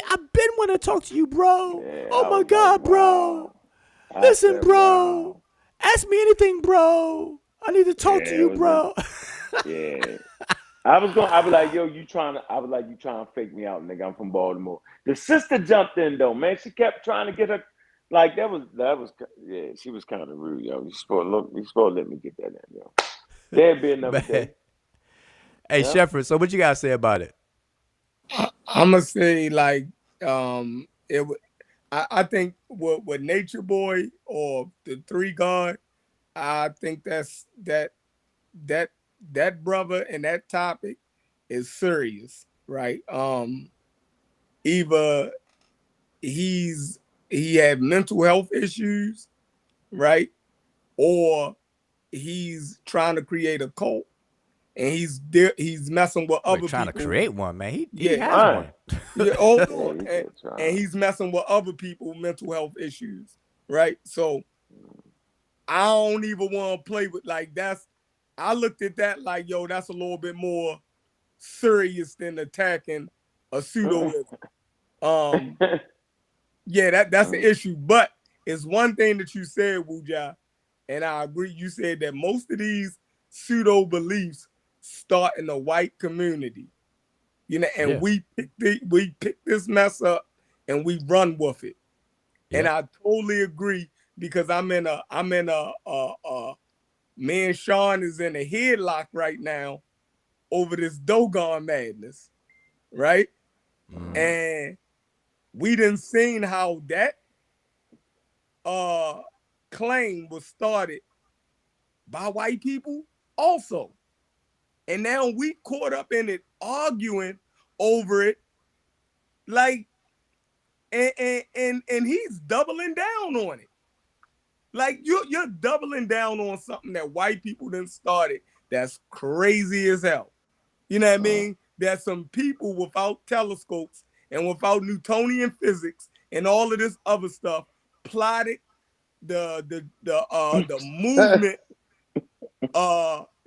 wanting to talk to you, bro. Oh my God, bro. Listen, bro. Ask me anything, bro. I need to talk to you, bro. I was like, yo, you trying to fake me out, nigga. I'm from Baltimore. The sister jumped in though, man. She kept trying to get her, like that was she was kind of rude, yo. You supposed to let me get that in, yo. There'd be another day. Hey, Sheffrin, so what you gotta say about it? I'm gonna say like I think with Nature Boy or the 3 God, I think that brother and that topic is serious, right? Either he had mental health issues, right? Or he's trying to create a cult, and he's messing with other people. Trying to create one, man. He has one. And he's messing with other people mental health issues, right? So I don't even want to play with I looked at that like, yo, that's a little bit more serious than attacking a pseudoism. Yeah, that's the issue. But it's one thing that you said, Wuja, and I agree. You said that most of these pseudo beliefs start in the white community. You know, and we pick this mess up and we run with it. Yep. And I totally agree, because me and Sean is in a headlock right now over this Dogon madness, right? And we done seen how that claim was started by white people also. And now we caught up in it, arguing over it, like, and he's doubling down on it. Like, you're doubling down on something that white people done started that's crazy as hell. You know what I mean? There's some people without telescopes and without Newtonian physics and all of this other stuff plotted the movement,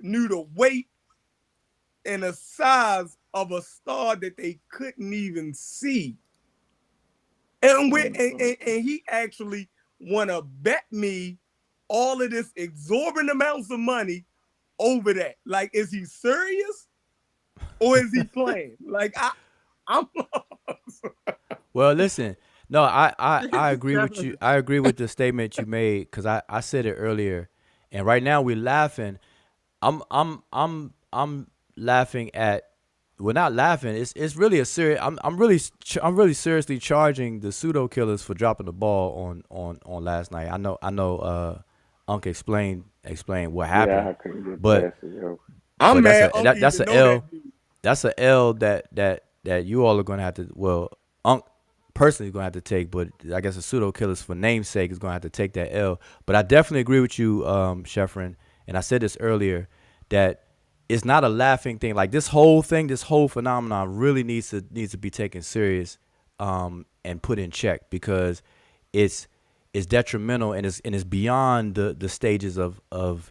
knew the weight and the size of a star that they couldn't even see. And he actually want to bet me all of this exorbitant amounts of money over that. Like, is he serious or is he playing? Like, I'm Well, listen. No, I agree with you. I agree with the statement you made, because I said it earlier, and right now we're laughing. I'm laughing at. We're not laughing. It's really a serious. I'm really seriously charging the pseudo killers for dropping the ball on last night. I know. Unc explained what happened. Yeah, I couldn't get but I'm mad. That's an L. That's an L that you all are gonna have to. Well, Unc personally is gonna have to take, but I guess the pseudo killers for namesake is gonna have to take that L. But I definitely agree with you, Sheffrin, and I said this earlier, that it's not a laughing thing. Like, this whole phenomenon really needs to be taken serious, and put in check, because it's detrimental, and it's beyond the stages of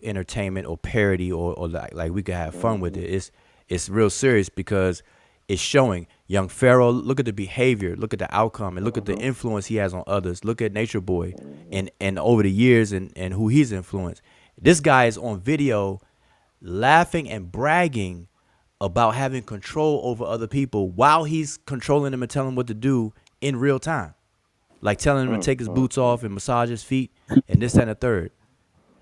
entertainment or parody or like we could have fun with it. It's real serious, because it's showing young Pharaoh. Look at the behavior, look at the outcome, and look at the influence he has on others. Look at Nature Boy and over the years and who he's influenced. This guy is on video laughing and bragging about having control over other people while he's controlling them and telling them what to do in real time. Like telling him to take his boots off and massage his feet and this, that, and the third.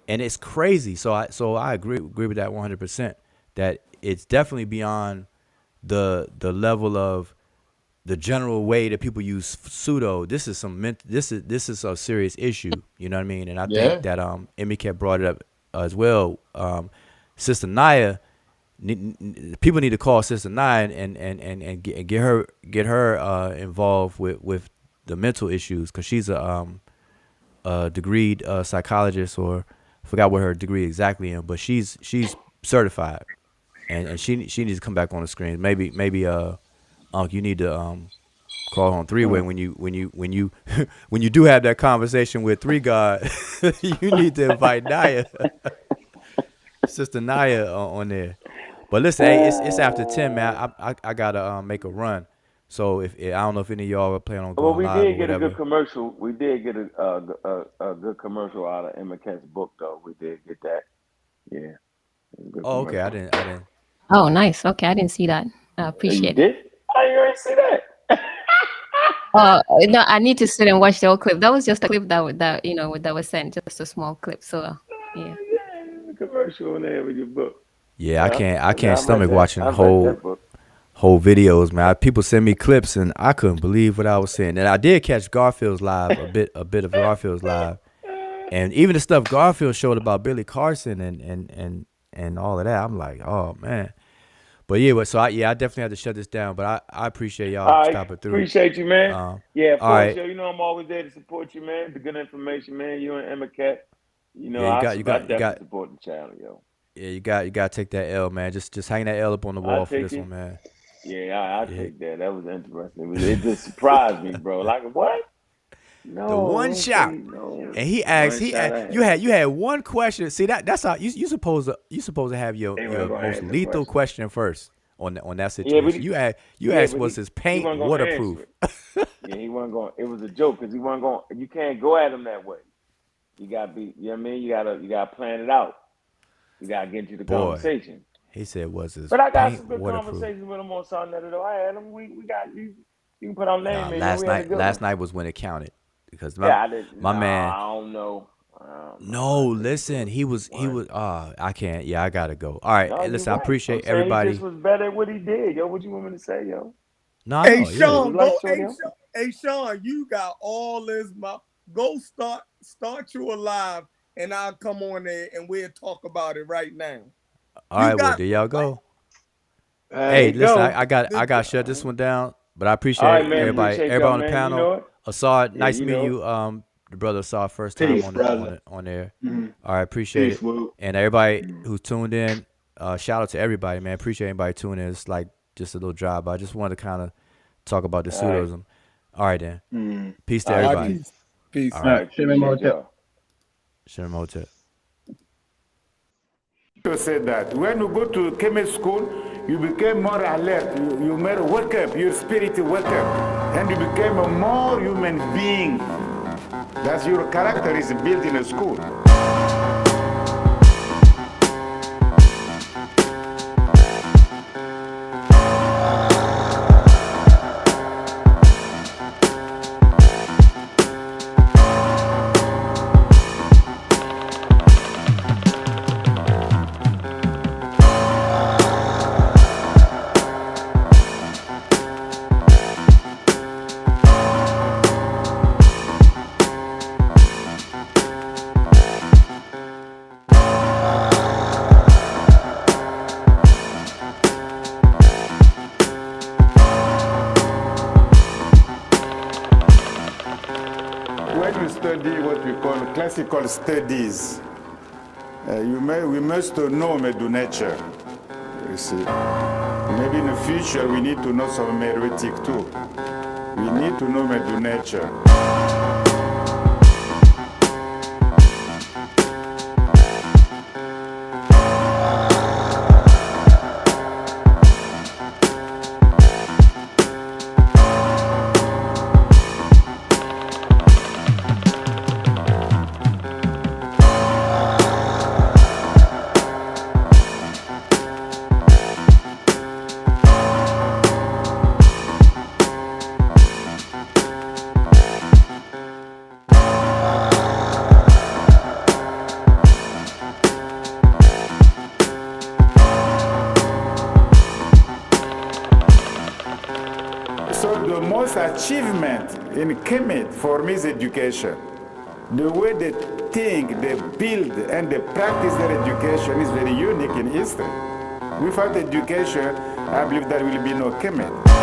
And it's crazy. So I agree with that 100%, that it's definitely beyond the level of the general way that people use pseudo. This is this is a serious issue. You know what I mean? And I think that Emike brought it up as well. Sister Naya, people need to call Sister Naya and get her involved with the mental issues, because she's a degreed psychologist, or I forgot what her degree exactly in, but she's certified, and she needs to come back on the screen. Maybe Unc, you need to call her on three-way when you do have that conversation with Three God. You need to invite Naya, Sister Naya, on there. But listen, hey, it's after 10, man. I gotta make a run. So if I don't know if any of y'all are planning on going live or whatever. Well, we did get a good commercial. We did get a good commercial out of Emiket's book, though. We did get that. Yeah. Oh, okay. I didn't. Oh, nice. Okay, I didn't see that. I appreciate it. Oh, you already see that? No, I need to sit and watch the whole clip. That was just a clip that was sent, just a small clip. So yeah. The commercial on there with your book. Yeah, I can't stomach watching whole videos, man. People send me clips and I couldn't believe what I was seeing. And I did catch Garfield's live, a bit of Garfield's live, and even the stuff Garfield showed about Billy Carson and all of that. I'm like, oh man. But yeah, I definitely have to shut this down. But I appreciate y'all stopping through. Appreciate you, man. Yeah, for right. Sure. You know I'm always there to support you, man. The good information, man. You and Emiket. You know, I definitely support the channel, yo. Yeah, you got to take that L, man. Just hang that L up on the wall for this one, man. Yeah, I take that. That was interesting. It just surprised me, bro. Like, what? No, the one shot. No. And he asked. You had one question. See, that's how you supposed to have your most lethal question first. on that situation. You asked was his paint waterproof? Yeah, he wasn't going. It was a joke because he wasn't going. You can't go at him that way. You gotta be. You know what I mean? You gotta plan it out. You gotta get into the conversation. He said was his. But I got paint some good waterproof. conversations with him on Sunday though. I had him. We got you. You can put our name in. Last night was when it counted because my man. I don't know. No, listen. He was. I can't. Yeah, I gotta go. All right. No, listen, I appreciate everybody. He just was better at what he did, yo. What you want me to say, yo? No, hey, Sean, Sean, you got all this. Go start you alive, and I'll come on there and we'll talk about it right now. All right, well, there y'all go. Hey, listen, I got to shut this one down, but I appreciate everybody on the panel. You know Assad, nice to meet you. The brother Assad, first time on there. Mm-hmm. All right, appreciate it. Woo. And everybody who tuned in, shout out to everybody, man. Appreciate anybody tuning in. It's like just a little drive. I just wanted to kind of talk about the pseudoism. All right, then. Mm-hmm. Peace to everybody. Peace. All right. Shimon Motel. To say that when you go to chemistry school, you became more alert. You more wake up. Your spirit wake up, and you became a more human being. That's your character is built in a school. Classical studies, we must know Medew Netcher. You see, maybe in the future we need to know some heretic too. We need to know Medew Netcher. Achievement in chemistry for me is education. The way they think, they build, and they practice their education is very unique in history. Without education, I believe there will be no chemistry.